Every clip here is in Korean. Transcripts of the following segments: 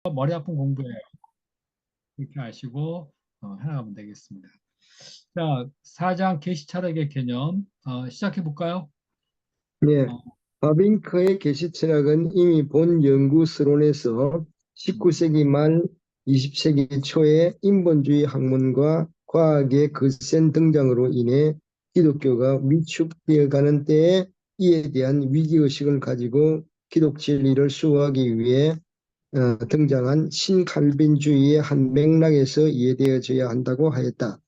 머리 아픈 공부예요. 이렇게 아시고 해나가면 되겠습니다. 자, 사장 게시 철학의 개념 시작해 볼까요? 네, 어, 바빙크의 계시철학은 이미 본 연구서론에서 19세기 말 20세기 초에 인본주의 학문과 과학의 거센 등장으로 인해 기독교가 위축되어가는 때에 이에 대한 위기의식을 가지고 기독 진리를 수호하기 위해 등장한 신칼빈주의의 한 맥락에서 이해되어져야 한다고 하였다.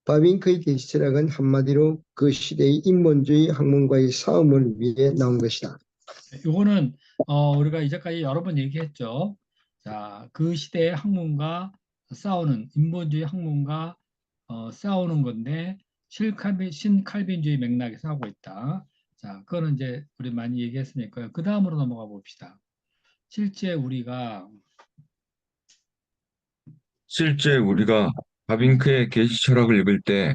바빙크의 계시철학은 한마디로 그 시대의 인본주의 학문과의 싸움을 위해 나온 것이다. 요거는 우리가 이제까지 여러 번 얘기했죠. 자, 그 시대의 학문과 싸우는 인본주의 학문과 싸우는 건데 신칼빈주의 맥락에서 하고 있다. 자, 그거는 이제 우리 많이 얘기했으니까요. 그 다음으로 넘어가 봅시다. 실제 우리가 실제 우리가 바빙크의 계시 철학을 읽을 때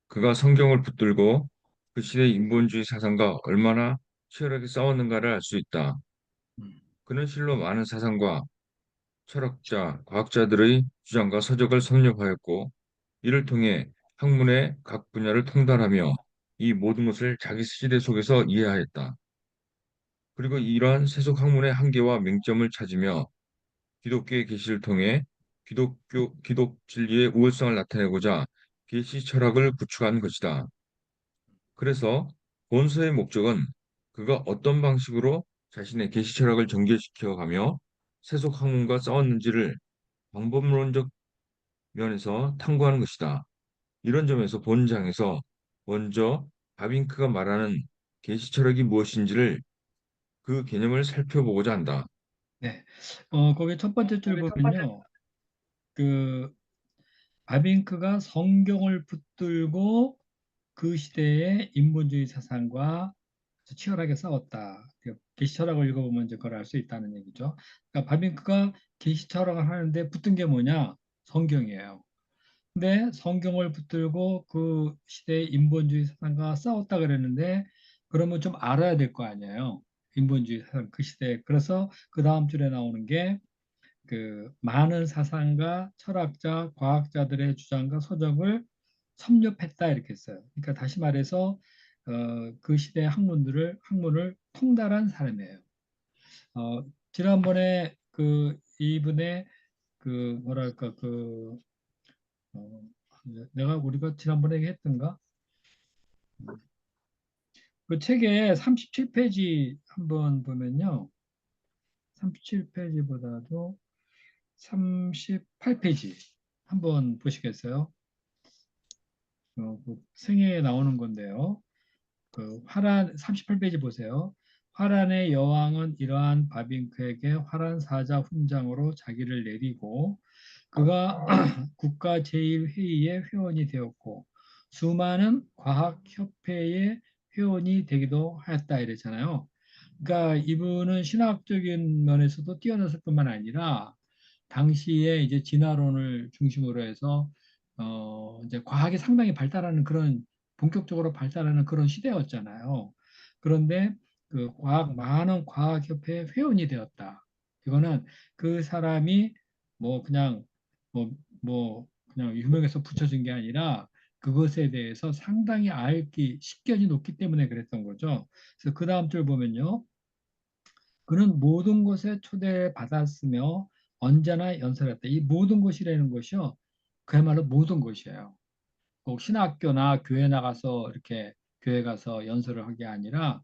그가 성경을 붙들고 그 시대의 인본주의 사상과 얼마나 치열하게 싸웠는가를 알 수 있다. 음, 그는 실로 많은 사상과 철학자, 과학자들의 주장과 서적을 섭렵하였고 이를 통해 학문의 각 분야를 통달하며 이 모든 것을 자기 시대 속에서 이해하였다. 그리고 이러한 세속 학문의 한계와 맹점을 찾으며 기독교의 계시를 통해 기독 진리의 우월성을 나타내고자 계시 철학을 구축한 것이다. 그래서 본서의 목적은 그가 어떤 방식으로 자신의 계시 철학을 전개시켜 가며 세속 학문과 싸웠는지를 방법론적 면에서 탐구하는 것이다. 이런 점에서 본장에서 먼저 바빙크가 말하는 계시 철학이 무엇인지를 그 개념을 살펴보고자 한다. 네. 거기 첫 번째 줄 보면요. 그 바빙크가 성경을 붙들고 그 시대의 인본주의 사상과 치열하게 싸웠다. 계시 철학을 읽어보면 이제 그걸 알 수 있다는 얘기죠. 그러니까 바빙크가 계시 철학을 하는데 붙든 게 뭐냐? 성경이에요. 근데 성경을 붙들고 그 시대의 인본주의 사상과 싸웠다 그랬는데 그러면 좀 알아야 될 거 아니에요. 인본주의 사상 그 시대. 그래서 그 다음 줄에 나오는 게 그 많은 사상가, 철학자, 과학자들의 주장과 서적을 섭렵했다 이렇게 했어요. 그러니까 다시 말해서 그 시대의 학문을 통달한 사람이에요. 지난번에 그 이분의 그 뭐랄까 어, 내가 우리가 지난번에 얘기했던가 그 책의 37페이지 한번 보면요. 37페이지보다도 38페이지 한번 보시겠어요? 그 생애에 나오는 건데요. 그 화란 38페이지 보세요. 화란의 여왕은 이러한 바빙크에게 화란 사자 훈장으로 자기를 내리고 그가 국가 제1회의의 회원이 되었고 수많은 과학협회의 회원이 되기도 하였다 이랬잖아요. 그러니까 이분은 신학적인 면에서도 뛰어났을 뿐만 아니라 당시에 이제 진화론을 중심으로 해서 이제 과학이 상당히 발달하는 그런 본격적으로 발달하는 그런 시대였잖아요. 그런데 그 많은 과학협회 회원이 되었다. 이거는 그 사람이 뭐 그냥 그냥 유명해서 붙여진 게 아니라 그것에 대해서 상당히 알기 식견이 높기 때문에 그랬던 거죠. 그래서 그 다음 줄 보면요. 그는 모든 것에 초대받았으며 언제나 연설했다. 이 모든 것이라는 것이요. 그야말로 모든 것이에요. 꼭 신학교나 교회 나가서 이렇게 교회 가서 연설을 하게 아니라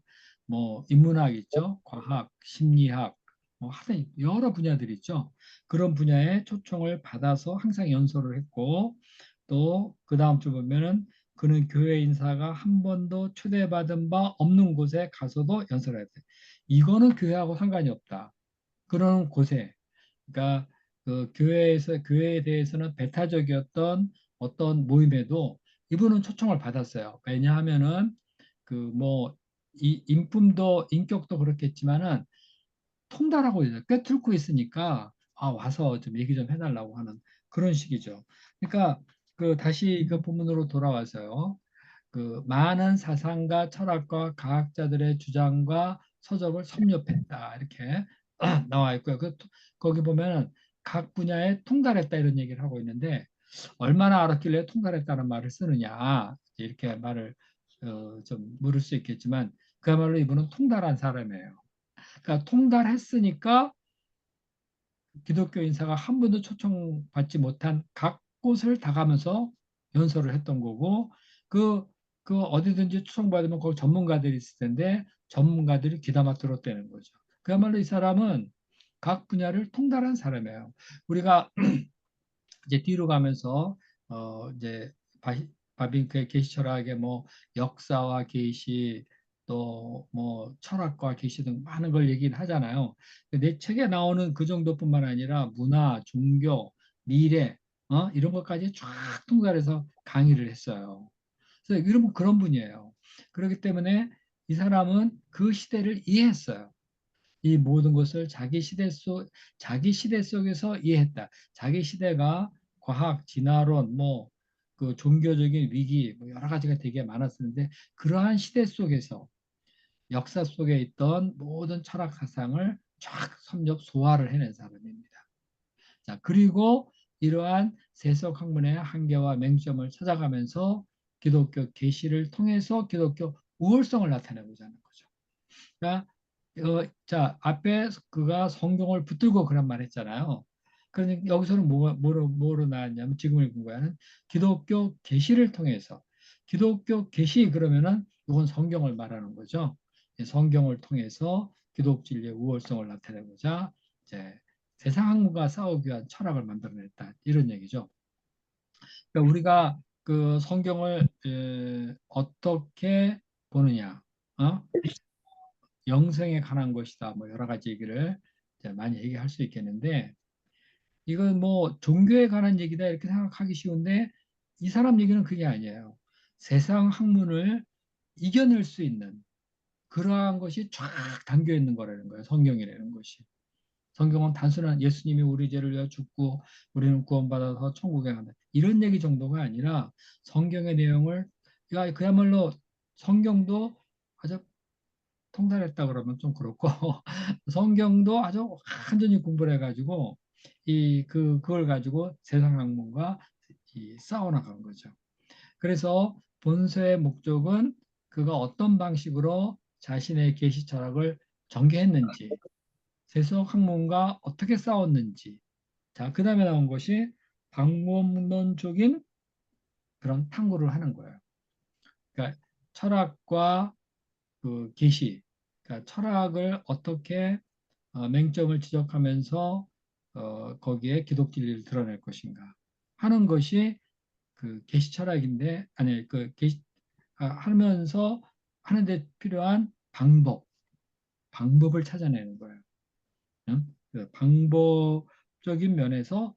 뭐 인문학 있죠. 과학, 심리학, 뭐 하여튼 여러 분야들 있죠. 그런 분야에 초청을 받아서 항상 연설을 했고 또 그 다음 주 보면은 그는 교회 인사가 한 번도 초대받은 바 없는 곳에 가서도 연설을 했대. 이거는 교회하고 상관이 없다. 그런 곳에 그러니까 그 교회에 대해서는 배타적이었던 어떤 모임에도 이분은 초청을 받았어요. 왜냐하면은 그 뭐 이 인품도 인격도 그렇겠지만은 통달하고 있어요. 꿰뚫고 있으니까 와서 좀 얘기 좀 해달라고 하는 그런 식이죠. 그러니까 그 다시 그 본문으로 돌아와서요. 그 많은 사상가, 철학과 과학자들의 주장과 서적을 섭렵했다. 이렇게 나와 있고요. 거기 보면은 각 분야에 통달했다 이런 얘기를 하고 있는데 얼마나 알았길래 통달했다는 말을 쓰느냐 이렇게 말을 좀 물을 수 있겠지만 그야말로 이분은 통달한 사람이에요. 그러니까 통달했으니까 기독교 인사가 한 번도 초청받지 못한 각 곳을 다 가면서 연설을 했던 거고 그, 그 어디든지 초청받으면 거기 전문가들이 있을 텐데 전문가들이 귀담아 들었다는 거죠. 그야말로 이 사람은 각 분야를 통달한 사람이에요. 우리가 이제 뒤로 가면서 이제 바빙크의 계시 철학의 뭐 역사와 계시 또 뭐 철학과 계시 등 많은 걸 얘기를 하잖아요. 내 책에 나오는 그 정도뿐만 아니라 문화, 종교, 미래 이런 것까지 쫙 통달해서 강의를 했어요. 그래서 이런 그런 분이에요. 그렇기 때문에 이 사람은 그 시대를 이해했어요. 이 모든 것을 자기 시대 속에서 이해했다. 자기 시대가 과학, 진화론, 뭐 그 종교적인 위기, 뭐 여러 가지가 되게 많았었는데 그러한 시대 속에서 역사 속에 있던 모든 철학 사상을 쫙 섭렵 소화를 해낸 사람입니다. 자, 그리고 이러한 세속 학문의 한계와 맹점을 찾아가면서 기독교 계시를 통해서 기독교 우월성을 나타내고자 하는 거죠. 그러니까 자, 앞에 그가 성경을 붙들고 그런 말 했잖아요. 그러니까 여기서는 뭐로 나왔냐면 지금 읽은 거야는 기독교 계시를 통해서 기독교 계시 그러면은 이건 성경을 말하는 거죠. 성경을 통해서 기독 진리의 우월성을 나타내고자 이제 세상 학문과 싸우기 위한 철학을 만들어냈다 이런 얘기죠. 그러니까 우리가 그 성경을 어떻게 보느냐, 어? 영생에 관한 것이다. 뭐 여러 가지 얘기를 이제 많이 얘기할 수 있겠는데 이건 뭐 종교에 관한 얘기다 이렇게 생각하기 쉬운데 이 사람 얘기는 그게 아니에요. 세상 학문을 이겨낼 수 있는 그러한 것이 쫙 담겨 있는 거라는 거예요. 성경이라는 것이. 성경은 단순한 예수님이 우리 죄를 위하여 죽고 우리는 구원받아서 천국에 간다. 이런 얘기 정도가 아니라 성경의 내용을 그야말로 성경도 아주 통달했다 그러면 좀 그렇고 성경도 아주 완전히 공부를 해가지고 그걸 가지고 세상 학문과 싸워 나간 거죠. 그래서 본서의 목적은 그가 어떤 방식으로 자신의 계시 철학을 전개했는지, 세속 학문과 어떻게 싸웠는지, 자, 그 다음에 나온 것이 방법론적인 그런 탐구를 하는 거예요. 그러니까 철학과 그 계시, 그러니까 철학을 어떻게 맹점을 지적하면서 거기에 기독 진리를 드러낼 것인가 하는 것이 그 계시 철학인데 아니 그 계시 하면서 하는데 필요한 방법을 찾아내는 거예요. 응? 그 방법적인 면에서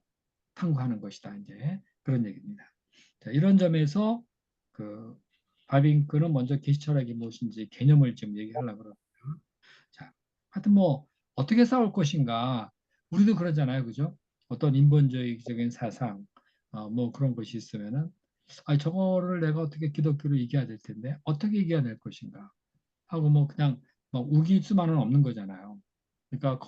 탐구하는 것이다 이제 그런 얘기입니다. 자, 이런 점에서 그 바빙크는 먼저 계시 철학이 무엇인지 개념을 좀 얘기하려고 그러고요. 자, 하여튼 뭐 어떻게 싸울 것인가 우리도 그러잖아요, 그죠? 어떤 인본주의적인 사상 뭐 그런 것이 있으면은 저거를 내가 어떻게 기독교로 이겨야 될 텐데 어떻게 이겨낼 것인가 하고 뭐 그냥 뭐 우길 수만은 없는 거잖아요. 그러니까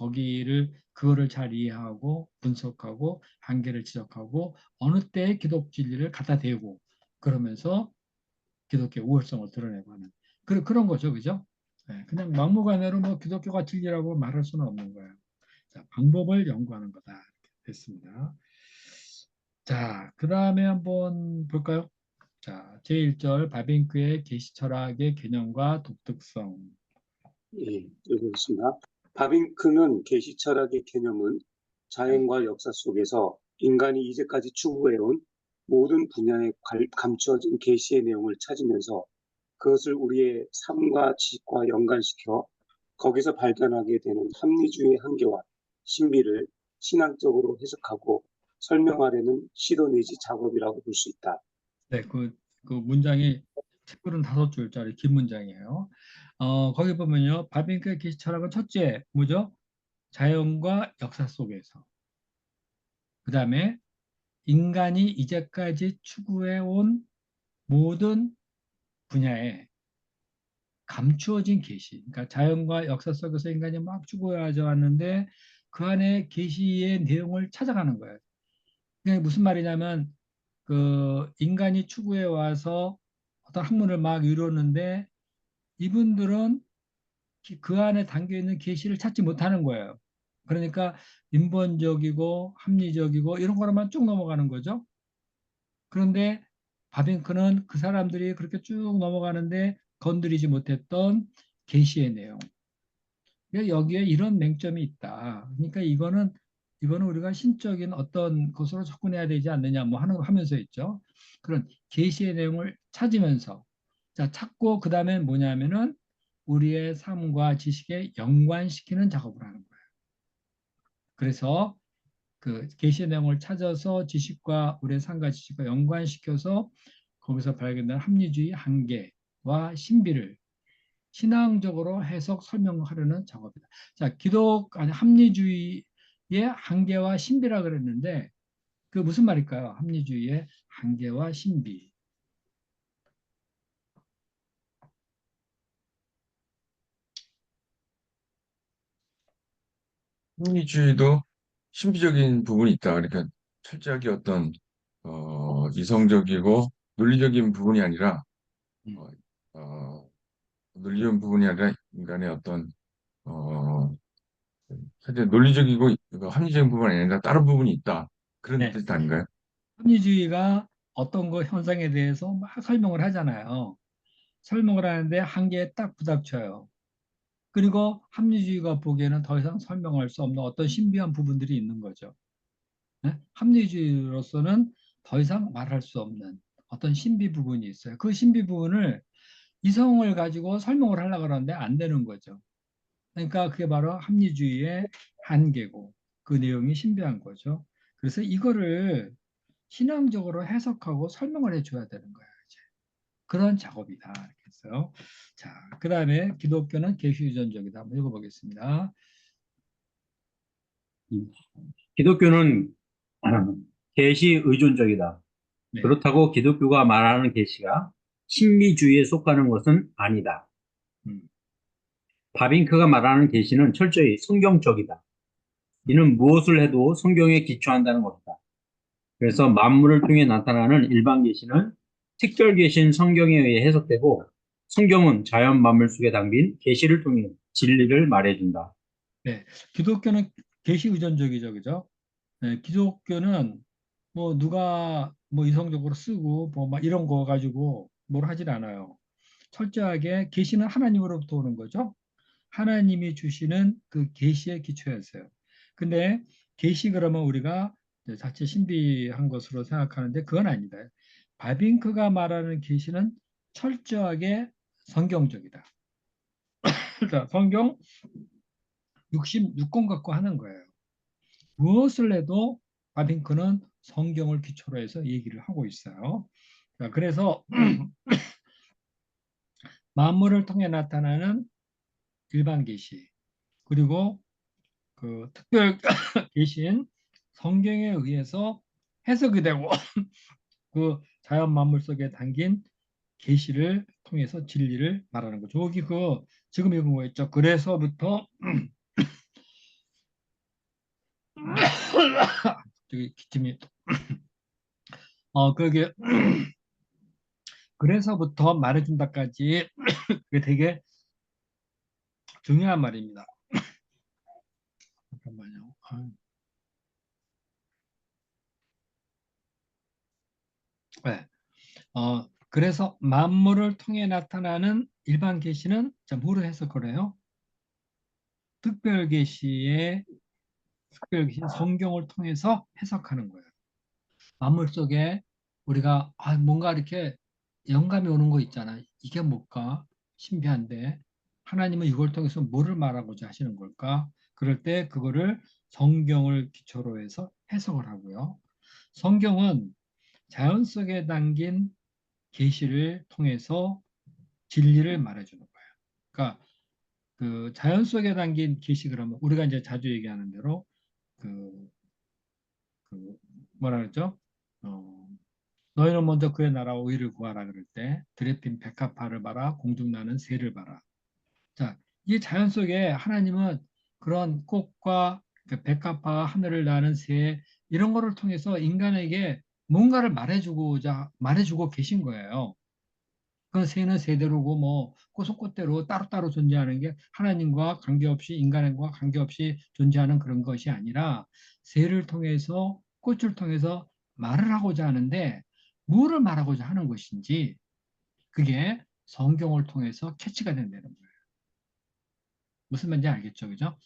그거를 잘 이해하고 분석하고 한계를 지적하고 어느 때에 기독 진리를 갖다 대고 그러면서 기독교의 우월성을 드러내고 하는 그런 거죠, 그죠? 네, 그냥 막무가내로 뭐 기독교가 진리라고 말할 수는 없는 거예요. 자, 방법을 연구하는 거다. 이렇게 됐습니다. 자, 그 다음에 한번 볼까요? 자, 제1절 바빙크의 계시 철학의 개념과 독특성. 예, 여기 있습니다. 바빙크는 계시 철학의 개념은 자연과 역사 속에서 인간이 이제까지 추구해온 모든 분야에 감추어진 계시의 내용을 찾으면서 그것을 우리의 삶과 지식과 연관시켜 거기서 발견하게 되는 합리주의의 한계와 신비를 신학적으로 해석하고 설명하려는 시도 내지 작업이라고 볼 수 있다. 네, 그 문장이 책글은 5줄짜리 긴 문장이에요. 거기 보면요. 바빙크의 계시 철학은 첫째, 뭐죠? 자연과 역사 속에서. 그 다음에 인간이 이제까지 추구해온 모든 분야에 감추어진 계시. 그러니까 자연과 역사 속에서 인간이 막 추구해져 왔는데 그 안에 계시의 내용을 찾아가는 거예요. 그게 무슨 말이냐면 그 인간이 추구해 와서 어떤 학문을 막 이루었는데 이분들은 그 안에 담겨 있는 계시를 찾지 못하는 거예요. 그러니까 인본적이고 합리적이고 이런 거로만 쭉 넘어가는 거죠. 그런데 바빙크는 그 사람들이 그렇게 쭉 넘어가는데 건드리지 못했던 계시의 내용. 그러니까 여기에 이런 맹점이 있다. 그러니까 이거는 우리가 신적인 어떤 것으로 접근해야 되지 않느냐 뭐 하면서 있죠. 그런 계시의 내용을 찾으면서 자 찾고 그 다음에 뭐냐면은 우리의 삶과 지식에 연관시키는 작업을 하는 거예요. 그래서 그 계시의 내용을 찾아서 지식과 우리의 삶과 지식과 연관시켜서 거기서 발견된 합리주의 한계와 신비를 신앙적으로 해석 설명하려는 작업이다. 자, 합리주의의 한계와 신비라 그랬는데 그 무슨 말일까요? 합리주의의 한계와 신비. 합리주의도 신비적인 부분이 있다. 그러니까 철저하게 어떤 이성적이고 논리적인 부분이 아니라 음, 어, 어, 논리적인 부분이 아니라 인간의 어떤 어, 사실 논리적이고 합리적인 부분이 아니라 다른 부분이 있다. 그런 네. 뜻 아닌가요? 합리주의가 어떤 거 현상에 대해서 막 설명을 하잖아요. 설명을 하는데 한계에 딱 부닥쳐요. 그리고 합리주의가 보기에는 더 이상 설명할 수 없는 어떤 신비한 부분들이 있는 거죠. 네? 합리주의로서는 더 이상 말할 수 없는 어떤 신비 부분이 있어요. 그 신비 부분을 이성을 가지고 설명을 하려고 하는데 안 되는 거죠. 그러니까 그게 바로 합리주의의 한계고 그 내용이 신비한 거죠. 그래서 이거를 신앙적으로 해석하고 설명을 해줘야 되는 거예요. 이제. 그런 작업이다. 이렇게 했어요. 자, 그 다음에 기독교는 계시유전적이다. 한번 읽어보겠습니다. 음. 기독교는 계시 의존적이다. 네. 그렇다고 기독교가 말하는 계시가 신비주의에 속하는 것은 아니다. 음, 바빙크가 말하는 계시는 철저히 성경적이다. 음, 이는 무엇을 해도 성경에 기초한다는 것이다. 그래서 만물을 통해 나타나는 일반 계시는 특별 계시인 성경에 의해 해석되고 성경은 자연 만물 속에 담긴 계시를 통해 진리를 말해준다. 네. 기독교는 계시유전적이죠. 그죠? 네, 기독교는 뭐 누가 뭐 이성적으로 쓰고 뭐 막 이런 거 가지고 뭘 하질 않아요. 철저하게 계시는 하나님으로부터 오는 거죠. 하나님이 주시는 그 계시에 기초했어요. 근데 계시 그러면 우리가 이제 자체 신비한 것으로 생각하는데 그건 아니다. 바빙크가 말하는 계시는 철저하게 성경적이다. 그러니까 성경 66권 갖고 하는 거예요. 무엇을 해도 바빙크는 성경을 기초로 해서 얘기를 하고 있어요. 자, 그래서 만물을 통해 나타나는 일반 계시 그리고 그 특별 계시인 성경에 의해서 해석이 되고 그 자연 만물 속에 담긴 계시를 통해서 진리를 말하는 거죠. 여기 그 지금 읽은 거 있죠. 그래서부터 저기 기침이 그게 그래서부터 말해준다까지 그게 되게 중요한 말입니다. 잠깐만요. 네. 그래서 만물을 통해 나타나는 일반 계시는 자, 뭐로 해석을 해요? 특별 계시의 특별 계시 성경을 통해서 해석하는 거예요. 만물 속에 우리가 뭔가 이렇게 영감이 오는 거 있잖아. 이게 뭘까? 신비한데 하나님은 이걸 통해서 뭐를 말하고자 하시는 걸까? 그럴 때 그거를 성경을 기초로 해서 해석을 하고요. 성경은 자연 속에 담긴 계시를 통해서 진리를 말해주는 거예요. 그러니까 그 자연 속에 담긴 계시 그러면 우리가 이제 자주 얘기하는 대로 그, 그 뭐라 그러죠? 어, 너희는 먼저 그의 나라와 의를 구하라 그럴 때 드레핀 백합화를 봐라 공중나는 새를 봐라. 자, 이 자연 속에 하나님은 그런 꽃과 그 백합화 하늘을 나는 새 이런 거를 통해서 인간에게 뭔가를 말해주고 계신 거예요. 그 새는 새대로고 뭐 꽃은 꽃대로 따로따로 존재하는 게 하나님과 관계없이 인간과 관계없이 존재하는 그런 것이 아니라 새를 통해서 꽃을 통해서 말을 하고자 하는데 뭐를 말하고자 하는 것인지 그게 성경을 통해서 캐치가 된다는 거예요. 무슨 말인지 알겠죠? 그죠?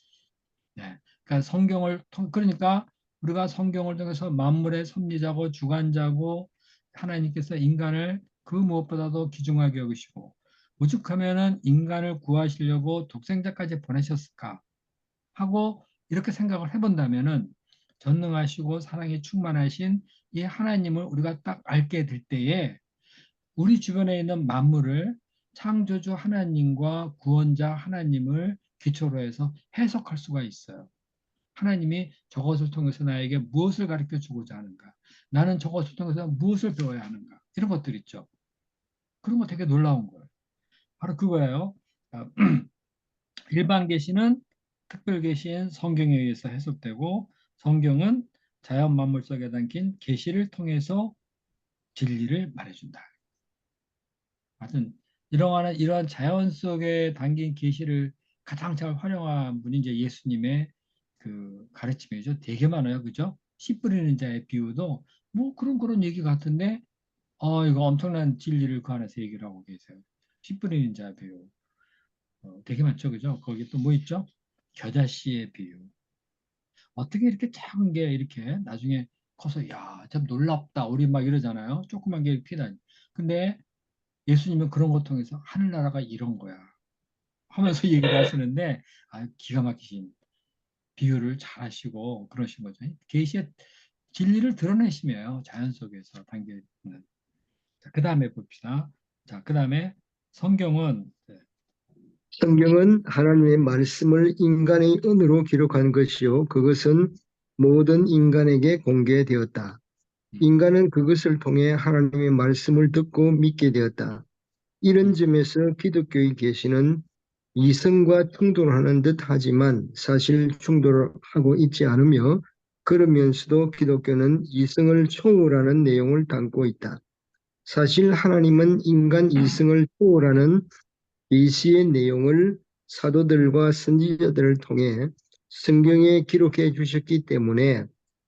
네. 그러니까 그러니까 우리가 성경을 통해서 만물의 섭리자고 주관자고 하나님께서 인간을 그 무엇보다도 귀중하게 여기시고 오죽하면은 인간을 구하시려고 독생자까지 보내셨을까 하고 이렇게 생각을 해본다면은 전능하시고 사랑이 충만하신 이 하나님을 우리가 딱 알게 될 때에 우리 주변에 있는 만물을 창조주 하나님과 구원자 하나님을 기초로 해서 해석할 수가 있어요. 하나님이 저것을 통해서 나에게 무엇을 가르쳐 주고자 하는가? 나는 저것을 통해서 무엇을 배워야 하는가? 이런 것들 있죠. 그런 거 되게 놀라운 거예요. 바로 그거예요. 아, 일반 계시는 특별 계시인 성경에 의해서 해석되고 성경은 자연 만물 속에 담긴 계시를 통해서 진리를 말해준다. 하여튼 이러한 자연 속에 담긴 계시를 가장 잘 활용한 분이 이제 예수님의 그 가르침이죠. 되게 많아요. 그죠? 씨 뿌리는 자의 비유도 뭐 그런 얘기 같은데 이거 엄청난 진리를 그 안에서 얘기를 하고 계세요. 씨 뿌리는 자 비유. 되게 많죠. 그죠? 거기 또 뭐 있죠? 겨자씨의 비유. 어떻게 이렇게 작은 게 이렇게 나중에 커서 야, 참 놀랍다. 우리 막 이러잖아요. 조그만 게 이렇게 다니. 근데 예수님은 그런 것 통해서 하늘나라가 이런 거야 하면서 얘기를 하시는데 기가 막히신 비유를 잘 하시고 그러신 거죠. 계시의 진리를 드러내시며요. 자연 속에서 담겨 있는. 그 다음에 봅시다. 자, 그 다음에 성경은 성경은 하나님의 말씀을 인간의 언어로 기록한 것이요. 그것은 모든 인간에게 공개되었다. 인간은 그것을 통해 하나님의 말씀을 듣고 믿게 되었다. 이런 점에서 기독교의 계시는 이성과 충돌하는 듯 하지만 사실 충돌하고 있지 않으며 그러면서도 기독교는 이성을 초월하는 내용을 담고 있다. 사실 하나님은 인간 이성을 초월하는 계시의 내용을 사도들과 선지자들을 통해 성경에 기록해 주셨기 때문에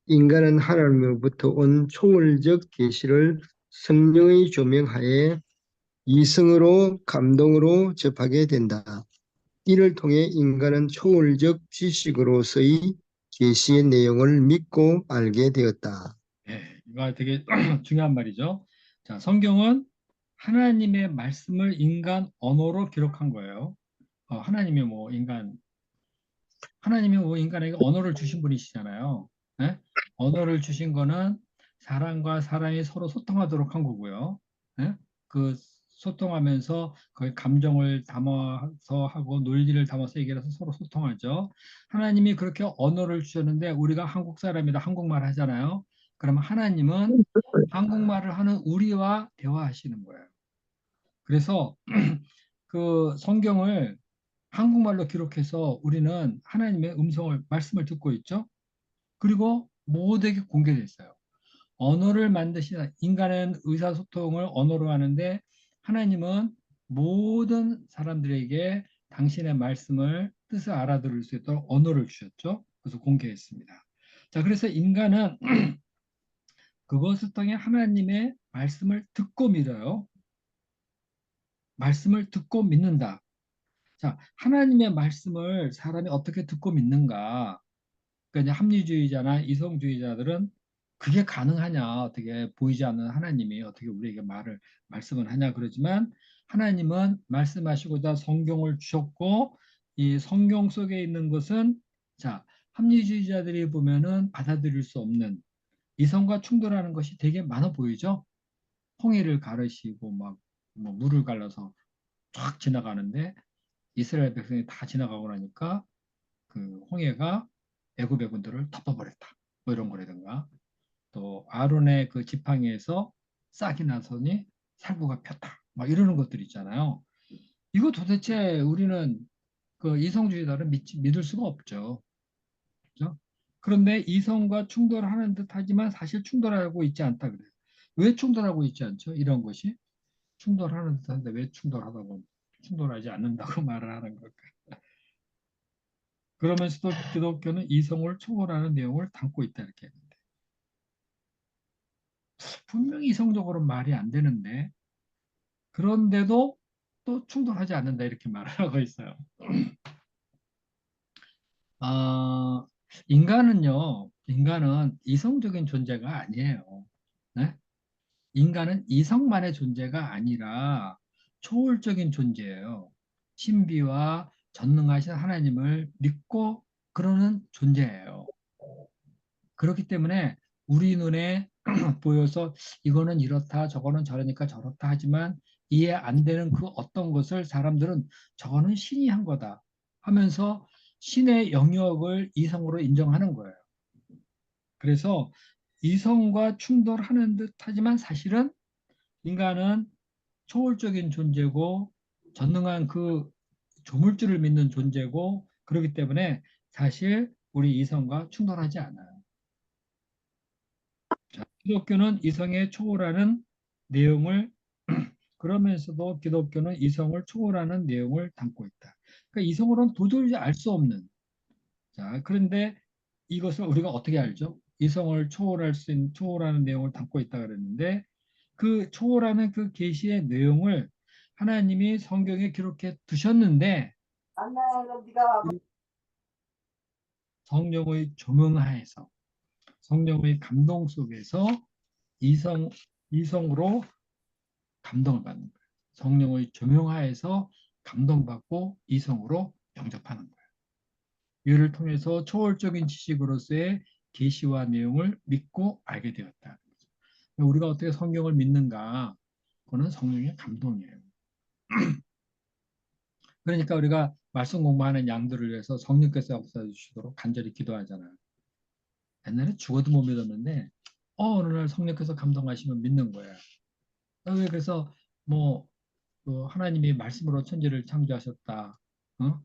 인간은 하나님으로부터 온 초월적 계시를 성령의 조명하에 이성으로 감동으로 접하게 된다. 이를 통해 인간은 초월적 지식으로서의 계시의 내용을 믿고 알게 되었다. 이거 되게 중요한 말이죠. 자, 성경은 하나님의 말씀을 인간 언어로 기록한 거예요. 하나님이 뭐 인간에게 언어를 주신 분이시잖아요. 예? 언어를 주신 거는 사람과 사람이 서로 소통하도록 한 거고요. 예? 그 소통하면서 거기 감정을 담아서 하고 논리를 담아서 얘기를 해서 서로 소통하죠. 하나님이 그렇게 언어를 주셨는데 우리가 한국 사람이라 한국말 하잖아요. 그러면 하나님은 한국말을 하는 우리와 대화하시는 거예요. 그래서 그 성경을 한국말로 기록해서 우리는 하나님의 말씀을 듣고 있죠. 그리고 모두에게 공개됐어요. 언어를 만드신 인간은 의사소통을 언어로 하는데 하나님은 모든 사람들에게 당신의 말씀을 뜻을 알아들을 수 있도록 언어를 주셨죠. 그래서 공개했습니다. 자, 그래서 인간은 그것을 통해 하나님의 말씀을 듣고 믿어요. 말씀을 듣고 믿는다. 자, 하나님의 말씀을 사람이 어떻게 듣고 믿는가? 그러니까 이제 합리주의자나 이성주의자들은 그게 가능하냐? 어떻게 보이지 않는 하나님이 어떻게 우리에게 말씀을 하냐 그러지만 하나님은 말씀하시고자 성경을 주셨고 이 성경 속에 있는 것은 자, 합리주의자들이 보면은 받아들일 수 없는 이성과 충돌하는 것이 되게 많아 보이죠? 홍해를 가르시고 뭐 물을 갈라서 쫙 지나가는데 이스라엘 백성이 다 지나가고 나니까 그 홍해가 애굽 애군들을 덮어버렸다. 뭐 이런 거라든가 또 아론의 그 지팡이에서 싹이 나서니 살구가 폈다. 막 이러는 것들 있잖아요. 이거 도대체 우리는 그 이성주의자를 믿을 수가 없죠. 그죠? 그런데 이성과 충돌하는 듯 하지만 사실 충돌하고 있지 않다 그래요. 왜 충돌하고 있지 않죠? 이런 것이 충돌하는 듯 한데 왜 충돌하다고 충돌하지 않는다고 말을 하는 걸까? 그러면서도 기독교는 이성을 초월하는 내용을 담고 있다 이렇게 했는데 분명히 이성적으로 말이 안 되는데 그런데도 또 충돌하지 않는다 이렇게 말을 하고 있어요. 아, 인간은 이성적인 존재가 아니에요. 네? 인간은 이성만의 존재가 아니라 초월적인 존재예요. 신비와 전능하신 하나님을 믿고 그러는 존재예요. 그렇기 때문에 우리 눈에 보여서 이거는 이렇다, 저거는 저러니까 저렇다 하지만 이해 안 되는 그 어떤 것을 사람들은 저거는 신이 한 거다 하면서 신의 영역을 이성으로 인정하는 거예요. 그래서 이성과 충돌하는 듯 하지만 사실은 인간은 초월적인 존재고 전능한 그 조물주를 믿는 존재고 그렇기 때문에 사실 우리 이성과 충돌하지 않아요. 자, 기독교는 이성에 초월하는 내용을 그러면서도 기독교는 이성을 초월하는 내용을 담고 있다. 그러니까 이성으로는 도저히 알 수 없는. 자, 그런데 이것을 우리가 어떻게 알죠? 이성을 초월할 수 있는 초월하는 내용을 담고 있다 그랬는데 그 초월하는 그 계시의 내용을 하나님이 성경에 기록해 두셨는데 성령의 조명하에서 성령의 감동 속에서 이성 이성으로 감동을 받는 거예요. 성령의 조명하에서 감동받고 이성으로 영접하는 거예요. 이를 통해서 초월적인 지식으로서의 계시와 내용을 믿고 알게 되었다. 우리가 어떻게 성경을 믿는가? 그거는 성령의 감동이에요. 그러니까 우리가 말씀 공부하는 양들을 위해서 성령께서 역사해 주시도록 간절히 기도하잖아요. 옛날에 죽어도 못 믿었는데 어느 날 성령께서 감동하시면 믿는 거예요. 왜 그래서 뭐 하나님이 말씀으로 천지를 창조하셨다. 어?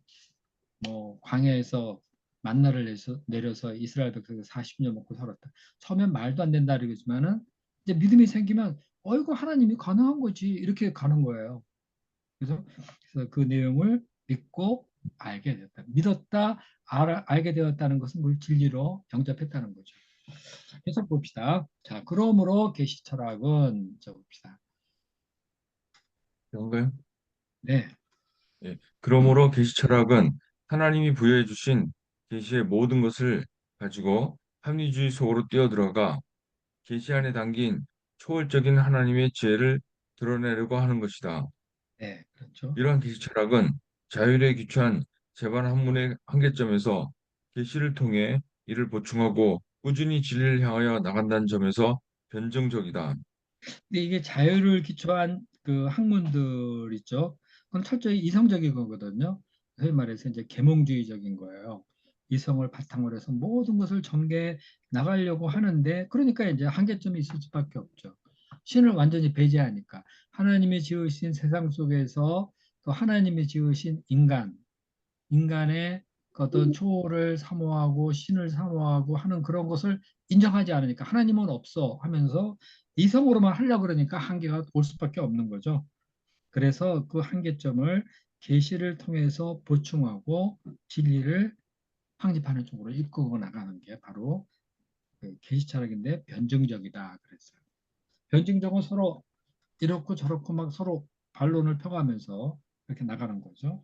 뭐 광야에서 만나를 내려서 이스라엘 백성들 40년 먹고 살았다. 처음엔 말도 안 된다 그러지만은 이제 믿음이 생기면 이거 하나님이 가능한 거지 이렇게 가는 거예요. 그래서 그 내용을 믿고 알게 되었다. 믿었다, 알게 되었다는 것은 뭘 진리로 영접했다는 거죠. 계속 봅시다. 자, 그러므로 계시 철학은 봅시다. 그런가요? 네, 예. 그러므로 계시 철학은 하나님이 부여해 주신 계시의 모든 것을 가지고 합리주의 속으로 뛰어들어가 계시 안에 담긴 초월적인 하나님의 지혜를 드러내려고 하는 것이다. 네, 그렇죠. 이러한 계시 철학은 자율에 기초한 재반 학문의 한계점에서 계시를 통해 이를 보충하고 꾸준히 진리를 향하여 나간다는 점에서 변증적이다. 근데 이게 자유를 기초한 그 학문들 있죠. 그건 철저히 이성적인 거거든요. 소위 말해서 이제 계몽주의적인 거예요. 이성을 바탕으로 해서 모든 것을 전개해 나가려고 하는데 그러니까 이제 한계점이 있을 수밖에 없죠. 신을 완전히 배제하니까 하나님이 지으신 세상 속에서 또 하나님이 지으신 인간의 그 어떤 초월을 사모하고 신을 사모하고 하는 그런 것을 인정하지 않으니까 하나님은 없어 하면서 이성으로만 하려고 그러니까 한계가 올 수밖에 없는 거죠. 그래서 그 한계점을 계시를 통해서 보충하고 진리를 확립하는 쪽으로 이끌고 나가는 게 바로 그 계시 철학인데 변증적이다 그랬어요. 변증적은 서로 이렇고 저렇고 막 서로 반론을 펴가면서 이렇게 나가는 거죠.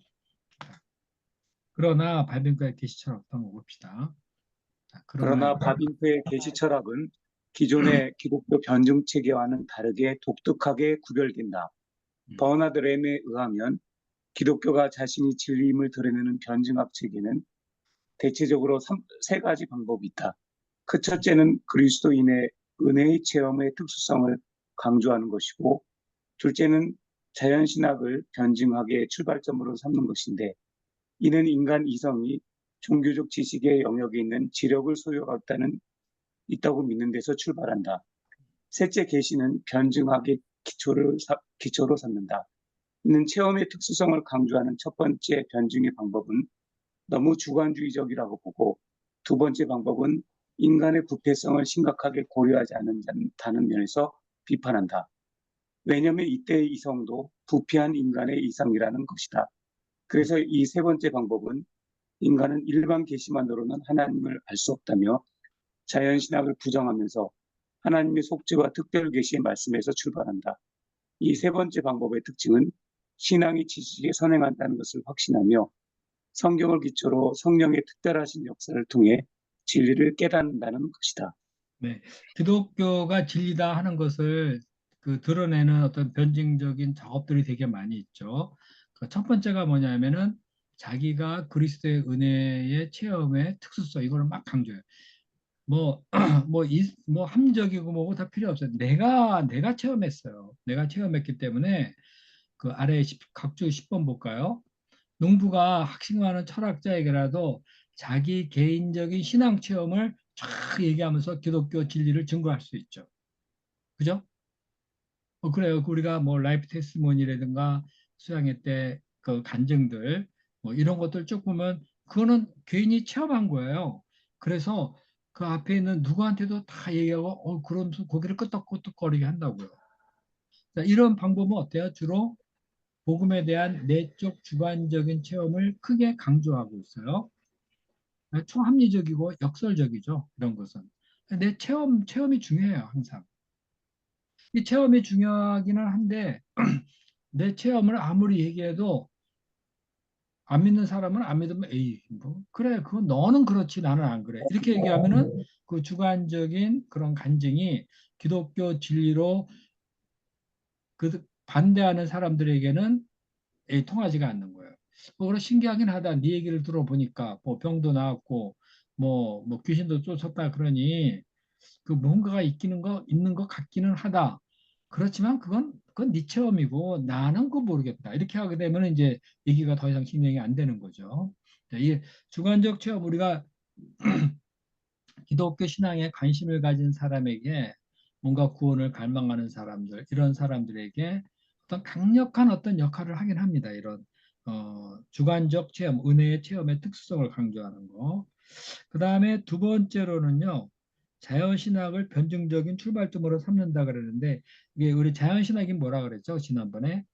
그러나 발빈과의 계시 철학도 한번 봅시다. 자, 그러나 그러나 바빙크의 계시 철학은 기존의 기독교 변증 체계와는 다르게 독특하게 구별된다. 버나드 램에 의하면 기독교가 자신이 진리임을 드러내는 변증학 체계는 대체적으로 세 가지 방법이 있다. 그 첫째는 그리스도인의 은혜의 체험의 특수성을 강조하는 것이고, 둘째는 자연신학을 변증학의 출발점으로 삼는 것인데, 이는 인간 이성이 종교적 지식의 영역에 있는 지력을 소유하고 있다고 믿는 데서 출발한다. 셋째 계시는 변증학의 기초로 삼는다. 이는 체험의 특수성을 강조하는 첫 번째 변증의 방법은 너무 주관주의적이라고 보고, 두 번째 방법은 인간의 부패성을 심각하게 고려하지 않는다는 면에서 비판한다. 왜냐하면 이때의 이성도 부패한 인간의 이상이라는 것이다. 그래서 이 세 번째 방법은 인간은 일반 계시만으로는 하나님을 알 수 없다며 자연신학을 부정하면서 하나님의 속죄와 특별 계시의 말씀에서 출발한다. 이 세 번째 방법의 특징은 신앙이 지식에 선행한다는 것을 확신하며 성경을 기초로 성령의 특별하신 역사를 통해 진리를 깨닫는다는 것이다. 네, 기독교가 진리다 하는 것을 그 드러내는 어떤 변증적인 작업들이 되게 많이 있죠. 그 첫 번째가 뭐냐면은 자기가 그리스도의 은혜의 체험의 특수성 이걸 막 강조해요. 뭐, 뭐 함적이고 뭐고 다 필요 없어요. 내가 체험했어요. 내가 체험했기 때문에 그 아래 각주 10번 볼까요? 농부가 학식하는 철학자에게라도 자기 개인적인 신앙 체험을 쫙 얘기하면서 기독교 진리를 증거할 수 있죠. 그죠? 그래요. 우리가 뭐 라이프 테스티모니라든가 수양회 때 그 간증들 뭐 이런 것들 쭉 보면 그거는 개인이 체험한 거예요. 그래서 그 앞에 있는 누구한테도 다 얘기하고 그런 고개를 끄덕끄덕거리게 한다고요. 자, 이런 방법은 어때요? 주로 복음에 대한 내적 주관적인 체험을 크게 강조하고 있어요. 초합리적이고 역설적이죠. 이런 것은. 내 체험이 중요해요. 항상. 이 체험이 중요하기는 한데 내 체험을 아무리 얘기해도 안 믿는 사람은 안 믿으면 에이 뭐 그래 그건 너는 그렇지 나는 안 그래 이렇게 얘기하면은 그 주관적인 그런 간증이 기독교 진리로 그 반대하는 사람들에게는 통하지가 않는 거예요. 그래 신기하긴 하다. 네 얘기를 들어보니까 뭐 병도 나았고 뭐 귀신도 쫓았다 그러니 그 뭔가가 있는 것 같기는 하다. 그렇지만 그건 네 체험이고 나는 그거 모르겠다. 이렇게 하게 되면 이제 얘기가 더 이상 진행이 안 되는 거죠. 자, 이 주관적 체험 우리가 기독교 신앙에 관심을 가진 사람에게 뭔가 구원을 갈망하는 사람들 이런 사람들에게 어떤 강력한 어떤 역할을 하긴 합니다. 이런 주관적 체험, 은혜의 체험의 특수성을 강조하는 거. 그 다음에 두 번째로는요, 자연신학을 변증적인 출발점으로 삼는다 그러는데, 이게 우리 자연신학이 뭐라 그랬죠? 지난번에.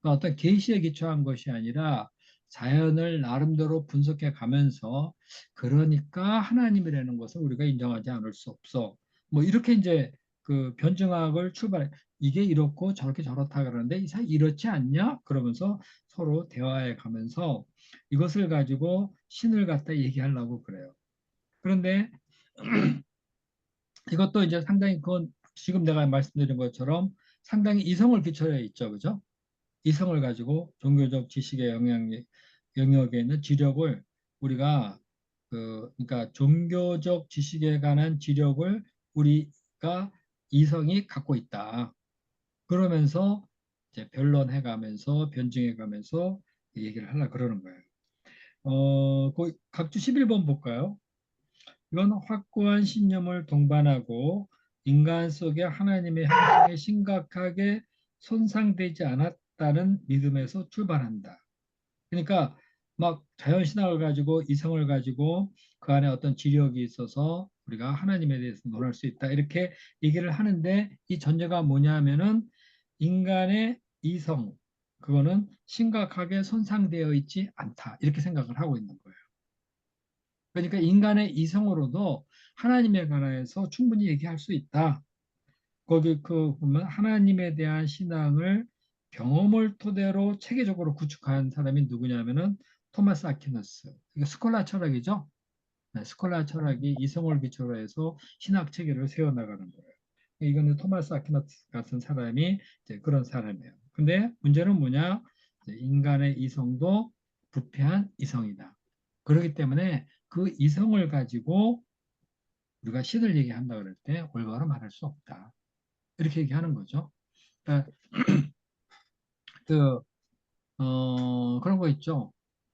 그러니까 어떤 계시에 기초한 것이 아니라 자연을 나름대로 분석해 가면서 그러니까 하나님이라는 것을 우리가 인정하지 않을 수 없어. 뭐 이렇게 이제 그 변증학을 이게 이렇고 저렇게 저렇다 그러는데 이사 이렇지 않냐? 그러면서 서로 대화해 가면서 이것을 가지고 신을 갖다 얘기하려고 그래요. 그런데 이것도 이제 상당히 그건 지금 내가 말씀드린 것처럼 상당히 이성을 기초해 있죠. 그죠? 이성을 가지고 종교적 지식의 영역에 있는 지력을 우리가 그러니까 종교적 지식에 관한 지력을 우리가 이성이 갖고 있다. 그러면서 이제 변론해 가면서 변증해 가면서 얘기를 하려 그러는 거예요. 그 각주 11번 볼까요? 이건 확고한 신념을 동반하고 인간 속에 하나님의 형상이 심각하게 손상되지 않았다는 믿음에서 출발한다. 그러니까 막 자연신학을 가지고 이성을 가지고 그 안에 어떤 지력이 있어서 우리가 하나님에 대해서 논할 수 있다. 이렇게 얘기를 하는데 이 전제가 뭐냐면은 인간의 이성, 그거는 심각하게 손상되어 있지 않다. 이렇게 생각을 하고 있는 거예요. 그러니까 인간의 이성으로도 하나님에 관해서 충분히 얘기할 수 있다. 거기 그 보면 하나님에 대한 신앙을 경험을 토대로 체계적으로 구축한 사람이 누구냐면은 토마스 아퀴나스. 이게 스콜라 철학이죠. 네, 스콜라 철학이 이성을 기초로 해서 신학 체계를 세워나가는 거예요. 이거는 토마스 아퀴나스 같은 사람이 이제 그런 사람이에요. 근데 문제는 뭐냐? 인간의 이성도 부패한 이성이다. 그렇기 때문에 그 이성을 가지고 우리가 신을 얘기한다 그럴 때 올바로 말할 수 없다. 이렇게 얘기하는 거죠. 그러니까 그, 그런 거 있죠.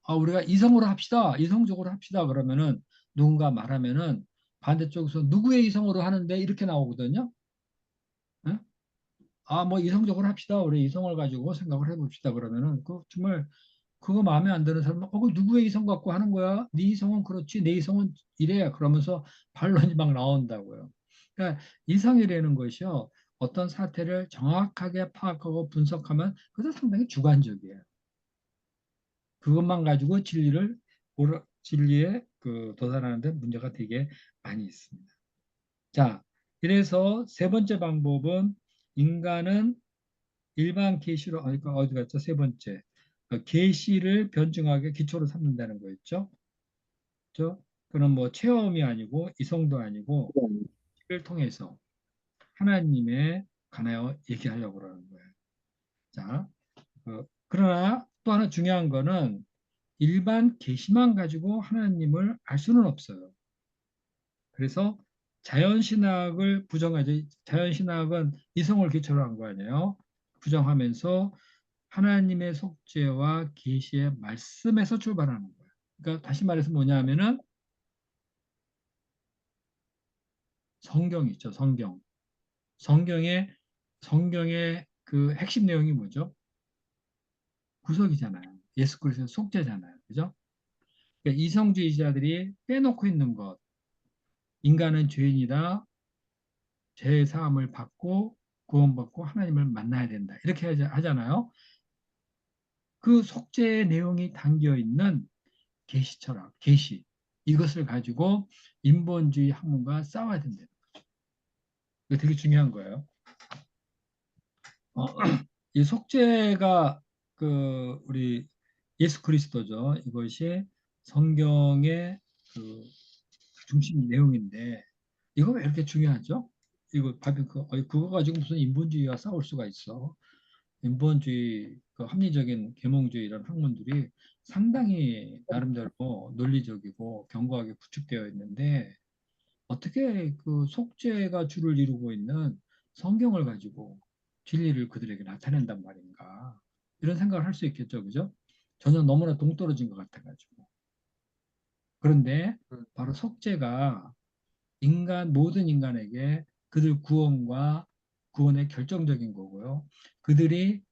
우리가 이성으로 합시다. 이성적으로 합시다. 그러면은 누군가 말하면은 반대쪽에서 누구의 이성으로 하는데 이렇게 나오거든요. 뭐 이성적으로 합시다. 우리 이성을 가지고 생각을 해봅시다. 그러면은 그 정말 그거 마음에 안 드는 사람은 그 누구의 이성 갖고 하는 거야? 네 이성은 그렇지, 내 이성은 이래. 그러면서 반론이 막 나온다고요. 그러니까 이성이라는 것이요. 어떤 사태를 정확하게 파악하고 분석하면 그것도 상당히 주관적이에요. 그것만 가지고 진리에 도달하는데 문제가 되게 많이 있습니다. 자, 이래서 세 번째 방법은 인간은 일반 계시로, 그러니까 어디 갔죠? 세 번째. 계시를 변증하게 기초로 삼는다는 거였죠. 그죠? 그럼 뭐 체험이 아니고 이성도 아니고 를 통해서 하나님에 관하여 얘기하려고 그러는 거예요. 자, 그러나 또 하나 중요한 거는 일반 계시만 가지고 하나님을 알 수는 없어요. 그래서 자연신학을 부정하지, 자연신학은 이성을 기초로 한 거 아니에요. 부정하면서 하나님의 속죄와 계시의 말씀에서 출발하는 거예요. 그러니까 다시 말해서 뭐냐면은 성경 있죠, 성경. 성경의 성경의 그 핵심 내용이 뭐죠? 구속이잖아요. 예수 그리스도의 속죄잖아요. 그죠? 그러니까 이성주의자들이 빼놓고 있는 것. 인간은 죄인이다. 죄의 사함을 받고 구원받고 하나님을 만나야 된다. 이렇게 하잖아요. 그 속죄의 내용이 담겨 있는 계시 철학, 계시 이것을 가지고 인본주의 학문과 싸워야 된다. 이거 되게 중요한 거예요. 이 속죄가 우리 예수 그리스도죠. 이것이 성경의 그 중심 내용인데 이거 왜 이렇게 중요하죠? 이거 그거 가지고 무슨 인본주의와 싸울 수가 있어? 인본주의, 합리적인 계몽주의 이런 학문들이 상당히 나름대로 논리적이고 견고하게 구축되어 있는데 어떻게 그 속죄가 주를 이루고 있는 성경을 가지고 진리를 그들에게 나타낸단 말인가? 이런 생각을 할 수 있겠죠, 그죠? 전혀 너무나 동떨어진 것 같아가지고. 그런데 바로 속죄가 모든 인간에게 그들 구원과 구원의 결정적인 거고요. 그들이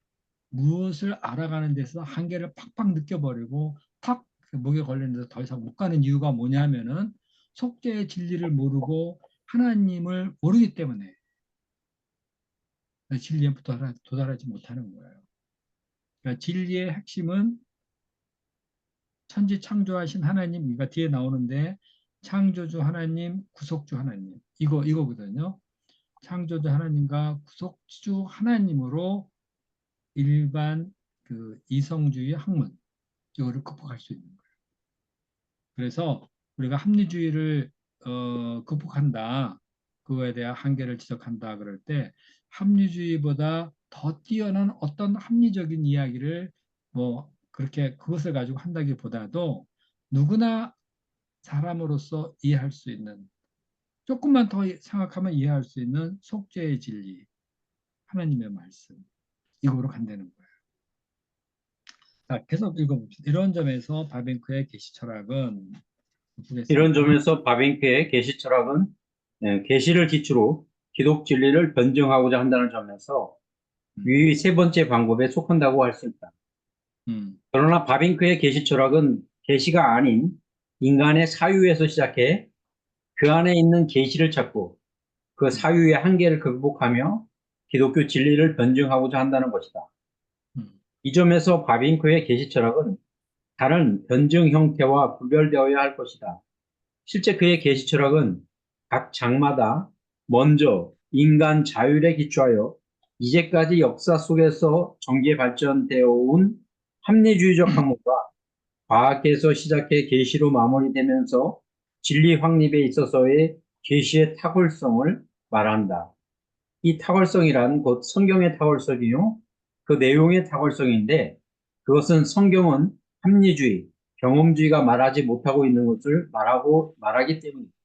무엇을 알아가는 데서 한계를 팍팍 느껴버리고 탁 목에 걸리는 데서 더 이상 못 가는 이유가 뭐냐면은 속죄의 진리를 모르고 하나님을 모르기 때문에 진리에 도달하지 못하는 거예요. 그러니까 진리의 핵심은 천지 창조하신 하나님, 이거 뒤에 나오는데 창조주 하나님, 구속주 하나님 이거거든요. 창조주 하나님과 구속주 하나님으로 일반 이성주의 학문 이거를 극복할 수 있는 거예요. 그래서 우리가 합리주의를 극복한다. 그거에 대한 한계를 지적한다 그럴 때 합리주의보다 더 뛰어난 어떤 합리적인 이야기를 뭐 그렇게 그것을 가지고 한다기보다도 누구나 사람으로서 이해할 수 있는 조금만 더 생각하면 이해할 수 있는 속죄의 진리, 하나님의 말씀 이거로 간다는 거예요. 자, 계속 읽어봅시다. 이런 점에서 바빙크의 계시 철학은 이런 보겠습니다. 점에서 바빙크의 계시 철학은 계시를 기초로 기독 진리를 변증하고자 한다는 점에서 위 세 번째 방법에 속한다고 할 수 있다. 그러나 바빙크의 계시 철학은 계시가 아닌 인간의 사유에서 시작해 그 안에 있는 계시를 찾고 그 사유의 한계를 극복하며 기독교 진리를 변증하고자 한다는 것이다. 이 점에서 바빙크의 계시 철학은 다른 변증 형태와 구별되어야 할 것이다. 실제 그의 계시 철학은 각 장마다 먼저 인간 자율에 기초하여 이제까지 역사 속에서 전개 발전되어 온 합리주의적 학문과 과학에서 시작해 계시로 마무리되면서 진리 확립에 있어서의 계시의 탁월성을 말한다. 이 탁월성이란 곧 성경의 탁월성이요. 그 내용의 탁월성인데 그것은 성경은 합리주의, 경험주의가 말하지 못하고 있는 것을 말하기 때문입니다.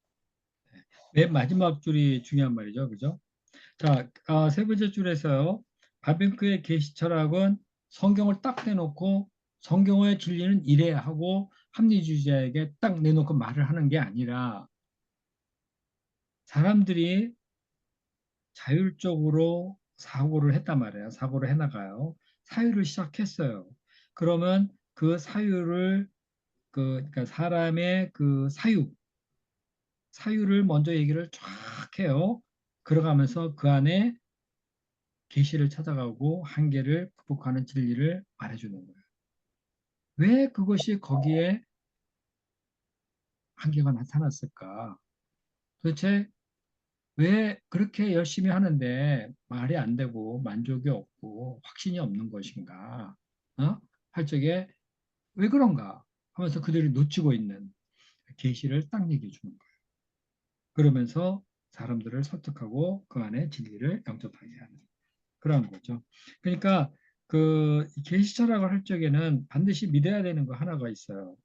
맨 마지막 줄이 중요한 말이죠. 그죠? 자, 세 번째 줄에서요. 바빙크의 계시 철학은 성경을 딱 내놓고 성경의 진리는 이래야 하고 합리주의자에게 딱 내놓고 말을 하는 게 아니라 사람들이 자율적으로 사고를 했단 말이에요. 사고를 해나가요. 사유를 시작했어요. 그러면 그 사유를 그러니까 사람의 그 사유를 먼저 얘기를 쫙 해요. 그러가면서 그 안에 계시를 찾아가고 한계를 극복하는 진리를 말해주는 거예요. 왜 그것이 거기에 한계가 나타났을까? 도대체 왜 그렇게 열심히 하는데 말이 안 되고 만족이 없고 확신이 없는 것인가? 어? 할 적에 왜 그런가? 하면서 그들이 놓치고 있는 계시를 딱 얘기해 주는 거예요. 그러면서 사람들을 설득하고 그 안에 진리를 영접하게 하는 그런 거죠. 그러니까 그 계시 철학을 할 적에는 반드시 믿어야 되는 거 하나가 있어요.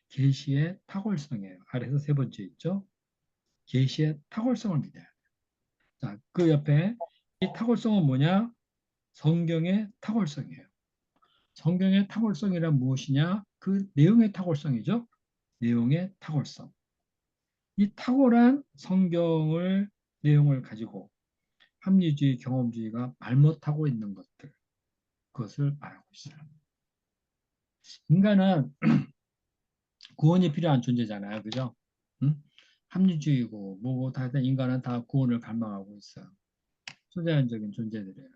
계시의 탁월성이에요. 아래서 세 번째 있죠. 계시의 탁월성을 믿어야 돼요. 자, 그 옆에 이 탁월성은 뭐냐? 성경의 탁월성이에요. 성경의 탁월성이란 무엇이냐? 그 내용의 탁월성이죠. 내용의 탁월성. 이 탁월한 성경을 내용을 가지고 합리주의, 경험주의가 말 못하고 있는 것들, 그것을 말하고 있어요. 인간은 구원이 필요한 존재잖아요. 그죠? 응? 합리주의고 뭐고 다 인간은 다 구원을 갈망하고 있어요. 초자연적인 존재들이에요.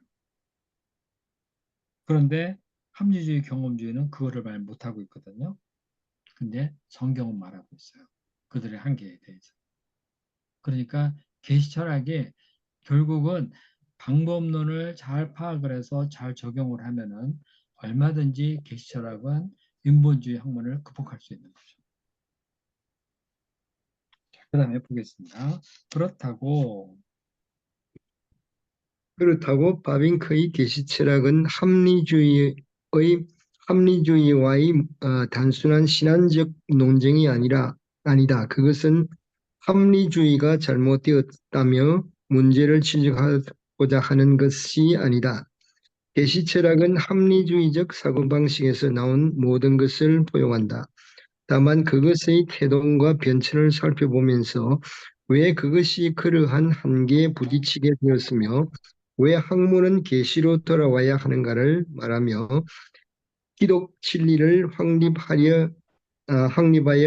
그런데 합리주의, 경험주의는 그거를 말 못하고 있거든요. 근데 성경은 말하고 있어요. 그들의 한계에 대해서. 그러니까 계시 철학이 결국은 방법론을 잘 파악을 해서 잘 적용을 하면은 얼마든지 계시 철학은 인본주의 학문을 극복할 수 있는 거죠. 그 다음에 보겠습니다. 그렇다고 바빙크의 계시 철학은 합리주의와의 단순한 신앙적 논쟁이 아니다. 그것은 합리주의가 잘못되었다며 문제를 지적하고자 하는 것이 아니다. 계시 철학은 합리주의적 사고방식에서 나온 모든 것을 포용한다. 다만 그것의 태동과 변천을 살펴보면서 왜 그것이 그러한 한계에 부딪히게 되었으며 왜 학문은 계시로 돌아와야 하는가를 말하며 기독 진리를 확립하여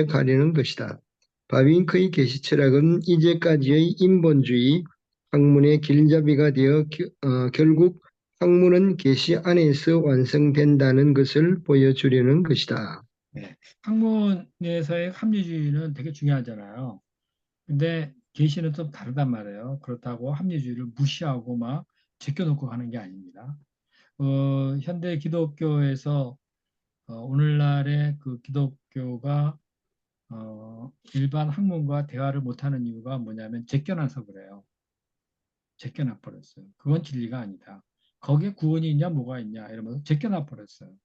가려는 것이다. 바빙크의 계시 철학은 이제까지의 인본주의 학문의 길잡이가 되어 결국 학문은 계시 안에서 완성된다는 것을 보여주려는 것이다. 네. 학문에서의 합리주의는 되게 중요하잖아요. 근데 계시는 좀 다르단 말이에요. 그렇다고 합리주의를 무시하고 막 제껴놓고 가는 게 아닙니다. 현대 기독교에서 오늘날의 그 기독교가 일반 학문과 대화를 못하는 이유가 뭐냐면 제껴놔서 그래요. 제껴놔 버렸어요. 그건 진리가 아니다. 거기에 구원이 있냐 뭐가 있냐 이러면서 제껴놔 버렸어요.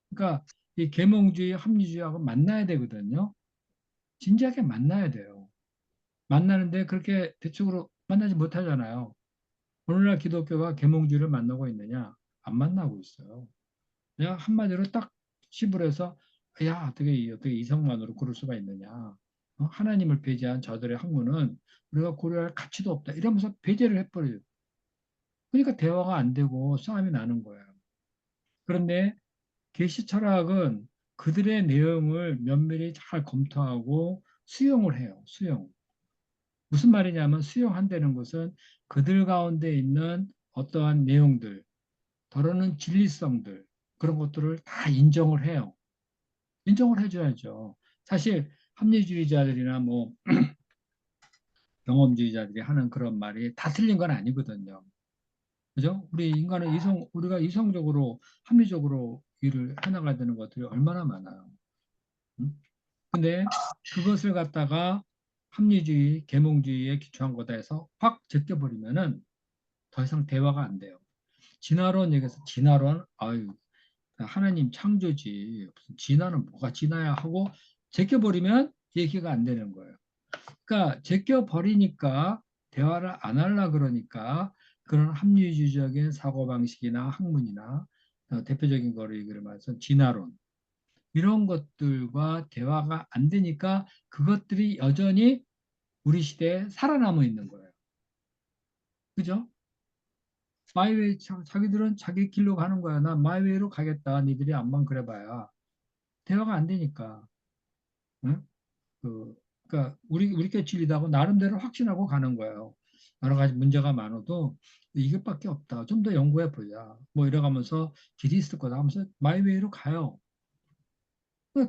그러니까 이 계몽주의, 합리주의하고 만나야 되거든요. 진지하게 만나야 돼요. 만나는데 그렇게 대충으로 만나지 못하잖아요. 오늘날 기독교가 계몽주의를 만나고 있느냐? 안 만나고 있어요. 그냥 한마디로 딱 치부해서 야 어떻게 이성만으로 그럴 수가 있느냐? 하나님을 배제한 저들의 학문은 우리가 고려할 가치도 없다. 이러면서 배제를 해버려요. 그러니까 대화가 안 되고 싸움이 나는 거예요. 그런데 계시 철학은 그들의 내용을 면밀히 잘 검토하고 수용을 해요. 수용. 무슨 말이냐면 수용한다는 것은 그들 가운데 있는 어떠한 내용들, 더러는 진리성들, 그런 것들을 다 인정을 해요. 인정을 해줘야죠. 사실 합리주의자들이나 뭐 경험주의자들이 하는 그런 말이 다 틀린 건 아니거든요. 그죠? 우리가 이성적으로, 합리적으로 일을 해나가야 되는 것들이 얼마나 많아요. 음? 근데 그것을 갖다가 합리주의, 계몽주의에 기초한 거다 해서 확 제껴버리면은 더 이상 대화가 안 돼요. 진화론 얘기해서 진화론, 아유, 하나님 창조지. 무슨 진화는 뭐가 진화야 하고 제껴버리면 얘기가 안 되는 거예요. 그러니까 제껴버리니까 대화를 안 하려 그러니까 그런 합리주의적인 사고방식이나 학문이나 대표적인 거를 얘기를 말해서 진화론 이런 것들과 대화가 안 되니까 그것들이 여전히 우리 시대에 살아남아 있는 거예요. 그죠? 마이웨이 자기들은 자기 길로 가는 거야. 나 마이웨이로 가겠다. 니들이 암만 그래봐야 대화가 안 되니까. 응? 그러니까 우리께 진리다고 나름대로 확신하고 가는 거예요. 여러 가지 문제가 많아도 이것밖에 없다. 좀 더 연구해 보자. 뭐 이래가면서 길이 있을 거다 하면서 마이웨이로 가요.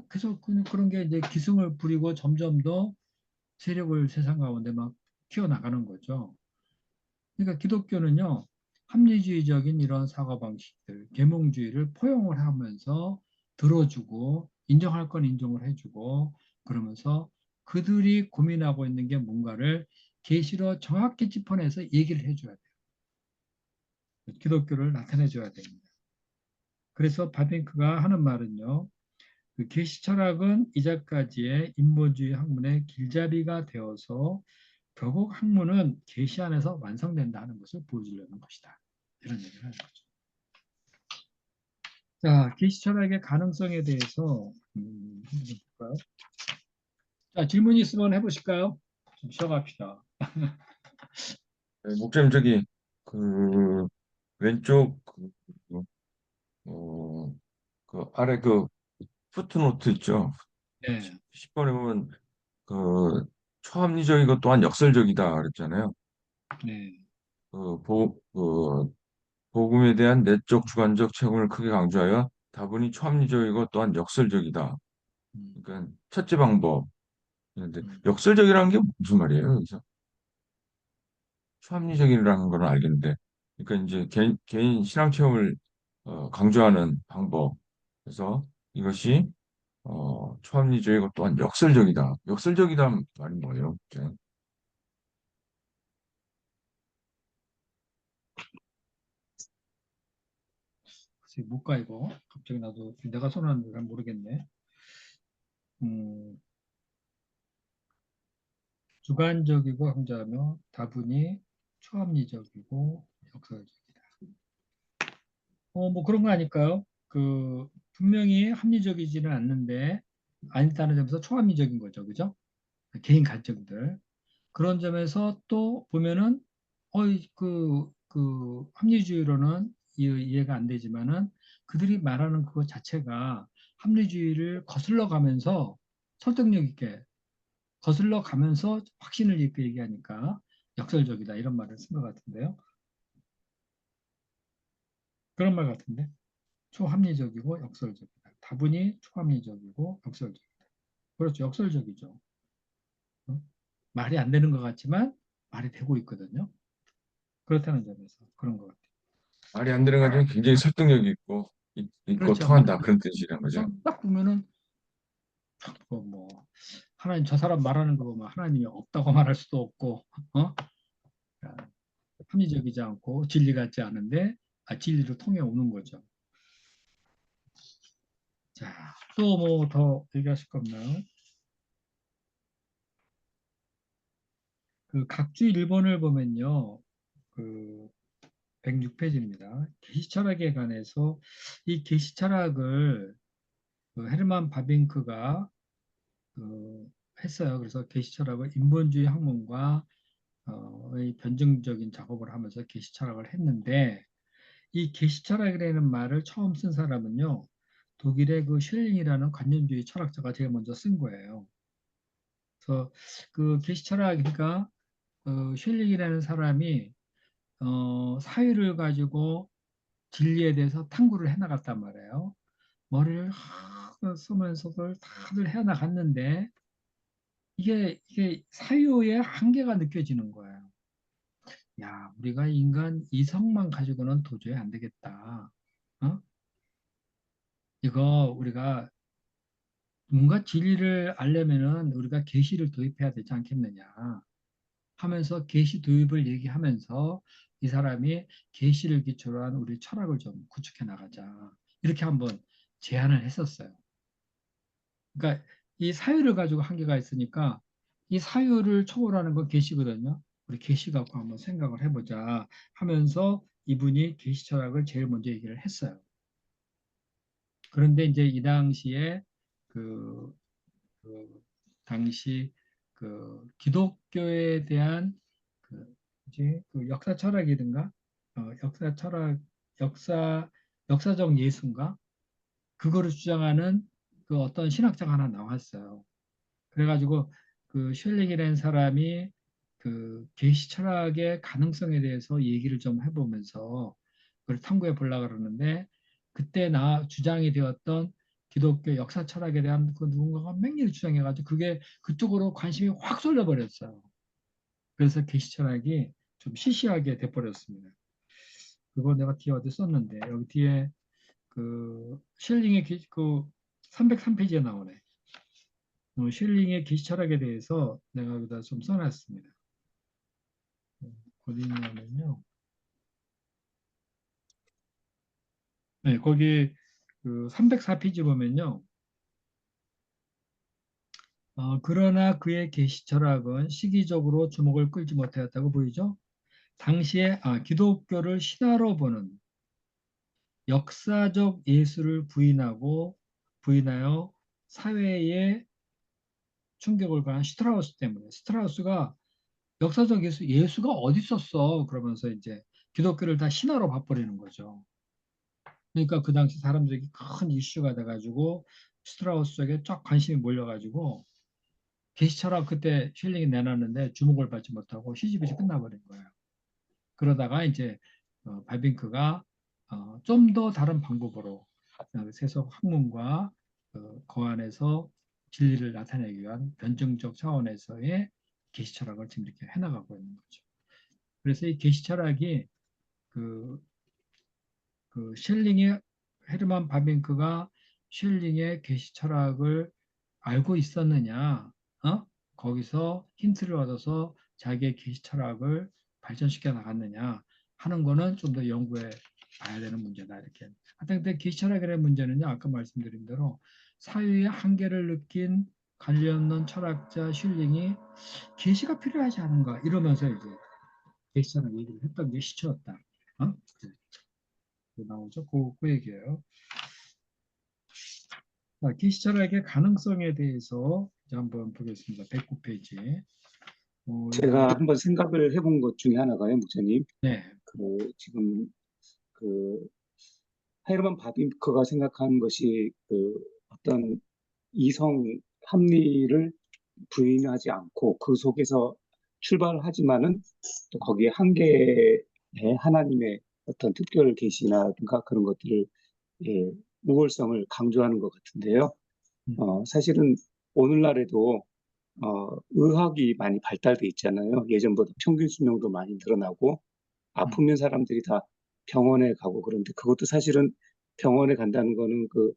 그래서 그런 게 이제 기승을 부리고 점점 더 세력을 세상 가운데 막 키워나가는 거죠. 그러니까 기독교는요, 합리주의적인 이런 사고방식들, 계몽주의를 포용을 하면서 들어주고, 인정할 건 인정을 해주고, 그러면서 그들이 고민하고 있는 게 뭔가를 계시로 정확히 짚어내서 얘기를 해줘야 돼요. 기독교를 나타내줘야 됩니다. 그래서 바빙크가 하는 말은요, 그 계시 철학은 이제까지의 인본주의 학문의 길잡이가 되어서 결국 학문은 계시 안에서 완성된다는 것을 보여주려는 것이다. 이런 얘기를 하는 거죠. 자, 계시 철학의 가능성에 대해서 한번 볼까요? 자, 질문 있으면 해보실까요? 좀 쉬어갑시다. 네, 목사님 저기 그 왼쪽 어, 그 아래 그 푸트노트 있죠. 네, 10번에 보면 그 초합리적이고 또한 역설적이다 그랬잖아요. 네, 그 복음에 대한 내적 주관적 체험을 크게 강조하여 다분히 초합리적이고 또한 역설적이다. 음, 그러니까 첫째 방법. 그런데 음. 역설적이라는 게 무슨 말이에요? 여기서 초합리적이라는 건 알겠는데, 그러니까 이제 개인 신앙 체험을 강조하는 방법. 그래서 이것이 초합리적이고 또한 역설적이다. 역설적이다 말이 뭐예요? 이제 글쎄, 뭘까 이거? 갑자기 나도 내가 손하는 잘 모르겠네. 음, 주관적이고 형자며 다분히 초합리적이고 역설적이다. 뭐 그런 거 아닐까요? 분명히 합리적이지는 않는데 아니다는 점에서 초합리적인 거죠, 그죠? 개인 갈증들. 그런 점에서 또 보면은 합리주의로는 이해가 안 되지만은 그들이 말하는 그것 자체가 합리주의를 거슬러 가면서 설득력 있게 거슬러 가면서 확신을 있게 얘기하니까 역설적이다 이런 말을 쓴 것 같은데요. 그런 말 같은데 초합리적이고 역설적이다. 다분히 초합리적이고 역설적이다. 그렇죠. 역설적이죠. 어? 말이 안 되는 것 같지만 말이 되고 있거든요. 그렇다는 점에서 그런 것 같아요. 말이 안 되는 거지만 굉장히 설득력이 있고 그렇죠. 말, 통한다. 그런 뜻이란 거죠. 딱 보면은 뭐 하나님 저 사람 말하는 거 보면 하나님이 없다고 말할 수도 없고 그러니까 합리적이지 않고 진리 같지 않은데 진리를 통해 오는 거죠. 자, 또 뭐 더 얘기하실 거 없나요? 그 각주 일본을 보면요. 그 106페이지입니다. 계시철학에 관해서 이 계시철학을 헤르만 바빙크가 했어요. 그래서 계시철학을 인본주의 학문과 의 변증적인 작업을 하면서 계시철학을 했는데 이 계시철학이라는 말을 처음 쓴 사람은요. 독일의 그 슐링이라는 관념주의 철학자가 제일 먼저 쓴 거예요. 그래서 그 계시철학이니까 슐링이라는 사람이 사유를 가지고 진리에 대해서 탐구를 해나갔단 말이에요. 머리를 쓰면서도 다들 해나갔는데 이게 사유의 한계가 느껴지는 거예요. 야, 우리가 인간 이성만 가지고는 도저히 안 되겠다. 어? 이거 우리가 뭔가 진리를 알려면은 우리가 계시를 도입해야 되지 않겠느냐 하면서 계시 도입을 얘기하면서 이 사람이 계시를 기초로 한 우리 철학을 좀 구축해 나가자. 이렇게 한번 제안을 했었어요. 그러니까 이 사유를 가지고 한계가 있으니까 이 사유를 초월하는 건 계시거든요. 우리 계시 갖고 한번 생각을 해보자 하면서 이분이 계시 철학을 제일 먼저 얘기를 했어요. 그런데 이제 이 당시에 그, 당시 기독교에 대한 그 역사 철학이든가 역사 철학, 역사, 역사적 예수인가? 그거를 주장하는 그 어떤 신학자가 하나 나왔어요. 그래가지고 그 쉘링이라는 사람이 그 계시 철학의 가능성에 대해서 얘기를 좀 해보면서 그걸 탐구해 보려고 그러는데 그때 나 주장이 되었던 기독교 역사 철학에 대한 그 누군가가 맹렬히 주장해가지고 그게 그쪽으로 관심이 확 쏠려버렸어요. 그래서 계시 철학이 좀 시시하게 돼버렸습니다. 그거 내가 뒤에 어디 썼는데 여기 뒤에 그 쉘링의 그 303페이지에 나오네. 쉘링의 계시 철학에 대해서 내가 여기다 좀 써놨습니다. 어디 있냐면요. 네, 거기 그 304페이지 보면요. 그러나 그의 계시 철학은 시기적으로 주목을 끌지 못하였다고 보이죠. 당시에 기독교를 신화로 보는 역사적 예수를 부인하여 사회에 충격을 가한 슈트라우스 때문에 슈트라우스가 역사적 예수가 어디 있었어? 그러면서 이제 기독교를 다 신화로 봐버리는 거죠. 그러니까 그 당시 사람들이 큰 이슈가 돼가지고 슈트라우스 쪽에 쫙 관심이 몰려가지고 게시철학 그때 쉘링이 내놨는데 주목을 받지 못하고 시집이 끝나버린 거예요. 그러다가 이제 바빙크가 좀 더 다른 방법으로 세속 학문과 그 안에서 진리를 나타내기 위한 변증적 차원에서의 게시철학을 지금 이렇게 해나가고 있는 거죠. 그래서 이 게시철학이 그, 그 쉘링의 헤르만 바빙크가 쉘링의 게시철학을 알고 있었느냐, 거기서 힌트를 얻어서 자기의 게시철학을 발전시켜 나갔느냐 하는 거는 좀 더 연구해 봐야 되는 문제다 이렇게. 하여튼 근데 게시철학의 문제는요, 아까 말씀드린 대로 사유의 한계를 느낀 관련 철학자 슐링이 계시가 필요하지 않은가 이러면서 이제 게시철학 얘기를 했던 게 시초였다. 어? 나오죠? 그 얘기예요. 자, 게시철학의 가능성에 대해서 이제 한번 보겠습니다. 109페이지. 여기 제가 한번 생각을 해본 것 중에 하나가요, 목사님. 네, 지금 그 헤르만 바빙크가 생각하는 것이 어떤 이성 합리를 부인하지 않고 그 속에서 출발하지만은 또 거기에 한계에 하나님의 어떤 특별 계시나든가 그런 것들을 예, 우월성을 강조하는 것 같은데요. 음, 사실은 오늘날에도 의학이 많이 발달돼 있잖아요. 예전보다 평균 수명도 많이 늘어나고 음, 아프면 사람들이 다 병원에 가고 그런데 그것도 사실은 병원에 간다는 거는 그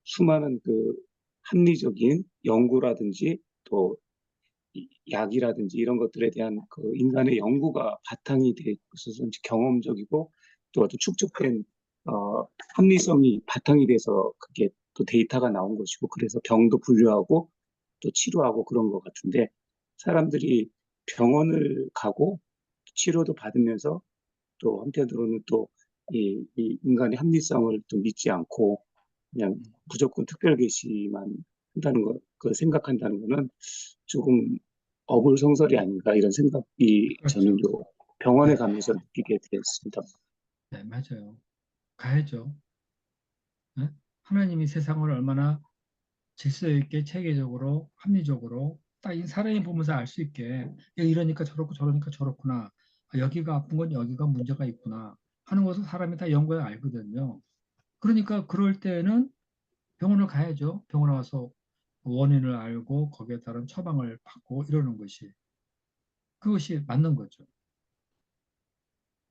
수많은 그 합리적인 연구라든지 또 약이라든지 이런 것들에 대한 그 인간의 연구가 바탕이 돼 있어서 경험적이고 또 어떤 축적된 합리성이 바탕이 돼서 그게 또 데이터가 나온 것이고 그래서 병도 분류하고 또 치료하고 그런 것 같은데 사람들이 병원을 가고 치료도 받으면서 또 한편으로는 또 이 인간의 합리성을 또 믿지 않고 그냥 무조건 특별 계시만 한다는 것, 그 생각한다는 거는 조금 어불성설이 아닌가 이런 생각이 저는 그렇죠. 요 병원에 가면서 느끼게 됐습니다. 네, 맞아요. 가야죠. 네? 하나님이 세상을 얼마나 질서 있게 체계적으로 합리적으로 딱 이 사람이 보면서 알 수 있게 야, 이러니까 저렇고 저러니까 저렇구나. 여기가 아픈 건 여기가 문제가 있구나 하는 것을 사람이 다 연구해 알거든요. 그러니까 그럴 때는 병원을 가야죠. 병원에 와서 원인을 알고 거기에 따른 처방을 받고 이러는 것이 그것이 맞는 거죠.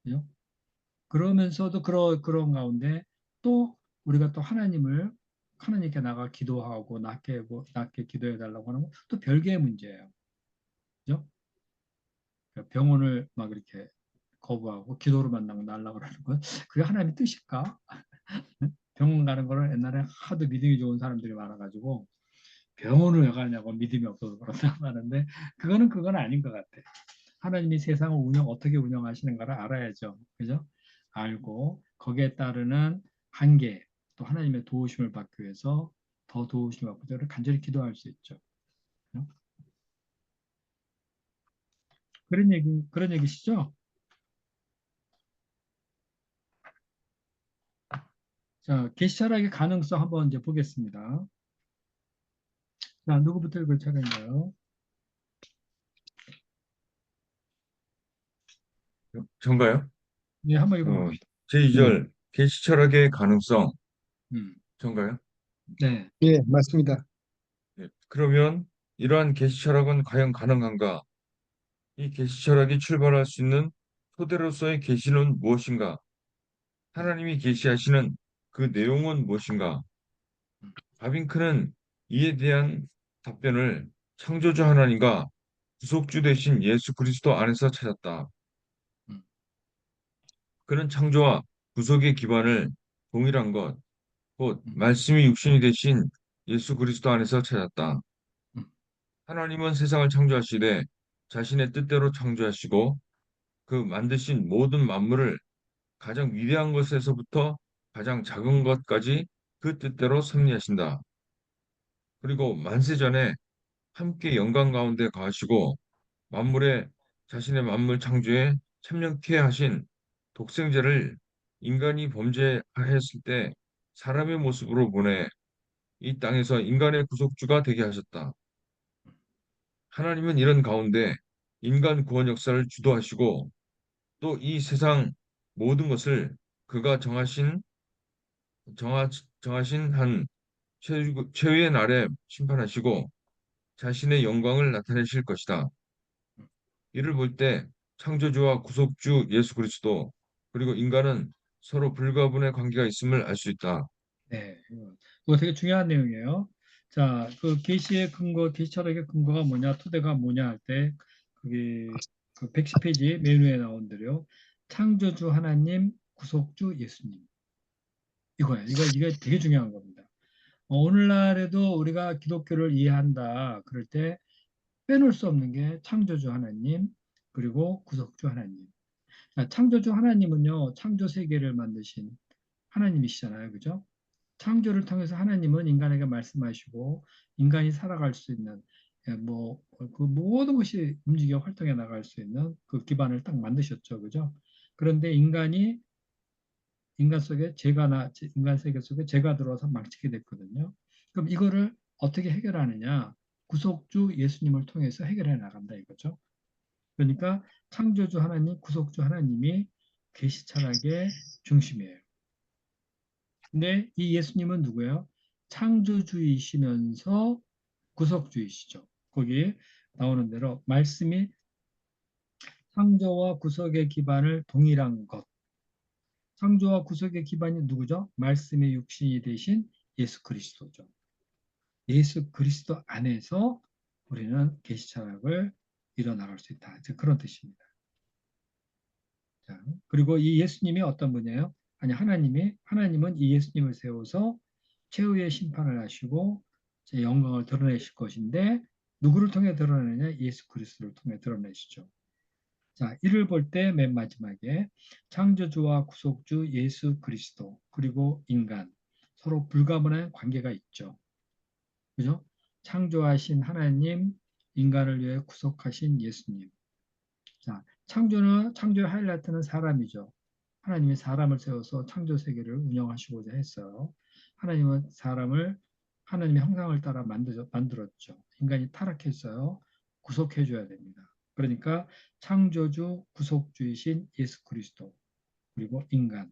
그죠? 그러면서도 그런 가운데 또 우리가 또 하나님께 나가 기도하고 낮게 기도해 달라고 하는 건 또 별개의 문제예요. 그죠? 그러니까 병원을 막 이렇게 거부하고 기도로만 날라고 하는 건 그게 하나님의 뜻일까? 병원 가는 거는 옛날에 하도 믿음이 좋은 사람들이 많아가지고 병원을 왜 가냐고 믿음이 없어서 그런다고 하는데 그건 아닌 것 같아. 하나님이 세상을 어떻게 운영하시는가를 알아야죠. 그죠? 알고 거기에 따르는 한계 또 하나님의 도우심을 받기 위해서 더 도우심을 받고 저를 간절히 기도할 수 있죠. 그죠? 그런 얘기시죠? 자, 계시 철학의 가능성 한번 이제 보겠습니다. 자, 누구부터 읽을 차례인가요? 전가요? 네, 한번 어, 읽어봅시다. 제2절 계시 철학의 가능성 음, 전가요? 네, 예, 맞습니다. 예, 그러면 이러한 계시 철학은 과연 가능한가? 이 계시 철학이 출발할 수 있는 토대로서의 계시는 무엇인가? 하나님이 계시하시는 그 내용은 무엇인가? 바빙크는 이에 대한 답변을 창조주 하나님과 구속주 되신 예수 그리스도 안에서 찾았다. 음, 그는 창조와 구속의 기반을 동일한 것, 곧 음, 말씀이 육신이 되신 예수 그리스도 안에서 찾았다. 음, 하나님은 세상을 창조하시되 자신의 뜻대로 창조하시고 그 만드신 모든 만물을 가장 위대한 것에서부터 가장 작은 것까지 그 뜻대로 섭리하신다. 그리고 만세전에 함께 영광 가운데 거하시고 만물에 자신의 만물 창조에 참여케 하신 독생자를 인간이 범죄하였을 때 사람의 모습으로 보내 이 땅에서 인간의 구속주가 되게 하셨다. 하나님은 이런 가운데 인간 구원 역사를 주도하시고 또 이 세상 모든 것을 그가 정하신 한 최후의 날에 심판하시고 자신의 영광을 나타내실 것이다. 이를 볼 때 창조주와 구속주 예수 그리스도 그리고 인간은 서로 불가분의 관계가 있음을 알 수 있다. 네. 이거 되게 중요한 내용이에요. 자, 그 계시의 근거, 계시 철학의 근거가 뭐냐, 토대가 뭐냐 할 때, 그게 그 110페이지 맨 위에 나온 대로 창조주 하나님, 구속주 예수님. 이거예요. 이게 되게 중요한 겁니다. 오늘날에도 우리가 기독교를 이해한다. 그럴 때 빼놓을 수 없는 게 창조주 하나님, 그리고 구속주 하나님. 자, 창조주 하나님은요, 창조 세계를 만드신 하나님이시잖아요. 그죠? 창조를 통해서 하나님은 인간에게 말씀하시고 인간이 살아갈 수 있는 그 모든 것이 움직여 활동해 나갈 수 있는 그 기반을 딱 만드셨죠. 그죠? 그런데 인간 세계 속에 죄가 들어와서 망치게 됐거든요. 그럼 이거를 어떻게 해결하느냐? 구속주 예수님을 통해서 해결해 나간다 이거죠. 그러니까 창조주 하나님, 구속주 하나님이 계시 철학의 중심이에요. 근데 이 예수님은 누구예요? 창조주이시면서 구속주이시죠. 거기 나오는 대로 말씀이 창조와 구속의 기반을 동일한 것. 창조와 구속의 기반이 누구죠? 말씀의 육신이 되신 예수 그리스도죠. 예수 그리스도 안에서 우리는 계시 철학을 이뤄나갈 수 있다. 그런 뜻입니다. 자, 그리고 이 예수님이 어떤 분이에요? 아니, 하나님은 이 예수님을 세워서 최후의 심판을 하시고 제 영광을 드러내실 것인데 누구를 통해 드러내느냐? 예수 그리스도를 통해 드러내시죠. 자, 이를 볼 때 맨 마지막에 창조주와 구속주 예수 그리스도 그리고 인간 서로 불가분한 관계가 있죠. 그죠? 창조하신 하나님, 인간을 위해 구속하신 예수님. 자, 창조의 하이라이트는 사람이죠. 하나님이 사람을 세워서 창조 세계를 운영하시고자 했어요. 하나님은 사람을 하나님의 형상을 따라 만들었죠. 인간이 타락했어요. 구속해 줘야 됩니다. 그러니까 창조주, 구속주이신 예수 그리스도 그리고 인간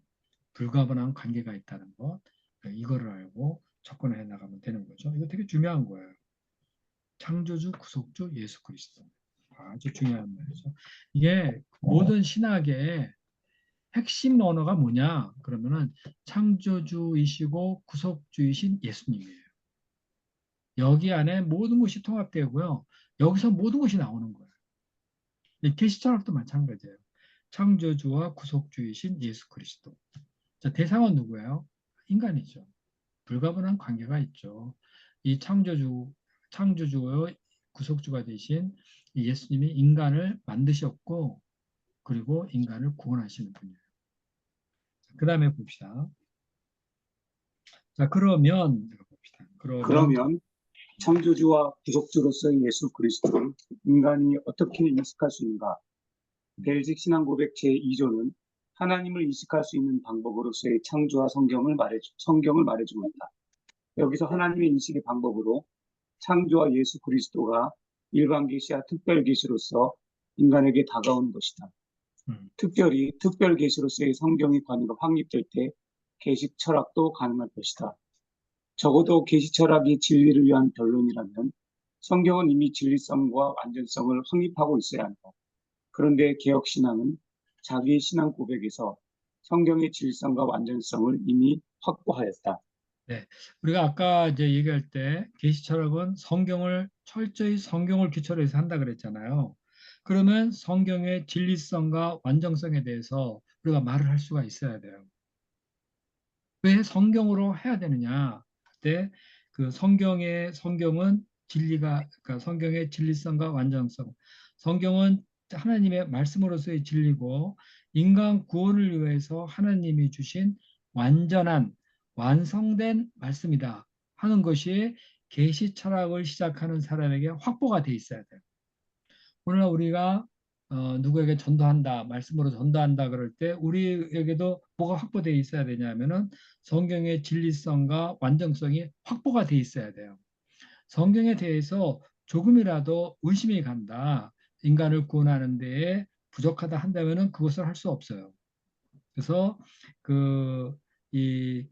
불가분한 관계가 있다는 것 이거를 알고 접근해 나가면 되는 거죠. 이거 되게 중요한 거예요. 창조주, 구속주 예수 그리스도 아주 중요한 말이죠. 이게 모든 신학의 핵심 언어가 뭐냐? 그러면은 창조주이시고 구속주이신 예수님이에요. 여기 안에 모든 것이 통합되고요. 여기서 모든 것이 나오는 거예요. 계시철학도 마찬가지예요. 창조주와 구속주이신 예수 그리스도. 자, 대상은 누구예요? 인간이죠. 불가분한 관계가 있죠. 이 창조주와 구속주가 되신 예수님이 인간을 만드셨고, 그리고 인간을 구원하시는 분이에요. 그 다음에 봅시다. 자, 그러면 봅시다. 그러면 창조주와 구속주로서의 예수 그리스도를 인간이 어떻게 인식할 수 있는가? 벨직 신앙 고백 제2조는 하나님을 인식할 수 있는 방법으로서의 창조와 성경을 말해주고 있다. 여기서 하나님의 인식의 방법으로 창조와 예수 그리스도가 일반 계시와 특별 계시로서 인간에게 다가오는 것이다. 특별히 특별 계시로서의 성경의 관의가 확립될 때 계시 철학도 가능할 것이다. 적어도 계시 철학이 진리를 위한 변론이라면 성경은 이미 진리성과 완전성을 확립하고 있어야 한다. 그런데 개혁신앙은 자기의 신앙 고백에서 성경의 진리성과 완전성을 이미 확보하였다. 네, 우리가 아까 이제 얘기할 때 계시 철학은 성경을 철저히 성경을 기초로 해서 한다 그랬잖아요. 그러면 성경의 진리성과 완전성에 대해서 우리가 말을 할 수가 있어야 돼요. 왜 성경으로 해야 되느냐? 그때 그 성경은 진리가 그러니까 성경의 진리성과 완전성. 성경은 하나님의 말씀으로서의 진리고 인간 구원을 위해서 하나님이 주신 완전한 완성된 말씀이다 하는 것이 계시 철학을 시작하는 사람에게 확보가 돼 있어야 돼요. 오늘 우리가 누구에게 전도한다, 말씀으로 전도한다 그럴 때 우리에게도 뭐가 확보되어 있어야 되냐면은 성경의 진리성과 완전성이 확보가 돼 있어야 돼요. 성경에 대해서 조금이라도 의심이 간다, 인간을 구원하는 데에 부족하다 한다면은 그것을 할 수 없어요. 그래서 이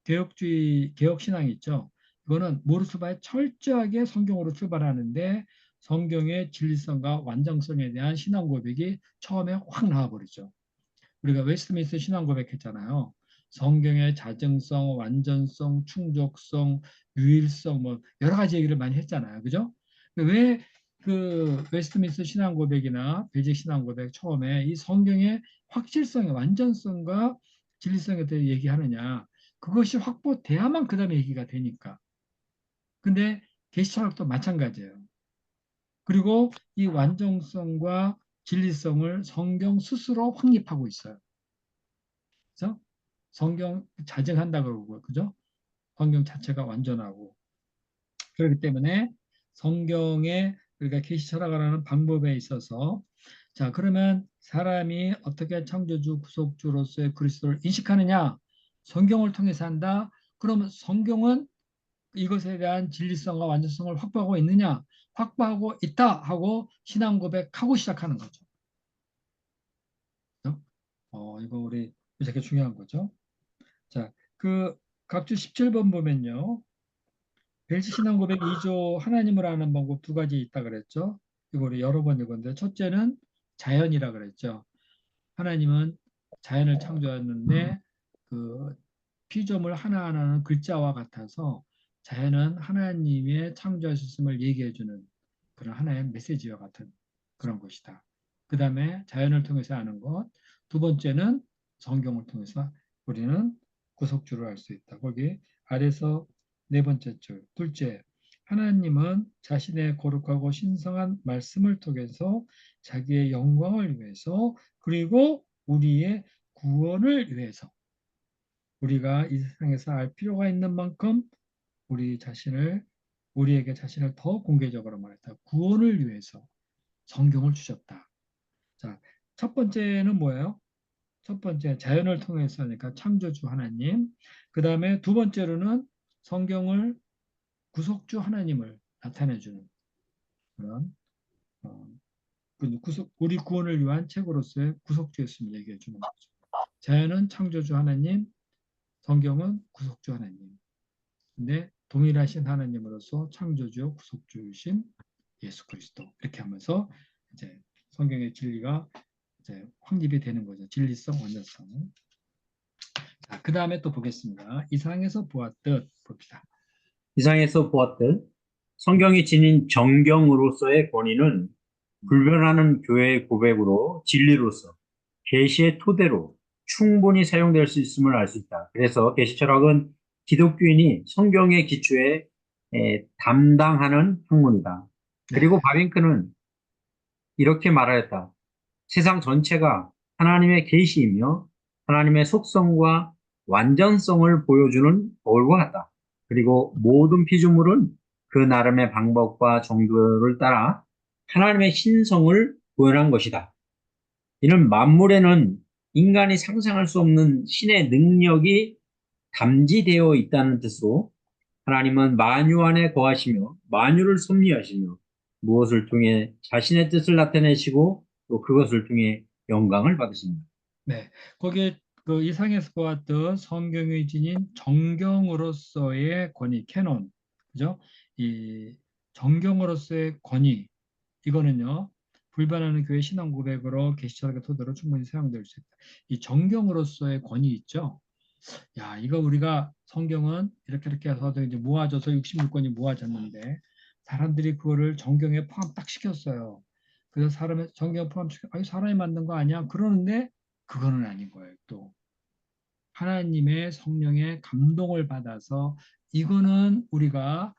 개혁주의 개혁 신앙이 있죠. 이거는 뭐로 출발해? 철저하게 성경으로 출발하는데 성경의 진리성과 완전성에 대한 신앙 고백이 처음에 확 나와버리죠. 우리가 웨스트민스터 신앙 고백했잖아요. 성경의 자정성, 완전성, 충족성, 유일성 뭐 여러 가지 얘기를 많이 했잖아요. 그죠? 왜 그 웨스트민스터 신앙 고백이나 베직 신앙 고백 처음에 이 성경의 확실성의 완전성과 진리성에 대해 얘기하느냐? 그것이 확보돼야만 그 다음에 얘기가 되니까. 근데 계시철학도 마찬가지예요. 그리고 이 완전성과 진리성을 성경 스스로 확립하고 있어요. 그래서 성경 자증한다 그러고 그죠? 성경 자체가 완전하고 그렇기 때문에 성경에 우리가 계시 철학하는 방법에 있어서 자 그러면 사람이 어떻게 창조주 구속주로서의 그리스도를 인식하느냐? 성경을 통해서 한다. 그러면 성경은 이것에 대한 진리성과 완전성을 확보하고 있느냐? 확보하고 있다 하고 신앙 고백하고 시작하는 거죠. 그죠? 이거 우리 되게 중요한 거죠. 자, 그 각주 17번 보면요. 벨시 신앙 고백 2조 하나님을 아는 방법 두 가지 있다 그랬죠. 이거 우리 여러 번 읽었는데 첫째는 자연이라 그랬죠. 하나님은 자연을 창조했는데 그 피조물 하나하나는 글자와 같아서 자연은 하나님의 창조하셨음을 얘기해주는 그런 하나의 메시지와 같은 그런 것이다. 그 다음에 자연을 통해서 아는 것. 두 번째는 성경을 통해서 우리는 구속주를 알 수 있다. 거기 아래서 네 번째 줄. 둘째, 하나님은 자신의 거룩하고 신성한 말씀을 통해서 자기의 영광을 위해서 그리고 우리의 구원을 위해서 우리가 이 세상에서 알 필요가 있는 만큼 우리에게 자신을 더 공개적으로 말했다. 구원을 위해서 성경을 주셨다. 자, 첫 번째는 뭐예요? 첫 번째 자연을 통해서니까 창조주 하나님. 그 다음에 두 번째로는 성경을 구속주 하나님을 나타내주는 그런 우리 구원을 위한 책으로서의 구속주였음을 얘기해 주는 거죠. 자연은 창조주 하나님, 성경은 구속주 하나님. 근데 동일하신 하나님으로서 창조주, 구속주이신 예수 그리스도 이렇게 하면서 이제 성경의 진리가 이제 확립이 되는 거죠. 진리성, 완전성. 자, 그 다음에 또 보겠습니다. 이상에서 보았듯 봅시다. 이상에서 보았듯 성경이 지닌 정경으로서의 권위는 불변하는 교회의 고백으로 진리로서 계시의 토대로 충분히 사용될 수 있음을 알 수 있다. 그래서 계시 철학은 기독교인이 성경의 기초에 담당하는 학문이다. 그리고 바빙크는 이렇게 말하였다. 세상 전체가 하나님의 계시이며 하나님의 속성과 완전성을 보여주는 거울과 같다. 그리고 모든 피조물은 그 나름의 방법과 정도를 따라 하나님의 신성을 구현한 것이다. 이는 만물에는 인간이 상상할 수 없는 신의 능력이 담지되어 있다는 뜻으로 하나님은 만유 안에 거하시며 만유를 섭리하시며 무엇을 통해 자신의 뜻을 나타내시고 또 그것을 통해 영광을 받으십니다. 네, 거기에 그 이상에서 보았던 성경의 지닌 정경으로서의 권위, 캐논, 그죠? 이 정경으로서의 권위, 이거는요, 불변하는 교회 신앙 고백으로 계시철학의 토대로 충분히 사용될 수 있다. 이 정경으로서의 권위 있죠? 야, 이거 우리가 성경은 이렇게 해서 이제 모아져서 66권이 모아졌는데 사람들이 그거를 정경에 포함 딱 시켰어요. 그래서 사람의 정경에 포함시켜, 아니 사람이 만든 거 아니야? 그러는데 그거는 아닌 거예요. 또 하나님의 성령의 감동을 받아서 이거는 우리가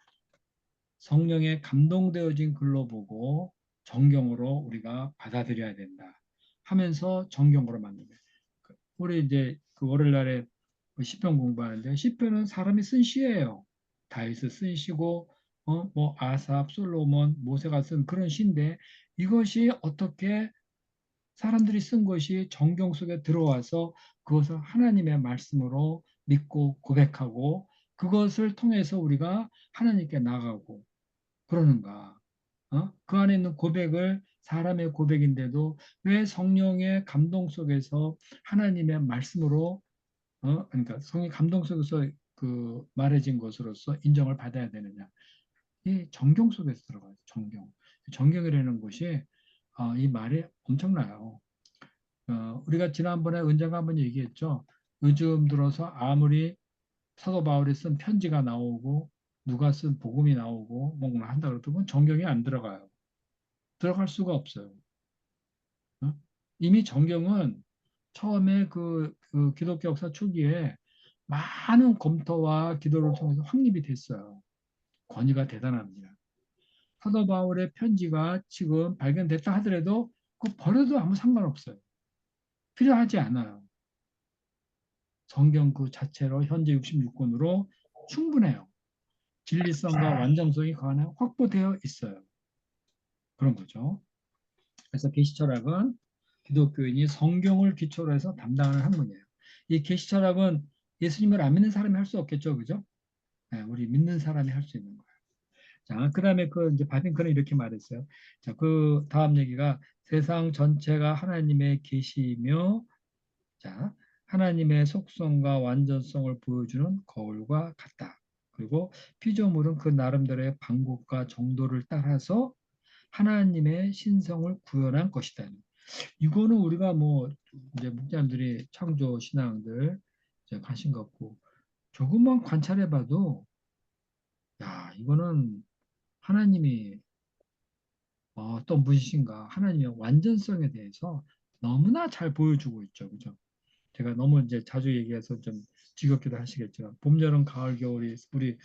성령에 감동되어진 글로 보고 정경으로 우리가 받아들여야 된다 하면서 정경으로 만든 거예요. 우리 이제 그 월요일 날에 그 시편 공부하는데 시편은 사람이 쓴 시예요. 다윗이 쓴 시고 뭐 아삽, 솔로몬, 모세가 쓴 그런 시인데 이것이 어떻게 사람들이 쓴 것이 정경 속에 들어와서 그것을 하나님의 말씀으로 믿고 고백하고 그것을 통해서 우리가 하나님께 나가고 그러는가? 그 안에 있는 고백을 사람의 고백인데도 왜 성령의 감동 속에서 하나님의 말씀으로 그러니까 성의 감동 속에서 그 말해진 것으로서 인정을 받아야 되느냐? 이 정경 속에서 들어가요. 정경. 정경이라는 것이 이 말이 엄청나요. 우리가 지난번에 은자가 한번 얘기했죠. 요즘 들어서 아무리 사도 바울이 쓴 편지가 나오고 누가 쓴 복음이 나오고 뭔가 한다 그래도 그건 정경이 안 들어가요. 들어갈 수가 없어요. 어? 이미 정경은 처음에 그 기독교 역사 초기에 많은 검토와 기도를 통해서 확립이 됐어요. 권위가 대단합니다. 사도 바울의 편지가 지금 발견됐다 하더라도 그 버려도 아무 상관없어요. 필요하지 않아요. 성경 그 자체로 현재 66권으로 충분해요. 진리성과 완전성이 그 안에 확보되어 있어요. 그런 거죠. 그래서 계시철학은 기독교인이 성경을 기초로 해서 담당하는 학문이에요. 이 계시철학은 예수님을 안 믿는 사람이 할 수 없겠죠, 그죠? 네, 우리 믿는 사람이 할 수 있는 거예요. 자, 그다음에 그 이제 바빙크는 이렇게 말했어요. 자, 그 다음 얘기가 세상 전체가 하나님의 계시며, 자, 하나님의 속성과 완전성을 보여주는 거울과 같다. 그리고 피조물은 그 나름대로의 방법과 정도를 따라서 하나님의 신성을 구현한 것이다. 이거는 우리가 뭐 이제 목사님들이 창조 신앙들 이제 하신 것 같고 조금만 관찰해봐도 야 이거는 하나님이 어떤 분이신가 하나님의 완전성에 대해서 너무나 잘 보여주고 있죠, 그죠? 제가 너무 이제 자주 얘기해서 좀 지겹기도 하시겠지만 봄, 여름, 가을, 겨울이 우리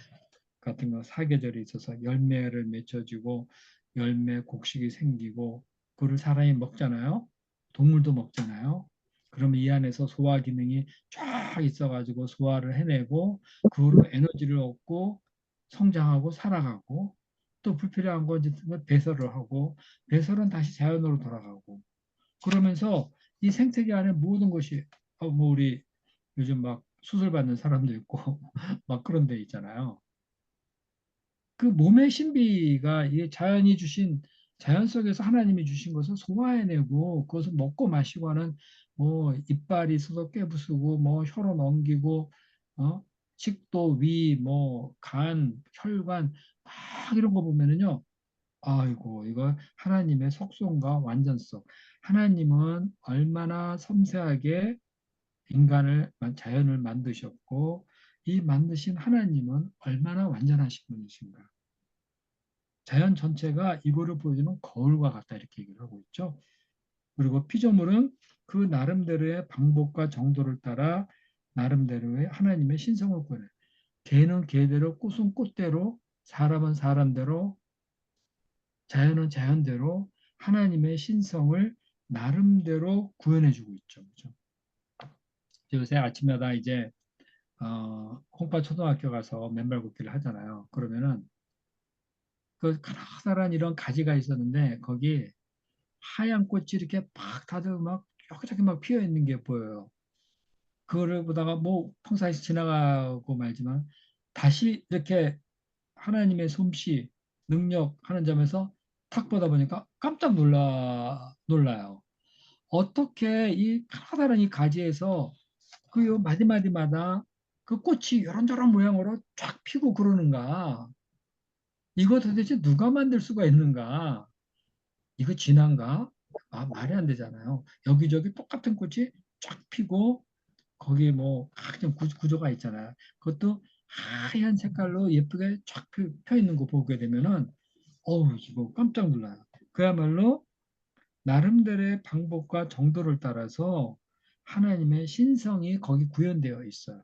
같은 거 사계절이 있어서 열매를 맺혀지고 열매 곡식이 생기고 그를 사람이 먹잖아요. 동물도 먹잖아요. 그러면 이 안에서 소화 기능이 쫙 있어가지고 소화를 해내고 그로 에너지를 얻고 성장하고 살아가고 또 불필요한 거 이제 배설을 하고 배설은 다시 자연으로 돌아가고 그러면서 이 생태계 안에 모든 것이 뭐 우리 요즘 막 수술 받는 사람도 있고 막 그런 데 있잖아요. 그 몸의 신비가 이 자연이 주신 자연 속에서 하나님이 주신 것을 소화해내고 그것을 먹고 마시고 하는 뭐 이빨이 있어서 깨부수고 뭐 혀로 넘기고 식도, 위, 뭐 간, 혈관 막 이런 거 보면은요. 아이고 이거 하나님의 속성과 완전성. 하나님은 얼마나 섬세하게 인간을 자연을 만드셨고 이 만드신 하나님은 얼마나 완전하신 분이신가. 자연 전체가 이거를 보여주는 거울과 같다 이렇게 얘기를 하고 있죠. 그리고 피조물은 그 나름대로의 방법과 정도를 따라 나름대로의 하나님의 신성을 구현해요. 개는 개대로, 꽃은 꽃대로, 사람은 사람대로, 자연은 자연대로 하나님의 신성을 나름대로 구현해주고 있죠. 그렇죠? 요새 아침마다 이제 홍파 초등학교 가서 맨발 걷기를 하잖아요. 그러면은 그 가나다란 이런 가지가 있었는데 거기 하얀 꽃이 이렇게 팍 다들 막 여기저기 막 피어 있는 게 보여요. 그거를 보다가 뭐 평상시 지나가고 말지만 다시 이렇게 하나님의 솜씨, 능력 하는 점에서 탁 보다 보니까 깜짝 놀라요. 어떻게 이 커다란 이 가지에서 그 요 마디마디마다 그 꽃이 이런저런 모양으로 쫙 피고 그러는가? 이거 도대체 누가 만들 수가 있는가? 이거 진한가? 아, 말이 안 되잖아요. 여기저기 똑같은 꽃이 쫙 피고 거기 뭐 좀 구조가 있잖아요. 그것도 하얀 색깔로 예쁘게 쫙 펴 있는 거 보게 되면은 어우 이거 깜짝 놀라요. 그야말로 나름대로의 방법과 정도를 따라서 하나님의 신성이 거기 구현되어 있어요.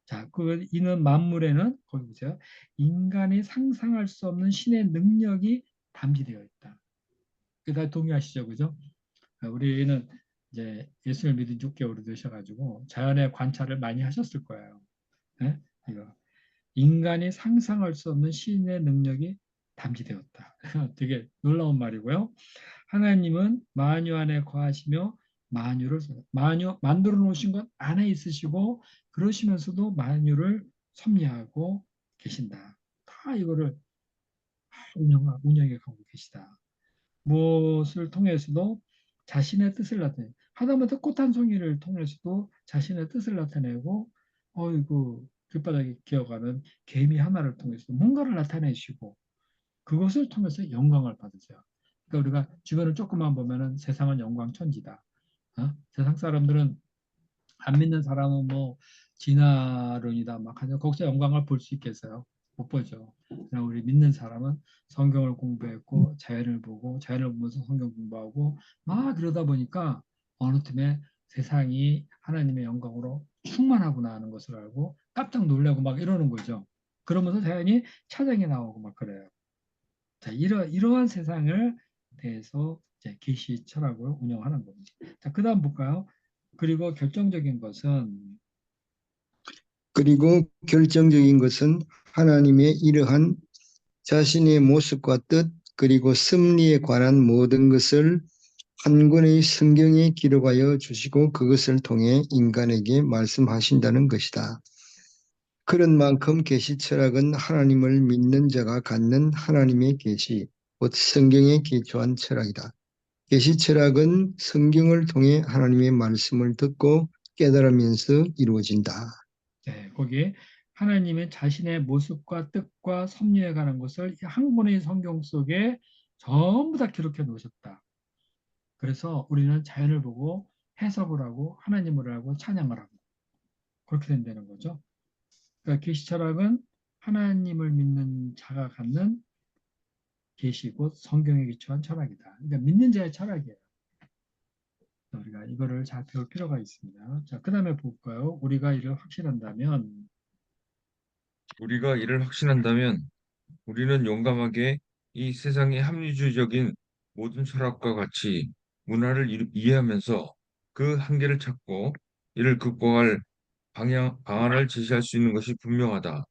자, 그 이는 만물에는 거기 보세요. 인간이 상상할 수 없는 신의 능력이 담기되어 있다. 그 다 동의하시죠, 그죠? 우리는 이제 예수를 믿은 6개월이 되셔가지고 자연의 관찰을 많이 하셨을 거예요. 예? 이거 인간이 상상할 수 없는 신의 능력이 담기되었다. 되게 놀라운 말이고요. 하나님은 만유 안에 거하시며 만유 만들어 놓으신 것 안에 있으시고 그러시면서도 만유를 섭리하고 계신다. 다 이거를 운영해 가고 계시다. 무엇을 통해서도 자신의 뜻을 나타내. 하다못해 꽃 한 송이를 통해서도 자신의 뜻을 나타내고, 어이구 길바닥에 기어가는 개미 하나를 통해서 뭔가를 나타내시고 그것을 통해서 영광을 받으세요. 그러니까 우리가 주변을 조금만 보면은 세상은 영광천지다. 세상 사람들은 안 믿는 사람은 뭐 진화론이다 막 하죠. 거기서 영광을 볼 수 있겠어요? 못 보죠. 그냥 우리 믿는 사람은 성경을 공부했고 자연을 보고 자연을 보면서 성경 공부하고 막 그러다 보니까 어느 틈에 세상이 하나님의 영광으로 충만하구나 하는 것을 알고 깜짝 놀라고 막 이러는 거죠. 그러면서 자연이 차장이 나오고 막 그래요. 자, 이러한 세상을 대해서 이제 계시 철학을 운영하는 겁니다. 자, 그다음 볼까요? 그리고 결정적인 것은 그리고 결정적인 것은 하나님의 이러한 자신의 모습과 뜻 그리고 섭리에 관한 모든 것을 한 권의 성경에 기록하여 주시고 그것을 통해 인간에게 말씀하신다는 것이다. 그런 만큼 계시 철학은 하나님을 믿는 자가 갖는 하나님의 계시, 곧 성경에 기초한 철학이다. 계시 철학은 성경을 통해 하나님의 말씀을 듣고 깨달으면서 이루어진다. 네, 거기에 하나님의 자신의 모습과 뜻과 섭리에 관한 것을 한 권의 성경 속에 전부 다 기록해 놓으셨다. 그래서 우리는 자연을 보고 해석을 하고 하나님을 알고 찬양을 하고 그렇게 된다는 거죠. 그러니까 계시 철학은 하나님을 믿는 자가 갖는 계시 곧 성경에 기초한 철학이다. 그러니까 믿는 자의 철학이에요. 우리가 이거를 잘 배울 필요가 있습니다. 자, 그 다음에 볼까요? 우리가 이를 확신한다면 우리가 이를 확신한다면 우리는 용감하게 이 세상의 합리주의적인 모든 철학과 같이 문화를 이해하면서 그 한계를 찾고 이를 극복할 방안을 제시할 수 있는 것이 분명하다.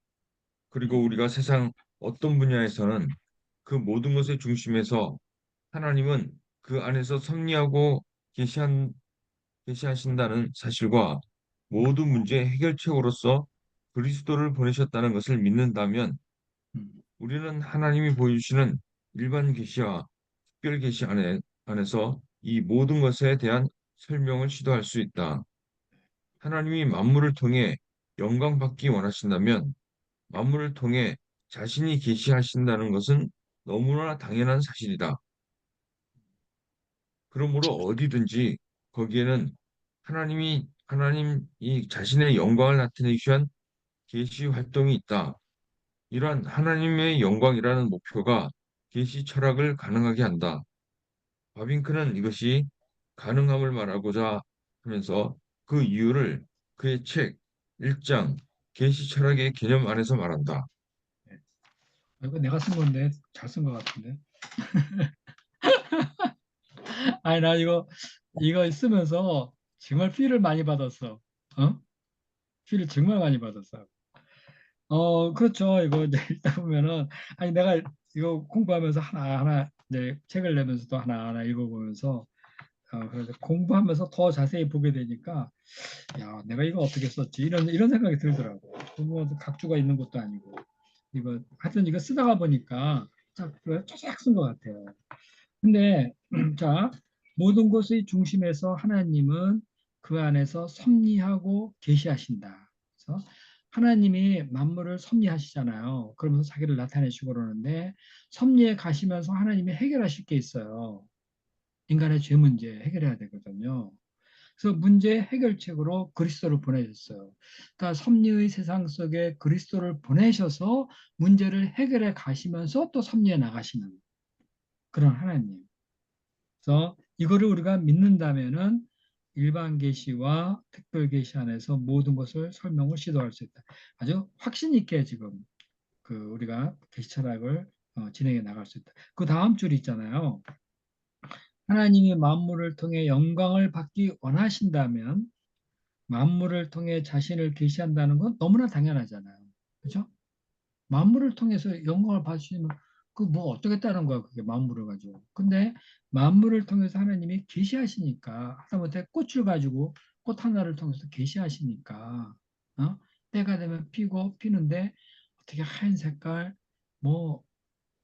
그리고 우리가 세상 어떤 분야에서는 그 모든 것의 중심에서 하나님은 그 안에서 섭리하고 계시한, 계시하신다는 사실과 모든 문제의 해결책으로서 그리스도를 보내셨다는 것을 믿는다면 음, 우리는 하나님이 보여주시는 일반 계시와 특별 계시 안에서 이 모든 것에 대한 설명을 시도할 수 있다. 하나님이 만물을 통해 영광 받기 원하신다면 만물을 통해 자신이 계시하신다는 것은 너무나 당연한 사실이다. 그러므로 어디든지 거기에는 하나님이 자신의 영광을 나타내기 위한 계시 활동이 있다. 이러한 하나님의 영광이라는 목표가 계시 철학을 가능하게 한다. 바빙크는 이것이 가능함을 말하고자 하면서 그 이유를 그의 책 1장 계시 철학의 개념 안에서 말한다. 네. 이거 내가 쓴 건데 잘 쓴 것 같은데. 아니 나 이거 쓰면서 정말 피를 많이 받았어. 어? 피를 정말 많이 받았어. 그렇죠. 이거 이제 읽다 보면은 아니 내가 이거 공부하면서 하나하나 이제 책을 내면서도 하나하나 읽어보면서 그래서 공부하면서 더 자세히 보게 되니까 야, 내가 이거 어떻게 썼지? 이런 생각이 들더라고. 뭐 각주가 있는 것도 아니고 이거 하여튼 이거 쓰다가 보니까 쫙 쓴 것 같아요. 근데 자, 모든 것의 중심에서 하나님은 그 안에서 섭리하고 계시하신다. 그래서 하나님이 만물을 섭리하시잖아요. 그러면서 자기를 나타내시고 그러는데 섭리에 가시면서 하나님이 해결하실 게 있어요. 인간의 죄 문제 해결해야 되거든요. 그래서 문제 해결책으로 그리스도를 보내셨어요. 그러니까 섭리의 세상 속에 그리스도를 보내셔서 문제를 해결해 가시면서 또 섭리해 나가시는 그런 하나님. 그래서 이거를 우리가 믿는다면은 일반 계시와 특별 계시 안에서 모든 것을 설명을 시도할 수 있다. 아주 확신 있게 지금 그 우리가 계시 철학을 진행해 나갈 수 있다. 그 다음 줄 있잖아요. 하나님이 만물을 통해 영광을 받기 원하신다면 만물을 통해 자신을 계시한다는 건 너무나 당연하잖아요. 그렇죠? 만물을 통해서 영광을 받으시면 그 뭐 어쩌겠다는 거야 그게 만물을 가지고. 근데 만물을 통해서 하나님이 계시하시니까 하다못해 꽃을 가지고 꽃 하나를 통해서 계시하시니까 때가 되면 피고 피는데 어떻게 하얀 색깔 뭐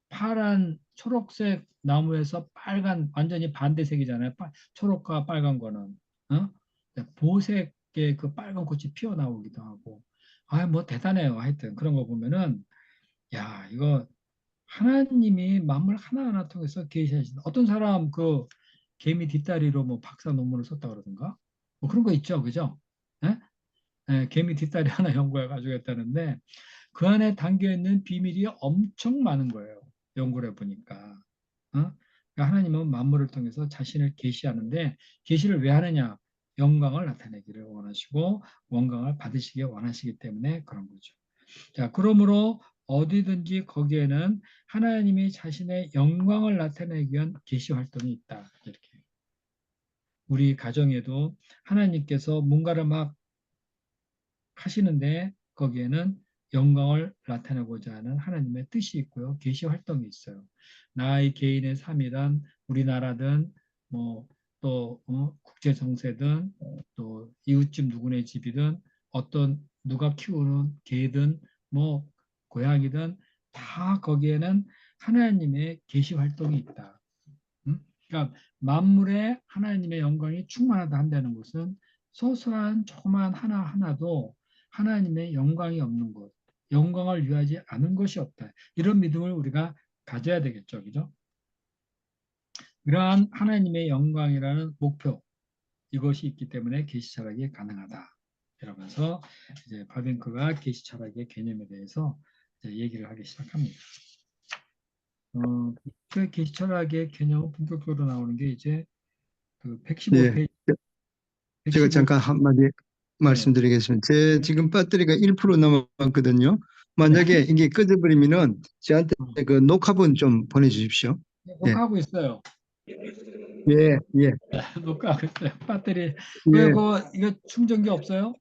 파란 초록색 나무에서 빨간 완전히 반대색이잖아요. 초록과 빨간 거는 보색의 그 빨간 꽃이 피어나오기도 하고 뭐 대단해요. 하여튼 그런 거 보면은 야 이거 하나님이 만물 하나하나 통해서 계시하신다. 어떤 사람 그 개미 뒷다리로 뭐 박사 논문을 썼다 그러던가 뭐 그런 거 있죠. 그죠? 예? 개미 뒷다리 하나 연구해 가지고 했다는데 그 안에 담겨 있는 비밀이 엄청 많은 거예요. 연구를 해보니까. 그러니까 하나님은 만물을 통해서 자신을 계시하는데 계시를 왜 하느냐? 영광을 나타내기를 원하시고 원광을 받으시기 원하시기 때문에 그런 거죠. 자, 그러므로 어디든지 거기에는 하나님이 자신의 영광을 나타내기 위한 계시 활동이 있다. 이렇게. 우리 가정에도 하나님께서 뭔가를 막 하시는데 거기에는 영광을 나타내고자 하는 하나님의 뜻이 있고요. 계시 활동이 있어요. 나의 개인의 삶이든 우리나라든 뭐또 국제 정세든 또 이웃집 누구네 집이든 어떤 누가 키우는 개든 뭐 고양이든 다 거기에는 하나님의 계시 활동이 있다. 그러니까 만물에 하나님의 영광이 충만하다 한다는 것은 소소한 조그만 하나하나도 하나님의 영광이 없는 것, 영광을 위하지 않은 것이 없다. 이런 믿음을 우리가 가져야 되겠죠. 그죠? 이러한 하나님의 영광이라는 목표, 이것이 있기 때문에 계시 철학이 가능하다. 이러면서 이제 바빙크가 계시 철학의 개념에 대해서 이제 얘기를 하기 시작합니다. 그 계시 철학의 개념은 본격적으로 나오는 게 이제 그 예, 115페이지, 제가 115, 잠깐 한마디 네, 말씀드리겠습니다. 제 지금 배터리가 1% 남았거든요. 만약에 이게 꺼져버리면은 저한테 그 녹화본 좀 보내주십시오. 예, 녹화하고 있어요. 예, 예, 녹화하고 있어요. 배터리, 왜, 예, 이거 충전기 없어요?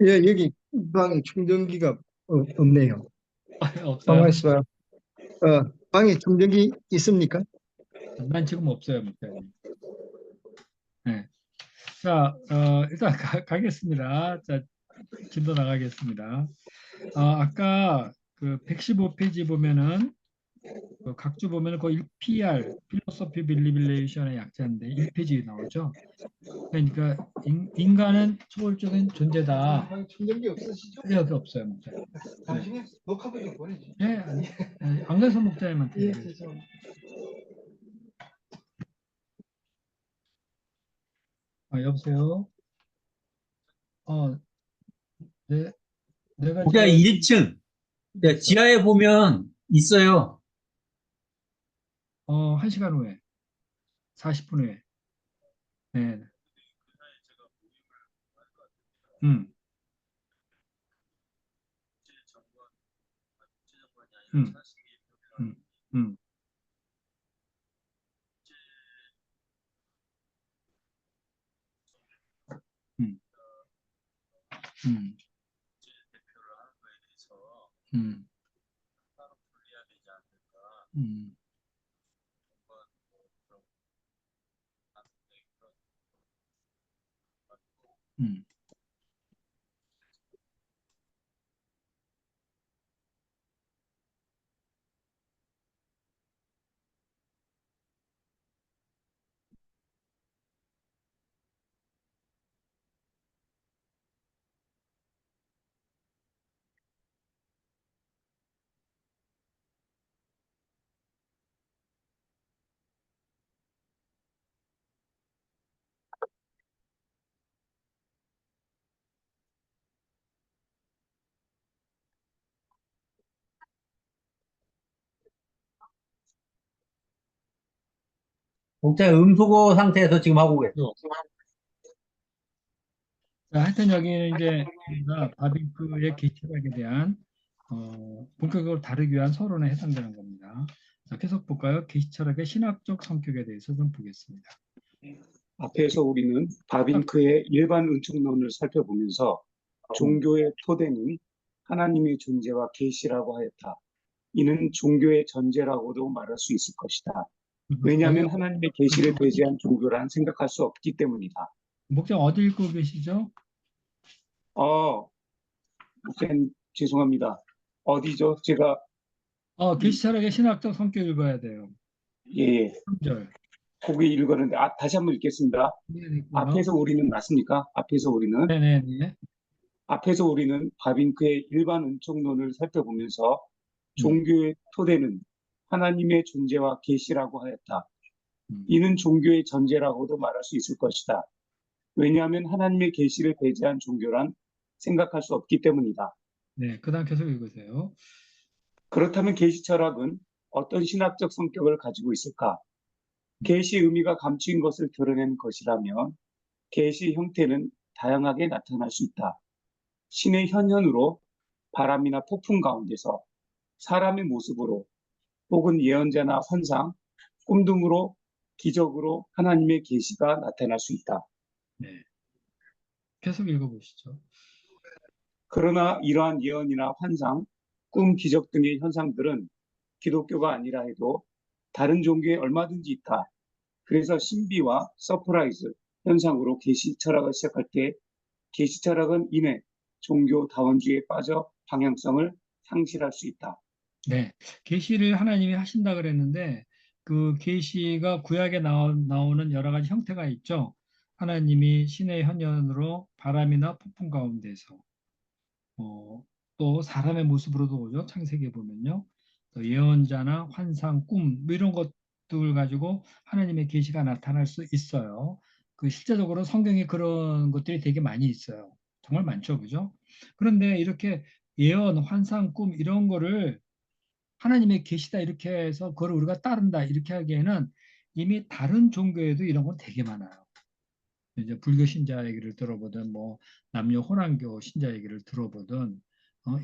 예, 여기 방에 충전기가 없네요. 가만 없어요? 있어봐요. 방에 충전기 있습니까? 난 지금 없어요, 목사님. 네. 자, 일단 가겠습니다. 자, 진도 나가겠습니다. 아까 그 115페이지 보면은 그 각주 보면은 그 PR, 필로소피 빌리빌레이션의 약자인데 1페이지 나오죠. 그러니까 인간은 초월적인 존재다. 충전기 없으시죠? 여기 없어요, 목사님. 나중에 녹화본 좀 보내주세요. 예, 안가서 목사님한테 예, 얘기해요. 죄송합니다. 여보세요? 어, 네, 내가 목사 지금 1층 있어. 지하에 보면 있어요. 1시간 후에, 40분 후에. 네. 음, 음, 음, 음, 음, 음, 음, 음. 음. 목자 음수고 상태에서 지금 하고 계세요. 자, 하여튼 여기는 이제 우리가 바빙크의 계시학에 대한 본격적으로 다루기 위한 서론에 해당되는 겁니다. 자, 계속 볼까요? 계시철학의 신학적 성격에 대해서 좀 보겠습니다. 앞에서 우리는 바빙크의 일반 은총론을 살펴보면서 종교의 토대는 하나님의 존재와 계시라고 하였다. 이는 종교의 전제라고도 말할 수 있을 것이다. 왜냐하면 하나님의 계시를 배제한 종교란 생각할 수 없기 때문이다. 목장 어디 읽고 계시죠? 목사님 죄송합니다. 어디죠? 제가 계시철학의 신학적 성격 읽어야 돼요. 예, 3절. 거기 읽었는데 다시 한번 읽겠습니다. 앞에서 우리는 맞습니까? 네네네. 앞에서 우리는 바빙크의 일반 은총론을 살펴보면서 종교의 토대는 하나님의 존재와 계시라고 하였다. 이는 종교의 전제라고도 말할 수 있을 것이다. 왜냐하면 하나님의 계시를 배제한 종교란 생각할 수 없기 때문이다. 네, 그 다음 계속 읽으세요. 그렇다면 계시 철학은 어떤 신학적 성격을 가지고 있을까? 계시 의미가 감추인 것을 드러낸 것이라면 계시 형태는 다양하게 나타날 수 있다. 신의 현현으로 바람이나 폭풍 가운데서 사람의 모습으로 혹은 예언자나 환상, 꿈 등으로 기적으로 하나님의 계시가 나타날 수 있다. 네, 계속 읽어보시죠. 그러나 이러한 예언이나 환상, 꿈, 기적 등의 현상들은 기독교가 아니라 해도 다른 종교에 얼마든지 있다. 그래서 신비와 서프라이즈 현상으로 계시 철학을 시작할 때 계시 철학은 이내 종교 다원주의에 빠져 방향성을 상실할 수 있다. 네, 계시를 하나님이 하신다 그랬는데 그 계시가 구약에 나오는 여러 가지 형태가 있죠. 하나님이 신의 현현으로 바람이나 폭풍 가운데서 또 사람의 모습으로도 오죠. 창세기에 보면요. 또 예언자나 환상, 꿈 이런 것들 가지고 하나님의 계시가 나타날 수 있어요. 그 실제적으로 성경에 그런 것들이 되게 많이 있어요. 정말 많죠, 그죠? 그런데 이렇게 예언, 환상, 꿈 이런 거를 하나님의 계시다 이렇게 해서 그걸 우리가 따른다 이렇게 하기에는 이미 다른 종교에도 이런 건 되게 많아요. 이제 불교 신자 얘기를 들어보든 뭐 남녀 호랑교 신자 얘기를 들어보든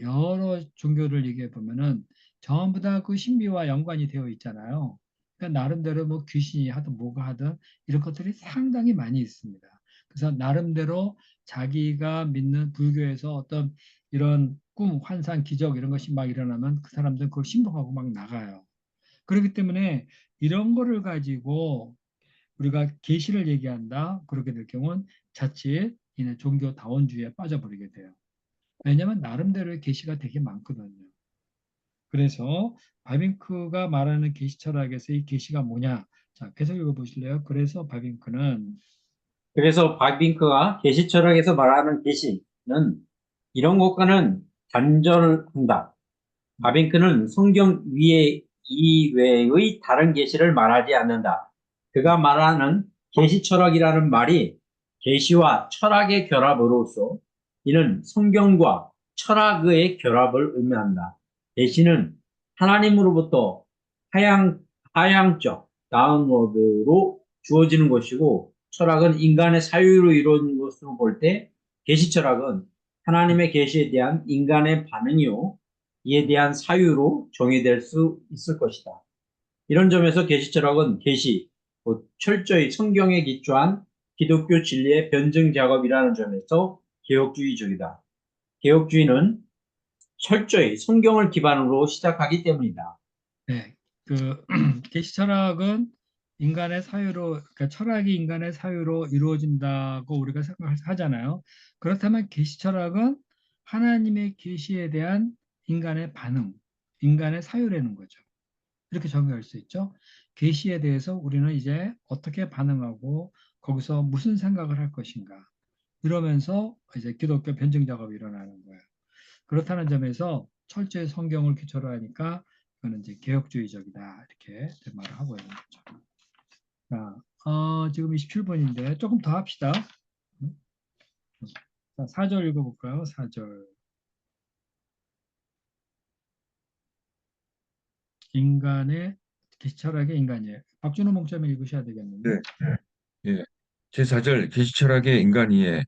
여러 종교를 얘기해 보면은 전부 다 그 신비와 연관이 되어 있잖아요. 그러니까 나름대로 뭐 귀신이 하든 뭐가 하든 이런 것들이 상당히 많이 있습니다. 그래서 나름대로 자기가 믿는 불교에서 어떤 이런 꿈, 환상, 기적 이런 것이 막 일어나면 그 사람들은 그걸 신봉하고 막 나가요. 그렇기 때문에 이런 거를 가지고 우리가 계시를 얘기한다. 그렇게 될 경우는 자칫 이는 종교 다원주의에 빠져버리게 돼요. 왜냐하면 나름대로의 계시가 되게 많거든요. 그래서 바빙크가 말하는 계시 철학에서 이 계시가 뭐냐? 자, 계속 읽어보실래요? 그래서 바빙크는 그래서 바빙크가 계시 철학에서 말하는 계시는 이런 것과는 단절한다. 바빙크는 성경 위에 이외의 다른 계시를 말하지 않는다. 그가 말하는 계시 철학이라는 말이 계시와 철학의 결합으로서 이는 성경과 철학의 결합을 의미한다. 계시는 하나님으로부터 하향적 다운로드로 주어지는 것이고 철학은 인간의 사유로 이루어진 것으로 볼 때 계시 철학은 하나님의 계시에 대한 인간의 반응이요 이에 대한 사유로 정의될 수 있을 것이다. 이런 점에서 계시 철학은 계시, 곧 철저히 성경에 기초한 기독교 진리의 변증 작업이라는 점에서 개혁주의적이다. 개혁주의는 철저히 성경을 기반으로 시작하기 때문이다. 네, 그 계시 철학은 인간의 사유로, 그러니까 철학이 인간의 사유로 이루어진다고 우리가 생각하잖아요. 그렇다면 계시 철학은 하나님의 계시에 대한 인간의 반응, 인간의 사유라는 거죠. 이렇게 적용할 수 있죠. 계시에 대해서 우리는 이제 어떻게 반응하고 거기서 무슨 생각을 할 것인가. 이러면서 이제 기독교 변증 작업이 일어나는 거예요. 그렇다는 점에서 철저히 성경을 기초로 하니까 그거는 이제 개혁주의적이다. 이렇게 말을 하고 있는 거죠. 자, 지금 27분인데 조금 더 합시다. 자, 4절 읽어볼까요? 4절. 인간의 기철학의 인간이에요. 박준호 목사님 읽으셔야 되겠는데. 네. 예. 제4절 계시철학의 인간이에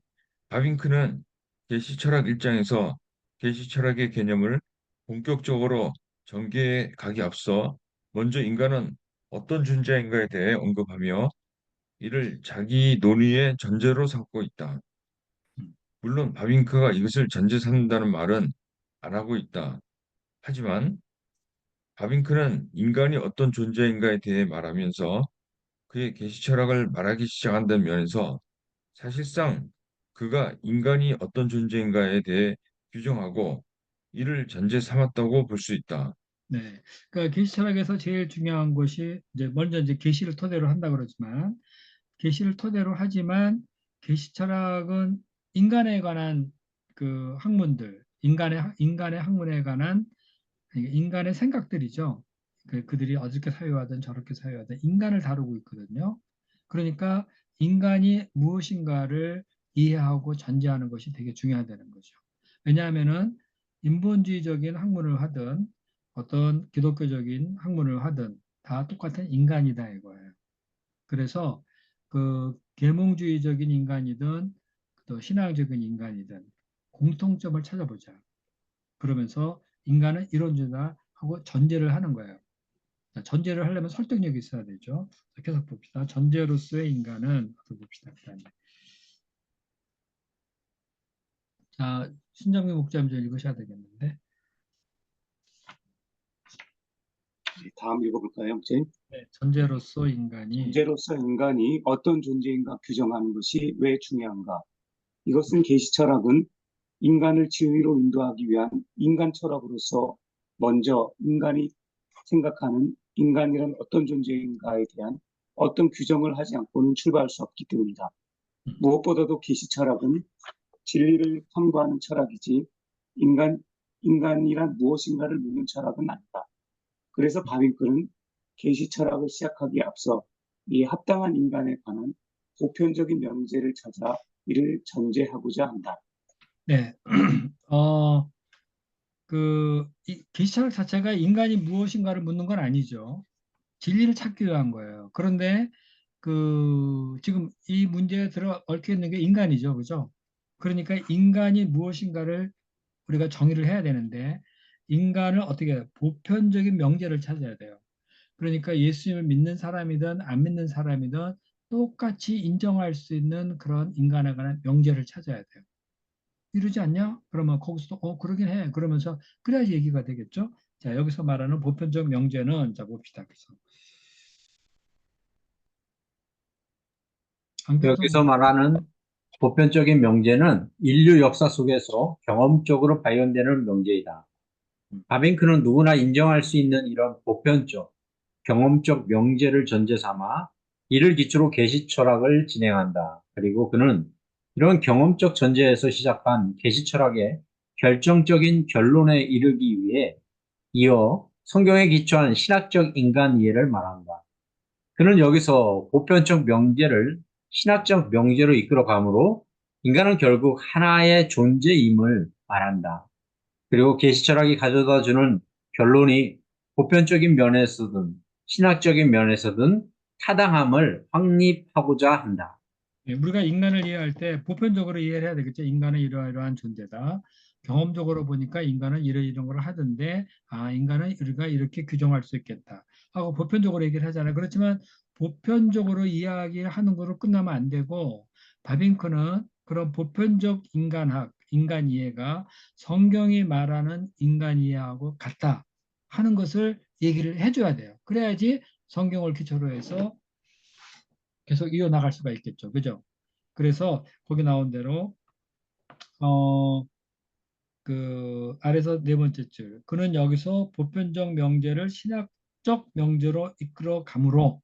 바빙크는 계시철학 일장에서 계시철학의 개념을 본격적으로 전개해 가기 앞서 먼저 인간은 어떤 존재인가에 대해 언급하며 이를 자기 논의의 전제로 삼고 있다. 물론 바빙크가 이것을 전제 삼는다는 말은 안 하고 있다. 하지만 바빙크는 인간이 어떤 존재인가에 대해 말하면서 그의 계시 철학을 말하기 시작한다는 면에서 사실상 그가 인간이 어떤 존재인가에 대해 규정하고 이를 전제 삼았다고 볼 수 있다. 네. 그러니까 계시 철학에서 제일 중요한 것이 이제 먼저 이제 계시를 토대로 한다 그러지만 계시를 토대로 하지만 계시 철학은 인간에 관한 그 학문들, 인간의 학문에 관한 인간의 생각들이죠. 그들이 어떻게 사유하든 저렇게 사유하든 인간을 다루고 있거든요. 그러니까 인간이 무엇인가를 이해하고 전제하는 것이 되게 중요하다는 거죠. 왜냐하면은 인본주의적인 학문을 하든 어떤 기독교적인 학문을 하든 다 똑같은 인간이다 이거예요. 그래서 그 계몽주의적인 인간이든 또 신앙적인 인간이든 공통점을 찾아보자. 그러면서 인간은 이런 존재다 하고 전제를 하는 거예요. 자, 전제를 하려면 설득력이 있어야 되죠. 자, 계속 봅시다. 전제로서의 인간은 어떻게 봅시다. 그다음에. 자, 신정민 목사님 좀 읽으셔야 되겠는데. 다음 읽어볼까요, 목사님? 네, 전제로서 인간이 존재로서 인간이 어떤 존재인가 규정하는 것이 왜 중요한가? 이것은 계시 철학은 인간을 진리로 인도하기 위한 인간 철학으로서 먼저 인간이 생각하는 인간이란 어떤 존재인가에 대한 어떤 규정을 하지 않고는 출발할 수 없기 때문이다. 무엇보다도 계시 철학은 진리를 탐구하는 철학이지 인간이란 무엇인가를 묻는 철학은 아니다. 그래서 바빙크는 계시 철학을 시작하기에 앞서 이 합당한 인간에 관한 보편적인 명제를 찾아 이를 전제하고자 한다. 네. 계시철학 자체가 인간이 무엇인가를 묻는 건 아니죠. 진리를 찾기 위한 거예요. 그런데 지금 이 문제에 들어 얽혀 있는 게 인간이죠. 그죠? 그러니까 인간이 무엇인가를 우리가 정의를 해야 되는데 인간을 어떻게 해요? 보편적인 명제를 찾아야 돼요. 그러니까 예수님을 믿는 사람이든 안 믿는 사람이든 똑같이 인정할 수 있는 그런 인간에 관한 명제를 찾아야 돼요. 이러지 않냐? 그러면 거기서도 그러긴 해. 그러면서 그래야지 얘기가 되겠죠. 자, 여기서 말하는 보편적 명제는 자 봅시다. 그래서 안경선 여기서 말하는 보편적인 명제는 인류 역사 속에서 경험적으로 발견되는 명제이다. 바빙크는 누구나 인정할 수 있는 이런 보편적, 경험적 명제를 전제 삼아 이를 기초로 계시 철학을 진행한다. 그리고 그는 이런 경험적 전제에서 시작한 계시 철학의 결정적인 결론에 이르기 위해 이어 성경에 기초한 신학적 인간 이해를 말한다. 그는 여기서 보편적 명제를 신학적 명제로 이끌어가므로 인간은 결국 하나의 존재임을 말한다. 그리고 계시 철학이 가져다 주는 결론이 보편적인 면에서든 신학적인 면에서든 타당함을 확립하고자 한다. 우리가 인간을 이해할 때 보편적으로 이해를 해야 되겠죠. 인간은 이러이러한 존재다. 경험적으로 보니까 인간은 이런 걸 하던데 인간은 우리가 이렇게 규정할 수 있겠다 하고 보편적으로 얘기를 하잖아요. 그렇지만 보편적으로 이야기하는 거로 끝나면 안 되고 바빙크는 그런 보편적 인간학, 인간 이해가 성경이 말하는 인간 이해하고 같다 하는 것을 얘기를 해줘야 돼요. 그래야지 성경을 기초로 해서 계속 이어나갈 수가 있겠죠. 그죠? 그래서 거기 나온 대로 어, 그 아래서 네 번째 줄. 그는 여기서 보편적 명제를 신학적 명제로 이끌어 가므로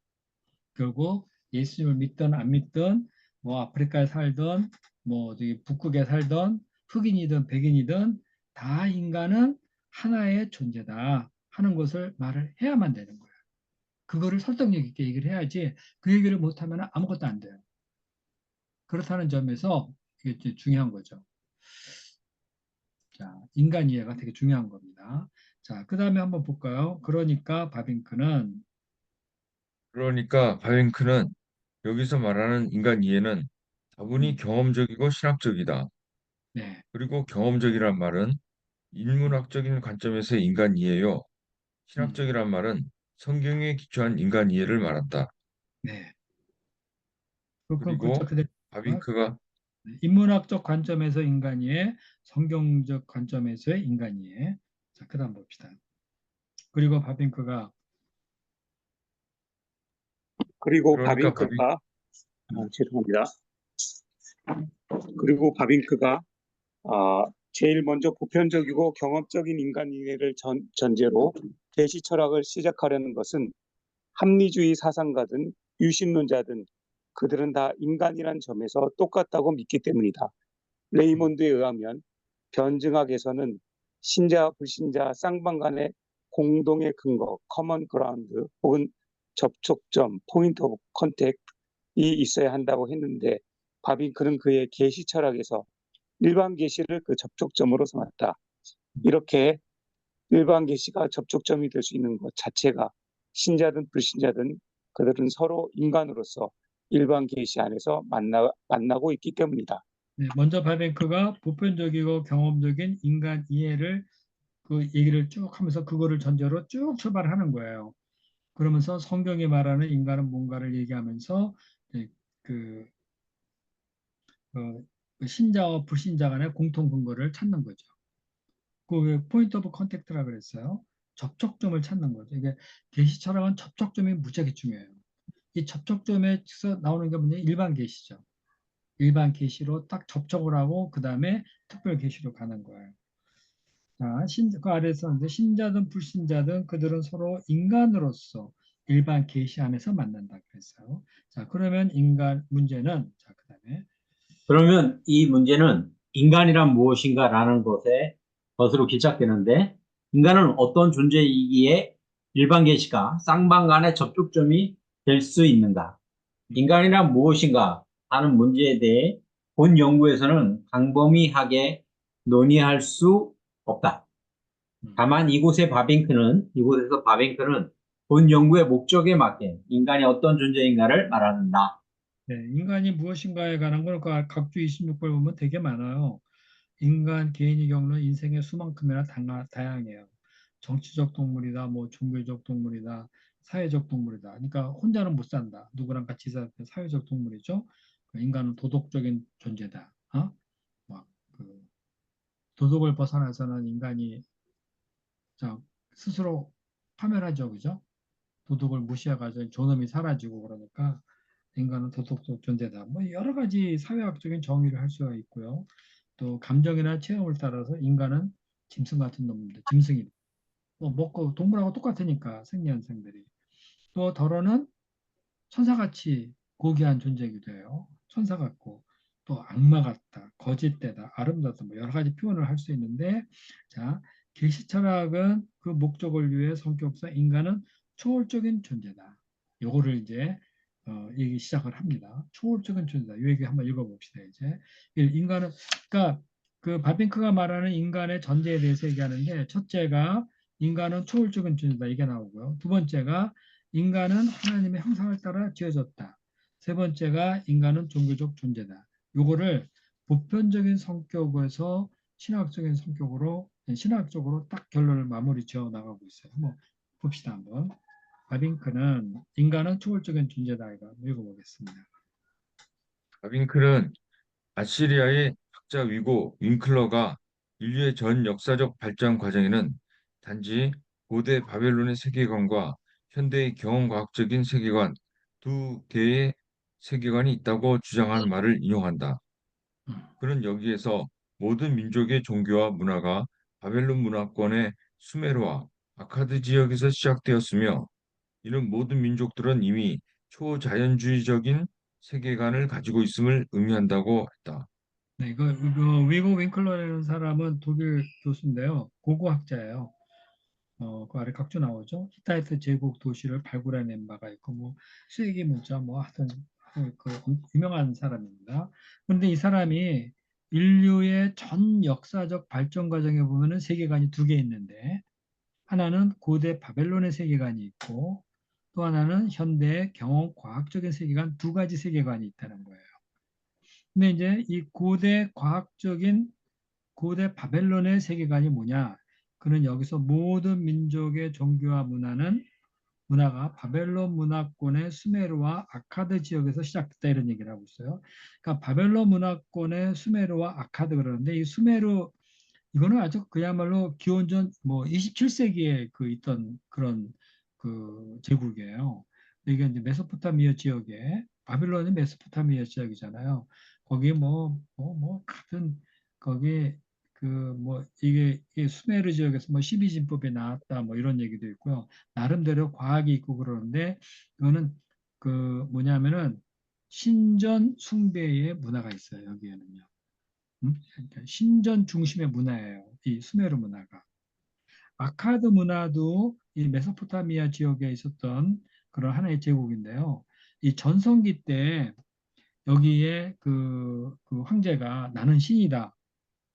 결국 예수님을 믿든 안 믿든 뭐 아프리카에 살든 뭐 저기 북극에 살든 흑인이든 백인이든 다 인간은 하나의 존재다 하는 것을 말을 해야만 되는 거예요. 그거를 설득력 있게 얘기를 해야지 그 얘기를 못하면 아무것도 안 돼요. 그렇다는 점에서 이게 이제 중요한 거죠. 자, 인간 이해가 되게 중요한 겁니다. 자, 그 다음에 한번 볼까요? 그러니까 바빙크는 그러니까 바빙크는 여기서 말하는 인간 이해는 다분히 음, 경험적이고 신학적이다. 네, 그리고 경험적이란 말은 인문학적인 관점에서의 인간 이해요. 음, 신학적이란 말은 성경에 기초한 인간 이해를 말한다. 네. 그건 그저 그리고 그대로 바빙크가 인문학적 관점에서 인간이에, 성경적 관점에서의 인간이에. 자, 그다음 봅시다. 그리고 바빙크가 그리고 그러니까 바빙 바빙크가 죄송합니다. 그리고 바빙크가 제일 먼저 보편적이고 경험적인 인간 이해를 전제로 계시 철학을 시작하려는 것은 합리주의 사상가든 유신론자든 그들은 다 인간이란 점에서 똑같다고 믿기 때문이다. 레이몬드에 의하면 변증학에서는 신자와 불신자 쌍방 간의 공동의 근거, 커먼 그라운드 혹은 접촉점, 포인트 오브 컨택이 있어야 한다고 했는데 바빙크는 그의 계시 철학에서 일반 계시를 그 접촉점으로 삼았다. 이렇게 일반 계시가 접촉점이 될 수 있는 것 자체가 신자든 불신자든 그들은 서로 인간으로서 일반 계시 안에서 만나고 있기 때문이다. 네, 먼저 바빙크가 보편적이고 경험적인 인간 이해를 그 얘기를 쭉 하면서 그거를 전제로 쭉 출발하는 거예요. 그러면서 성경이 말하는 인간은 뭔가를 얘기하면서 네, 그, 그 신자와 불신자 간의 공통 근거를 찾는 거죠. 그 포인트 오브 컨택트라 그랬어요. 접촉점을 찾는 거죠. 이게 계시 철학은 접촉점이 무지하게 중요해요. 이 접촉점에서 나오는 게 뭐냐? 일반 계시죠. 일반 계시로 딱 접촉을 하고 그 다음에 특별 계시로 가는 거예요. 자, 그 아래에서 이제 신자든 불신자든 그들은 서로 인간으로서 일반 계시 안에서 만난다 그랬어요. 자, 그러면 인간 문제는 자, 그다음에 그러면 이 문제는 인간이란 무엇인가라는 것으로 길착되는데 인간은 어떤 존재이기에 일반 계시가 쌍방 간의 접촉점이 될 수 있는가? 인간이란 무엇인가 하는 문제에 대해 본 연구에서는 광범위하게 논의할 수 없다. 음, 다만 이곳에서 바빙크는 본 연구의 목적에 맞게 인간이 어떤 존재인가를 말한다. 네, 인간이 무엇인가에 관한 걸 각주 26번 보면 되게 많아요. 인간 개인이 겪는 인생의 수만큼이나 다양해요. 정치적 동물이다, 뭐 종교적 동물이다, 사회적 동물이다. 그러니까 혼자는 못 산다. 누구랑 같이 살 때 사회적 동물이죠. 그 인간은 도덕적인 존재다. 막그 도덕을 벗어나서는 인간이 자, 스스로 파멸하죠, 그죠? 도덕을 무시해가지고 존엄이 사라지고 그러니까 인간은 도덕적 존재다. 뭐 여러 가지 사회학적인 정의를 할 수가 있고요. 또 감정이나 체험을 따라서 인간은 짐승 같은 놈입니다. 짐승이 뭐 먹고 동물하고 똑같으니까 생리현생들이 또 더러는 천사같이 고귀한 존재이기도 해요. 천사 같고 또 악마 같다, 거짓되다, 아름답다 뭐 여러 가지 표현을 할 수 있는데 자 계시 철학은 그 목적을 위해 성격상 인간은 초월적인 존재다. 요거를 이제 얘기 시작을 합니다. 초월적인 존재다. 이 얘기 한번 읽어봅시다. 이제 인간은 그러니까 그 바빙크가 말하는 인간의 전제에 대해서 얘기하는데 첫째가 인간은 초월적인 존재다 이게 나오고요. 두 번째가 인간은 하나님의 형상을 따라 지어졌다. 세 번째가 인간은 종교적 존재다. 요거를 보편적인 성격에서 신학적인 성격으로 신학적으로 딱 결론을 마무리 지어 나가고 있어요. 한번 봅시다 한번. 바빙크는 인간은 초월적인 존재다 이거 읽어보겠습니다. 바빙크는 아시리아의 학자 위고 윙클러가 인류의 전 역사적 발전 과정에는 단지 고대 바벨론의 세계관과 현대의 경험과학적인 세계관 두 개의 세계관이 있다고 주장하는 말을 인용한다. 음. 그는 여기에서 모든 민족의 종교와 문화가 바벨론 문화권의 수메르와 아카드 지역에서 시작되었으며 이는 모든 민족들은 이미 초자연주의적인 세계관을 가지고 있음을 의미한다고 했다. 네, 이거 위고 윙클러라는 사람은 독일 교수인데요. 고고학자예요. 그 아래 각주 나오죠. 히타이트 제국 도시를 발굴해낸 바가 있고, 뭐, 수익이 문자, 뭐, 하여튼, 유명한 사람입니다. 그런데 이 사람이 인류의 전 역사적 발전 과정에 보면은 세계관이 두 개 있는데, 하나는 고대 바벨론의 세계관이 있고, 또 하나는 현대의 경험 과학적인 세계관, 두 가지 세계관이 있다는 거예요. 근데 이제 이 고대 바벨론의 세계관이 뭐냐? 그는 여기서 모든 민족의 종교와 문화가 바벨론 문화권의 수메르와 아카드 지역에서 시작됐다 이런 얘기를 하고 있어요. 그러니까 바벨론 문화권의 수메르와 아카드 그러는데 이 수메르 이거는 아주 그야말로 기원전 뭐 27세기에 그 있던 그런 그 제국이에요. 이게 이제 메소포타미아 지역에 바빌론이 메소포타미아 지역이잖아요. 거기 같은 거기 그 뭐 이게 수메르 지역에서 뭐 12진법이 나왔다 뭐 이런 얘기도 있고요. 나름대로 과학이 있고 그러는데 이거는 그 뭐냐면은 신전 숭배의 문화가 있어요. 여기에는요. 그러니까 신전 중심의 문화예요. 이 수메르 문화가. 아카드 문화도 이 메소포타미아 지역에 있었던 그런 하나의 제국인데요. 이 전성기 때 여기에 그 황제가 나는 신이다.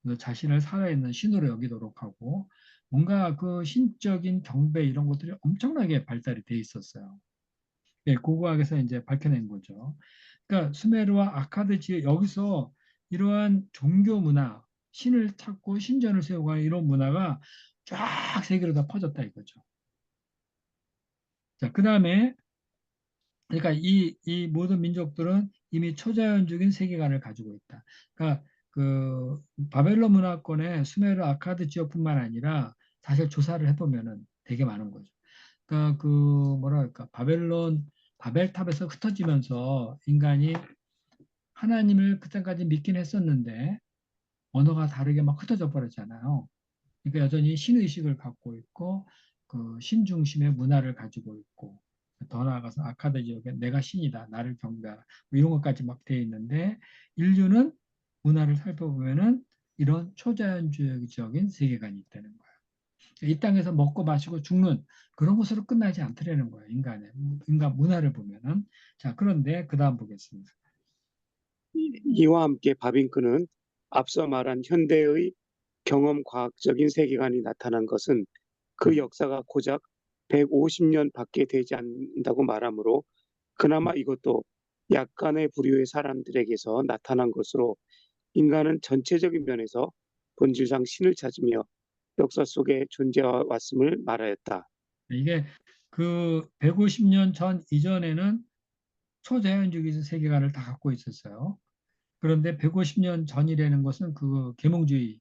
그래서 자신을 살아있는 신으로 여기도록 하고 뭔가 그 신적인 경배 이런 것들이 엄청나게 발달이 돼 있었어요. 예, 고고학에서 이제 밝혀낸 거죠. 그러니까 수메르와 아카드 지역 여기서 이러한 종교 문화, 신을 찾고 신전을 세우고 하는 이런 문화가 쫙 세계로 다 퍼졌다 이거죠. 자, 그다음에 그러니까 이 모든 민족들은 이미 초자연적인 세계관을 가지고 있다. 그러니까 그 바벨론 문화권의 수메르 아카드 지역뿐만 아니라 사실 조사를 해보면은 되게 많은 거죠. 그러니까 그 뭐랄까 바벨탑에서 흩어지면서 인간이 하나님을 그때까지 믿긴 했었는데 언어가 다르게 막 흩어져 버렸잖아요. 그러니까 여전히 신의식을 갖고 있고 그 신중심의 문화를 가지고 있고 더 나아가서 아카드 지역에 내가 신이다 나를 경배하라 뭐 이런 것까지 막 돼 있는데 인류는 문화를 살펴보면은 이런 초자연주의적인 세계관이 있다는 거예요. 이 땅에서 먹고 마시고 죽는 그런 것으로 끝나지 않더라는 거예요. 인간 문화를 보면은. 자, 그런데 그 다음 보겠습니다. 이와 함께 바빙크는 앞서 말한 현대의 경험 과학적인 세계관이 나타난 것은 그 역사가 고작 150년 밖에 되지 않는다고 말하므로 그나마 이것도 약간의 부류의 사람들에게서 나타난 것으로 인간은 전체적인 면에서 본질상 신을 찾으며 역사 속에 존재해 왔음을 말하였다. 이게 그 150년 전 이전에는 초자연주의 세계관을 다 갖고 있었어요. 그런데 150년 전이라는 것은 그 계몽주의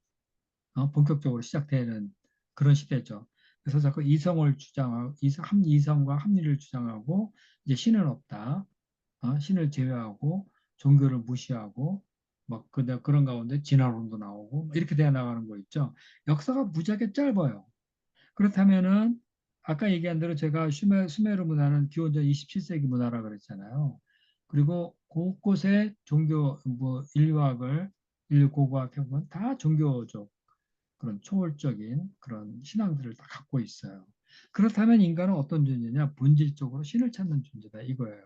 본격적으로 시작되는 그런 시대죠. 그래서 자꾸 이성을 주장하고 이성과 합리를 주장하고 이제 신은 없다. 신을 제외하고 종교를 무시하고 막 그런 가운데 진화론도 나오고 이렇게 돼 나가는 거 있죠. 역사가 무지하게 짧아요. 그렇다면은 아까 얘기한 대로 제가 수메르 문화는 기원전 27세기 문화라 그랬잖아요. 그리고 곳곳에 종교 뭐 인류 고고학 해보면 다 종교적 그런 초월적인 그런 신앙들을 다 갖고 있어요. 그렇다면 인간은 어떤 존재냐? 본질적으로 신을 찾는 존재다 이거예요.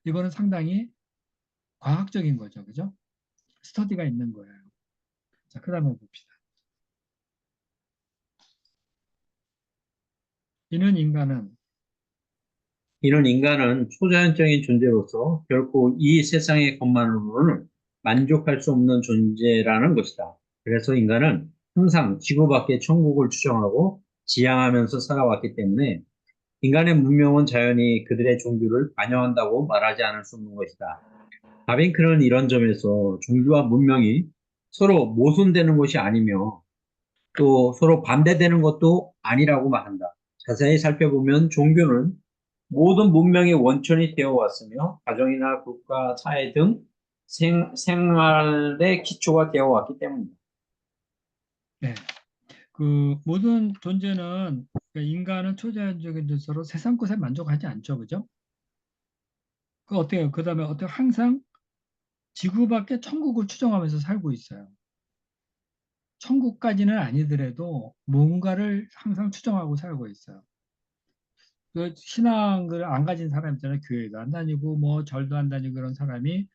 이거는 상당히 과학적인 거죠. 그죠? 스터디가 있는 거예요. 자, 그다음에 봅시다. 이는 인간은 초자연적인 존재로서 결코 이 세상의 것만으로는 만족할 수 없는 존재라는 것이다. 그래서 인간은 항상 지구 밖의 천국을 추정하고 지향하면서 살아왔기 때문에 인간의 문명은 자연히 그들의 종교를 반영한다고 말하지 않을 수 없는 것이다. 바빙크는 이런 점에서 종교와 문명이 서로 모순되는 것이 아니며 또 서로 반대되는 것도 아니라고 말한다. 자세히 살펴보면 종교는 모든 문명의 원천이 되어 왔으며 가정이나 국가, 사회 등 생활의 기초가 되어 왔기 때문입니다. 네. 그 모든 존재는 그러니까 인간은 초자연적인 존재로 세상 것에 만족하지 않죠, 그죠? 그 어때요? 그다음에 어때요? 항상 지구밖에 천국을 추정하면서 살고 있어요. 천국까지는 아니더라도 뭔가를 항상 추정하고 살고 있어요. 그 신앙을 안 가진 사람 있잖아요. 교회도 안 다니고 뭐 절도 안 다니고 그런 사람이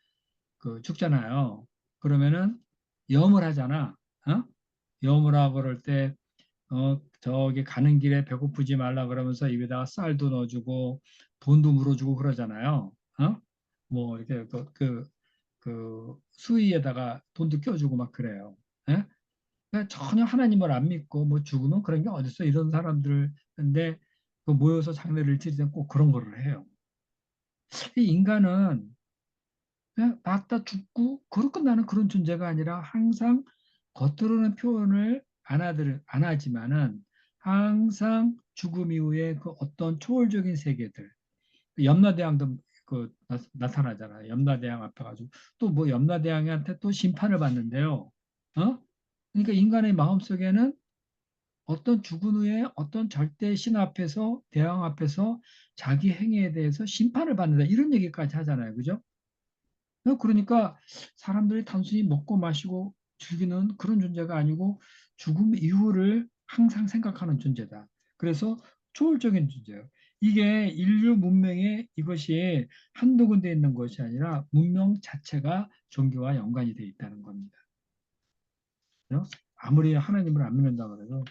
그 죽잖아요. 그러면은 염을 하잖아. 어? 염을 하고 그럴 때 저기 가는 길에 배고프지 말라 그러면서 입에다가 쌀도 넣어주고 돈도 물어주고 그러잖아요. 어? 뭐 이렇게 그 수의에다가 돈도 껴주고 막 그래요. 예? 그러니까 전혀 하나님을 안 믿고 뭐 죽으면 그런 게 어딨어 이런 사람들 근데 그 모여서 장례를 치를 때 꼭 그런 거를 해요. 이 인간은 그냥 낳다 죽고 그로 끝나는 그런 존재가 아니라 항상 겉으로는 표현을 안 하지만은 항상 죽음 이후에 그 어떤 초월적인 세계들 염라대왕도 그 나타나잖아요. 염라대왕 앞에 가지고 또 뭐 염라대왕한테 또 심판을 받는데요. 어? 그러니까 인간의 마음속에는 어떤 죽은 후에 어떤 절대 신 앞에서 대왕 앞에서 자기 행위에 대해서 심판을 받는다 이런 얘기까지 하잖아요. 그죠? 그러니까 사람들이 단순히 먹고 마시고 즐기는 그런 존재가 아니고 죽음 이후를 항상 생각하는 존재다. 그래서 초월적인 존재예요. 이게 인류 문명에 이것이 한두 군데 있는 것이 아니라 문명 자체가 종교와 연관이 돼 있다는 겁니다. 그죠? 아무리 하나님을 안 믿는다 그래도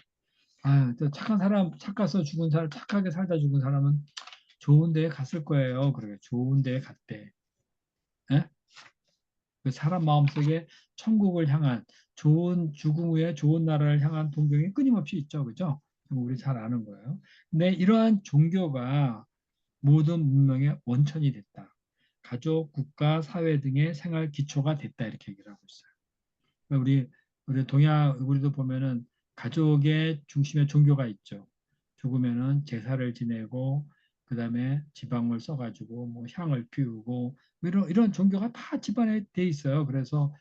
또 착한 사람, 착해서 죽은 사람, 착하게 살다 죽은 사람은 좋은 데에 갔을 거예요. 그래, 좋은 데에 갔대. 예? 그 사람 마음속에 천국을 향한 좋은 죽음 후에 좋은 나라를 향한 동경이 끊임없이 있죠. 그죠? 우리 잘 아는 거예요. 근데 이러한 종교가 모든 문명의 원천이 됐다. 가족, 국가, 사회 등의 생활 기초가 됐다. 이렇게 얘기를 하고 있어요. 그러니까 우리 동양 우리도 보면은 가족의 중심에 종교가 있죠. 죽으면은 제사를 지내고 그다음에 지방을 써가지고 뭐 향을 피우고 뭐 이런 종교가 다 집안에 돼 있어요. 그래서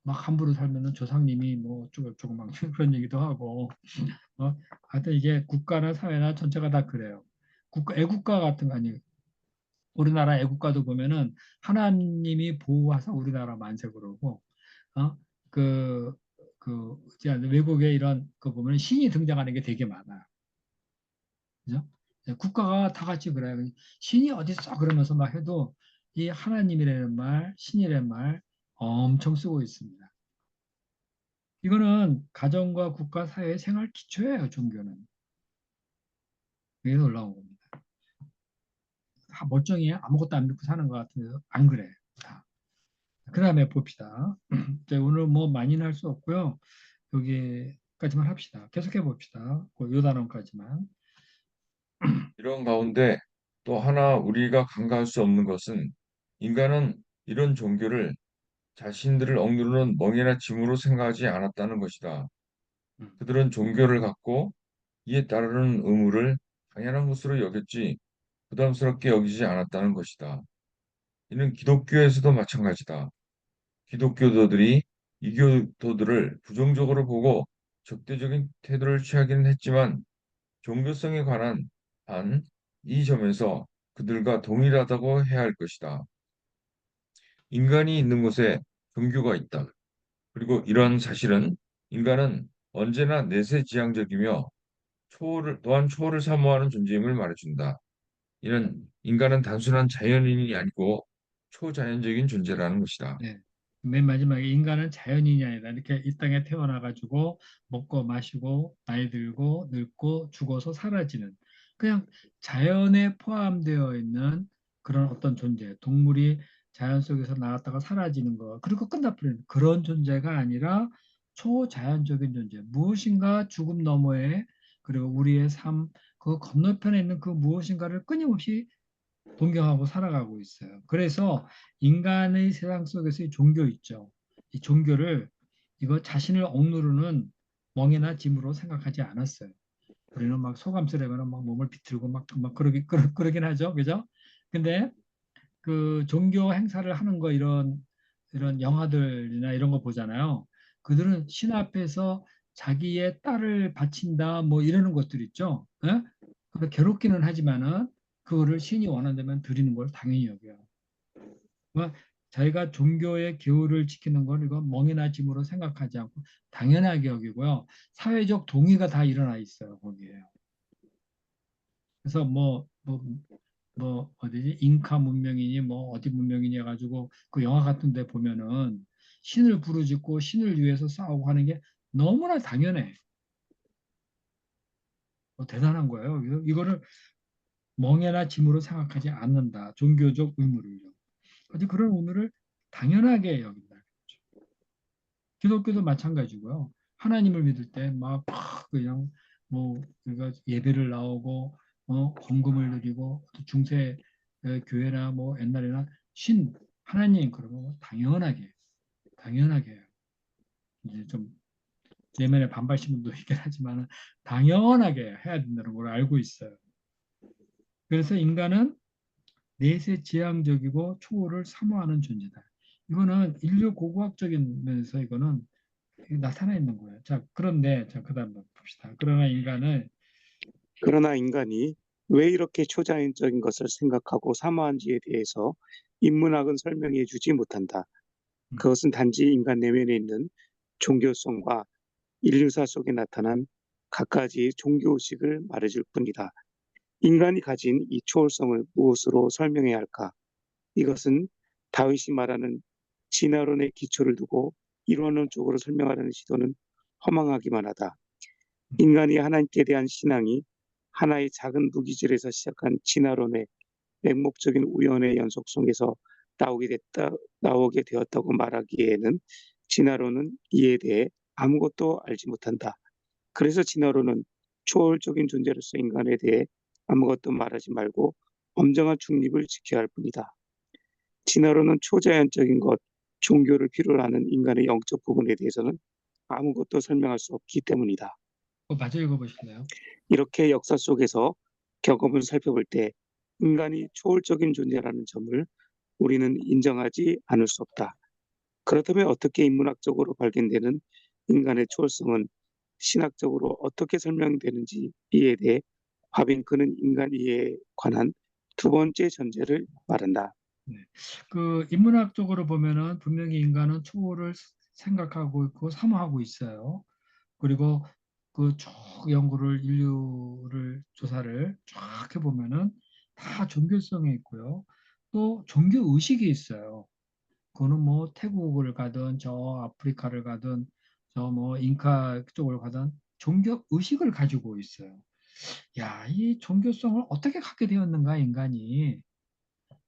막 함부로 살면은 조상님이 뭐 어쩌고저쩌고 막 그런 얘기도 하고 하여튼 이게 국가나 사회나 전체가 다 그래요. 애국가 같은 거 아니에요. 우리나라 애국가도 보면은 하나님이 보호하사 우리나라 만세 그러고 어? 그, 이제 외국에 이런 거 보면 신이 등장하는 게 되게 많아요. 그죠? 예, 국가가 다 같이 그래요. 신이 어디 있어? 그러면서 막 해도 이 하나님이라는 말, 신이라는 말 엄청 쓰고 있습니다. 이거는 가정과 국가, 사회, 생활 기초예요, 종교는. 여기서 올라온 겁니다. 다 멀쩡히 아무것도 안 믿고 사는 것 같은데 안 그래. 다. 그 다음에 봅시다. 이제 오늘 뭐 많이는 할 수 없고요. 여기까지만 합시다. 계속해 봅시다. 요 단원까지만. 이런 가운데 또 하나 우리가 간과할 수 없는 것은 인간은 이런 종교를 자신들을 억누르는 멍에나 짐으로 생각하지 않았다는 것이다. 음, 그들은 종교를 갖고 이에 따르는 의무를 당연한 것으로 여겼지 부담스럽게 여기지 않았다는 것이다. 이는 기독교에서도 마찬가지다. 기독교도들이 이교도들을 부정적으로 보고 적대적인 태도를 취하기는 했지만 종교성에 관한 한 이 점에서 그들과 동일하다고 해야 할 것이다. 인간이 있는 곳에 종교가 있다. 그리고 이런 사실은 인간은 언제나 내세지향적이며 또한 초월을 사모하는 존재임을 말해준다. 이는 인간은 단순한 자연인이 아니고 초자연적인 존재라는 것이다. 네. 맨 마지막에 인간은 자연인이 아니다. 이렇게 이 땅에 태어나가지고 먹고 마시고 나이 들고 늙고 죽어서 사라지는 그냥 자연에 포함되어 있는 그런 어떤 존재. 동물이 자연 속에서 나왔다가 사라지는 거. 그리고 끝나버리는 그런 존재가 아니라 초자연적인 존재. 무엇인가 죽음 너머에 그리고 우리의 삶, 그 건너편에 있는 그 무엇인가를 끊임없이 동경하고 살아가고 있어요. 그래서 인간의 세상 속에서의 종교 있죠. 이 종교를 이거 자신을 억누르는 멍이나 짐으로 생각하지 않았어요. 우리는 막 소감스러우면 막 몸을 비틀고 막 그러긴 하죠. 그죠? 근데 그 종교 행사를 하는 거 이런 영화들이나 이런 거 보잖아요. 그들은 신 앞에서 자기의 딸을 바친다 뭐 이러는 것들 있죠. 예? 그걸 괴롭기는 하지만은 그거를 신이 원한다면 드리는 걸 당연히 여겨요. 뭐 자기가 종교의 교율을 지키는 건 이건 멍이나 짐으로 생각하지 않고 당연하게 여기고요. 사회적 동의가 다 일어나 있어요, 거기에. 그래서 뭐 어디지 잉카 문명이니 뭐 어디 문명이니 해가지고 그 영화 같은 데 보면은 신을 부르짖고 신을 위해서 싸우고 하는 게 너무나 당연해. 대단한 거예요. 이거를 멍에나 짐으로 생각하지 않는다. 종교적 의무를요. 아주 그런 의무를 당연하게 여긴다. 기독교도 마찬가지고요. 하나님을 믿을 때 막 그냥 뭐 우리가 예배를 나오고 헌금을 드리고 또 중세 교회나 뭐 옛날에나 신 하나님 그러면 뭐 당연하게 해요. 이제 좀 내면에 반발심도 있긴 하지만 당연하게 해야 된다는 걸 알고 있어요. 그래서 인간은 내세 지향적이고 초월을 사모하는 존재다. 이거는 인류 고고학적인 면에서 이거는 나타나 있는 거예요. 자, 그런데 자, 그다음 봅시다. 그러나 인간이 왜 이렇게 초자연적인 것을 생각하고 사모한지에 대해서 인문학은 설명해 주지 못한다. 그것은 단지 인간 내면에 있는 종교성과 인류사 속에 나타난 갖가지 종교의식을 말해줄 뿐이다. 인간이 가진 이 초월성을 무엇으로 설명해야 할까? 이것은 다윗이 말하는 진화론의 기초를 두고 이론론적으로 설명하려는 시도는 허망하기만 하다. 인간이 하나님께 대한 신앙이 하나의 작은 무기질에서 시작한 진화론의 맹목적인 우연의 연속 속에서 나오게 되었다고 말하기에는 진화론은 이에 대해 아무것도 알지 못한다. 그래서 진화론은 초월적인 존재로서 인간에 대해 아무것도 말하지 말고 엄정한 중립을 지켜야 할 뿐이다. 진화론은 초자연적인 것, 종교를 필요로 하는 인간의 영적 부분에 대해서는 아무것도 설명할 수 없기 때문이다. 마저 읽어보실래요? 이렇게 역사 속에서 경험을 살펴볼 때 인간이 초월적인 존재라는 점을 우리는 인정하지 않을 수 없다. 그렇다면 어떻게 인문학적으로 발견되는 인간의 초월성은 신학적으로 어떻게 설명되는지에 대해 바빙크는 인간 이해에 관한 두 번째 전제를 말한다. 네. 그 인문학적으로 보면은 분명히 인간은 초월을 생각하고 있고 사모하고 있어요. 그리고 그 쭉 연구를 인류를 조사를 쫙 해보면은 다 종교성이 있고요. 또 종교 의식이 있어요. 그거는 뭐 태국을 가든 저 아프리카를 가든 저 뭐 잉카 쪽을 가든 종교 의식을 가지고 있어요. 야, 이 종교성을 어떻게 갖게 되었는가 인간이.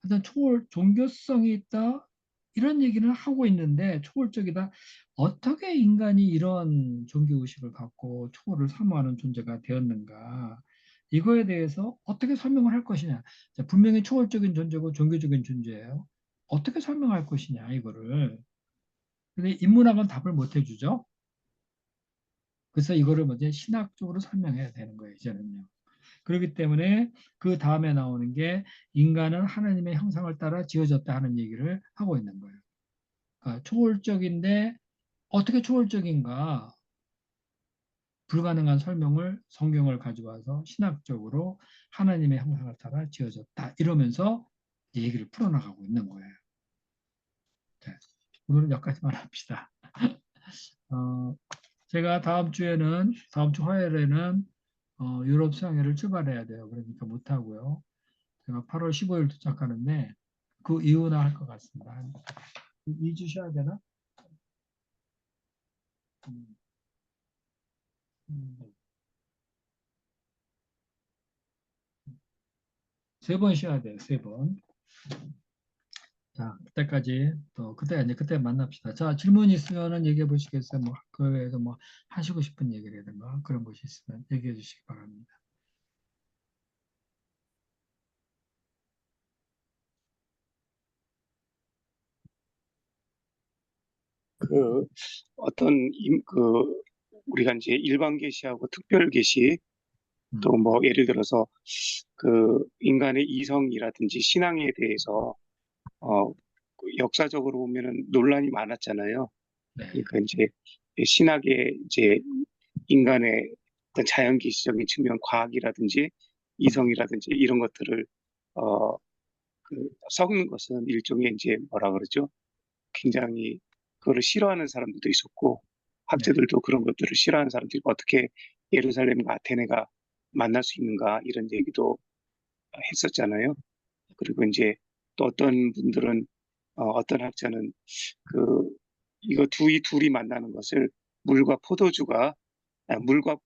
하여튼 종교성이 있다 이런 얘기는 하고 있는데 초월적이다. 어떻게 인간이 이런 종교의식을 갖고 초월을 사모하는 존재가 되었는가. 이거에 대해서 어떻게 설명을 할 것이냐. 자, 분명히 초월적인 존재고 종교적인 존재예요. 어떻게 설명할 것이냐 이거를. 근데 인문학은 답을 못 해주죠. 그래서 이거를 먼저 신학적으로 설명해야 되는 거예요, 이제는요. 그렇기 때문에 그 다음에 나오는 게 인간은 하나님의 형상을 따라 지어졌다 하는 얘기를 하고 있는 거예요. 그러니까 초월적인데 어떻게 초월적인가 불가능한 설명을 성경을 가져와서 신학적으로 하나님의 형상을 따라 지어졌다 이러면서 얘기를 풀어나가고 있는 거예요. 자, 오늘은 여기까지만 합시다. 제가 다음 주 화요일에는 유럽 수양회를 출발해야 돼요. 그러니까 못 하고요. 제가 8월 15일 도착하는데 그 이후나 할 것 같습니다. 한 2주 쉬어야 되나? 음, 음. 3번 쉬어야 돼요. 3번. 자, 그때까지 또 그때 이제 그때 만납시다. 자, 질문 있으면은 얘기해 보시겠어요? 뭐 그에서 뭐 하시고 싶은 얘기라든가 그런 것이 있으면 얘기해 주시기 바랍니다. 그 어떤 그 우리가 이제 일반 계시하고 특별 계시 또 뭐 예를 들어서 그 인간의 이성이라든지 신앙에 대해서 역사적으로 보면은 논란이 많았잖아요. 네. 그러니까 이제 신학의 이제 인간의 어떤 자연기시적인 측면, 과학이라든지 이성이라든지 이런 것들을 어, 섞는 것은 일종의 이제 뭐라 그러죠? 굉장히 그거를 싫어하는 사람들도 있었고 학자들도 그런 것들을 싫어하는 사람들이 어떻게 예루살렘과 아테네가 만날 수 있는가 이런 얘기도 했었잖아요. 그리고 이제 또 어떤 분들은 어떤 학자는 그 이거 둘이 만나는 것을 물과 포도주가 물과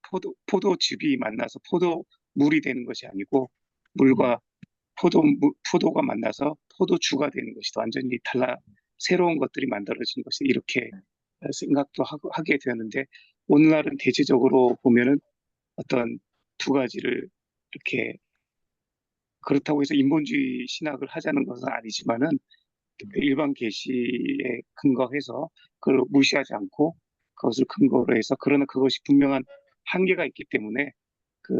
포도즙이 만나서 포도물이 되는 것이 아니고 물과 포도가 만나서 포도주가 되는 것이 완전히 새로운 것들이 만들어지는 것이 이렇게 생각도 하게 되었는데 오늘날은 대체적으로 보면은 어떤 두 가지를 이렇게 그렇다고 해서 인본주의 신학을 하자는 것은 아니지만은 일반 계시에 근거해서 그걸 무시하지 않고 그것을 근거로 해서 그러나 그것이 분명한 한계가 있기 때문에 그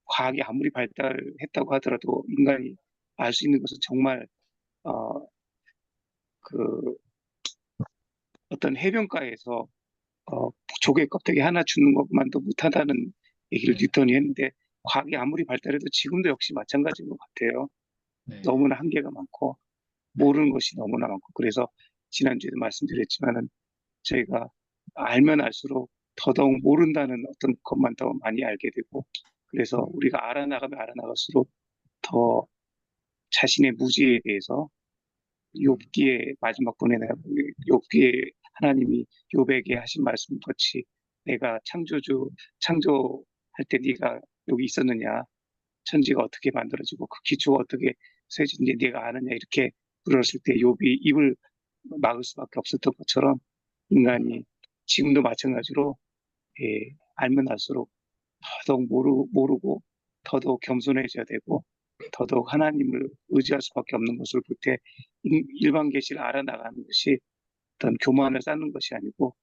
과학이 아무리 발달했다고 하더라도 인간이 알 수 있는 것은 정말 어, 그 어떤 해변가에서 조개 껍데기 하나 주는 것만도 못하다는 얘기를 네. 뉴턴이 했는데 과학이 아무리 발달해도 지금도 역시 마찬가지인 것 같아요. 네. 너무나 한계가 많고 모르는 것이 너무나 많고 그래서 지난주에도 말씀드렸지만은 저희가 알면 알수록 더더욱 모른다는 어떤 것만 더 많이 알게 되고 그래서 우리가 알아나가면 알아나갈수록 더 자신의 무지에 대해서 욥기의 마지막 분에 욥기에 하나님이 욥에게 하신 말씀 같이 내가 창조할 때 네가 여기 있었느냐 천지가 어떻게 만들어지고 그 기초가 어떻게 세진지 네가 아느냐 이렇게 물었을 때 욥이 입을 막을 수밖에 없었던 것처럼 인간이 지금도 마찬가지로 알면 알수록 더더욱 모르고 더더욱 겸손해져야 되고 더더욱 하나님을 의지할 수밖에 없는 것을 볼 때 일반 계시를 알아나가는 것이 어떤 교만을 쌓는 것이 아니고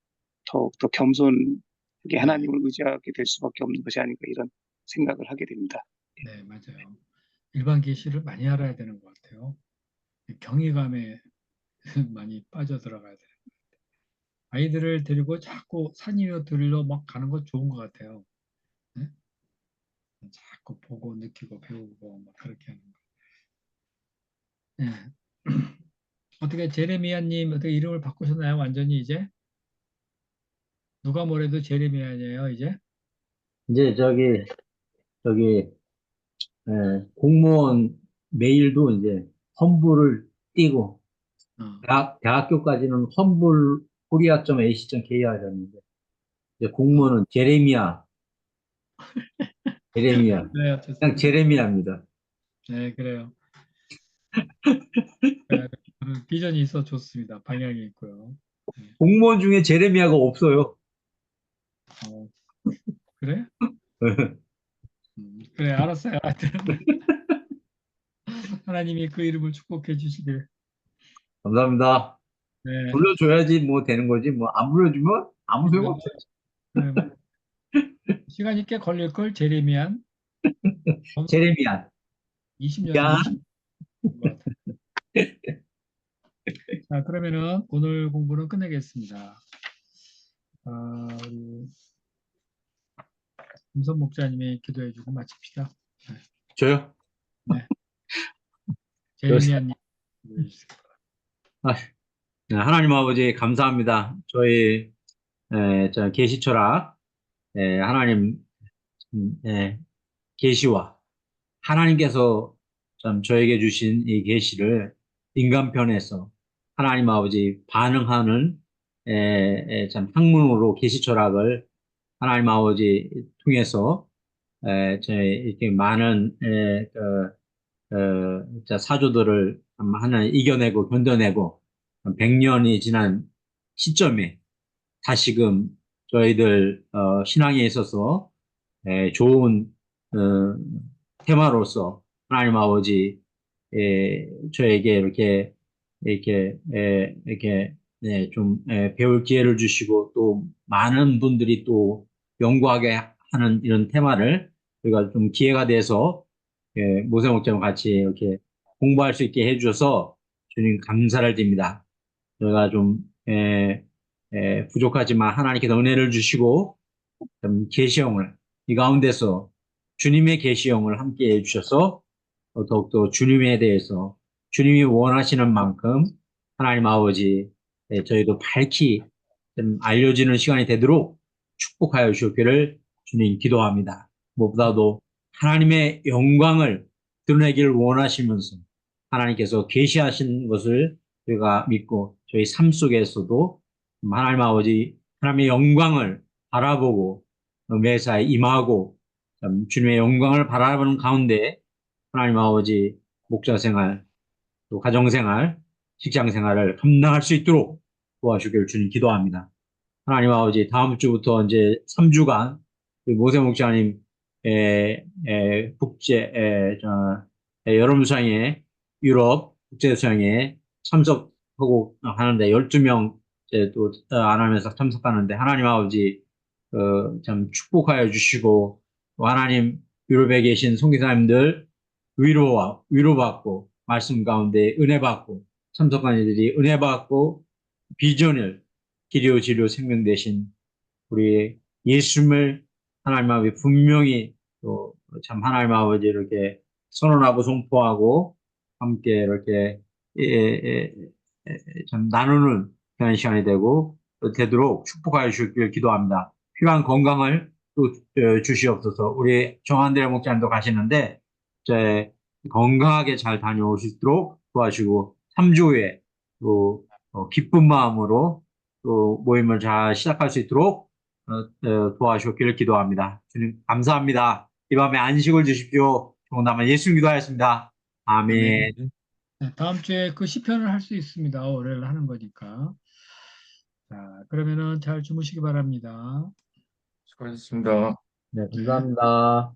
더욱더 겸손하게 하나님을 의지하게 될 수밖에 없는 것이 아닌가 이런 생각을 하게 됩니다. 네, 맞아요. 일반 계시를 많이 알아야 되는 것 같아요. 경외감에 많이 빠져들어가야 돼요. 아이들을 데리고 자꾸 산 위로 들러 막 가는 거 좋은 것 같아요. 네? 자꾸 보고 느끼고 배우고 막 그렇게 하는 거. 네. 어떻게 제레미야님 어떻게 이름을 바꾸셨나요? 완전히 이제 누가 뭐래도 제레미야예요 이제. 이제 저기 공무원 메일도 이제 험불을 띄고 어. 대학교까지는 험불 코리아.ac.kr 였는데 이제 공무원은 제레미야 네, 그냥 어쨌습니다. 제레미야입니다. 네, 그래요. 네, 비전이 있어 좋습니다. 방향이 있고요. 네. 공무원 중에 제레미야가 없어요. 어, 그래? 그래, 알았어요. 하여튼 하나님이 그 이름을 축복해 주시길. 감사합니다. 네, 불러줘야지 뭐 되는 거지 뭐 안 불러주면 아무 소용 그러면 없어요. 네, 시간이 꽤 걸릴 걸 제레미안 제레미야. 20년 야, 20것 같아요. 자, 그러면은 오늘 공부는 끝내겠습니다. 우리 김선 목사님이 기도해주고 마칩시다. 저요? 네, 여기서. 제레미야님 기도해 주세요. 아, 네, 하나님 아버지 감사합니다. 저희 저 계시철학 하나님 계시와 하나님께서 참 저에게 주신 이 계시를 인간편에서 하나님 아버지 반응하는 참 학문으로 계시철학을 하나님 아버지 통해서 저희 이렇게 많은 자, 사조들을 하나 이겨내고 견뎌내고 100년이 지난 시점에 다시금 저희들 신앙에 있어서 좋은 어, 테마로서 하나님 아버지 저에게 이렇게 좀 배울 기회를 주시고 또 많은 분들이 또 연구하게 하는 이런 테마를 우리가 좀 기회가 돼서 모세 목자와 같이 이렇게 공부할 수 있게 해주셔서 주님 감사를 드립니다. 저희가 좀 부족하지만 하나님께서 은혜를 주시고 좀 계시형을 이 가운데서 주님의 계시형을 함께 해주셔서 더욱더 주님에 대해서 주님이 원하시는 만큼 하나님 아버지 저희도 밝히 좀 알려지는 시간이 되도록 축복하여 주시기를 주님 기도합니다. 무엇보다도 하나님의 영광을 드러내기를 원하시면서 하나님께서 계시하신 것을 저희가 믿고 저희 삶 속에서도 하나님 아버지 하나님의 영광을 바라보고 매사에 임하고 주님의 영광을 바라보는 가운데 하나님 아버지 목자 생활, 또 가정 생활, 직장 생활을 감당할 수 있도록 도와주기를 주님 기도합니다. 하나님 아버지 다음 주부터 이제 3주간 모세 목사님 국제 여름 수양회 유럽 국제 수양회 참석하고 하는데 12명 이제 또 안 하면서 참석하는데 하나님 아버지 참 축복하여 주시고 또 하나님 유럽에 계신 선교사님들 위로받고 말씀 가운데 은혜 받고 참석한 이들이 은혜 받고 비전을 기료 지료 생명 되신 우리 예수님을 하나님 아버지 분명히 또 참 하나님 아버지 이렇게 선언하고 선포하고 함께 이렇게 참 나누는 그런 시간이 되도록 축복하여 주시길 기도합니다. 필요한 건강을 또 주시옵소서. 우리 정한대 목사님도 가시는데 건강하게 잘 다녀올 수 있도록 도와주고 3주 후에 또 기쁜 마음으로 또 모임을 잘 시작할 수 있도록 도와주셨기를 기도합니다. 주님 감사합니다. 이 밤에 안식을 주십시오. 좋은 남은 예수 기도하였습니다. 아멘. 네, 다음 주에 그 시편을 할 수 있습니다. 월요일 하는 거니까. 자, 그러면은 잘 주무시기 바랍니다. 수고하셨습니다. 네, 네. 감사합니다.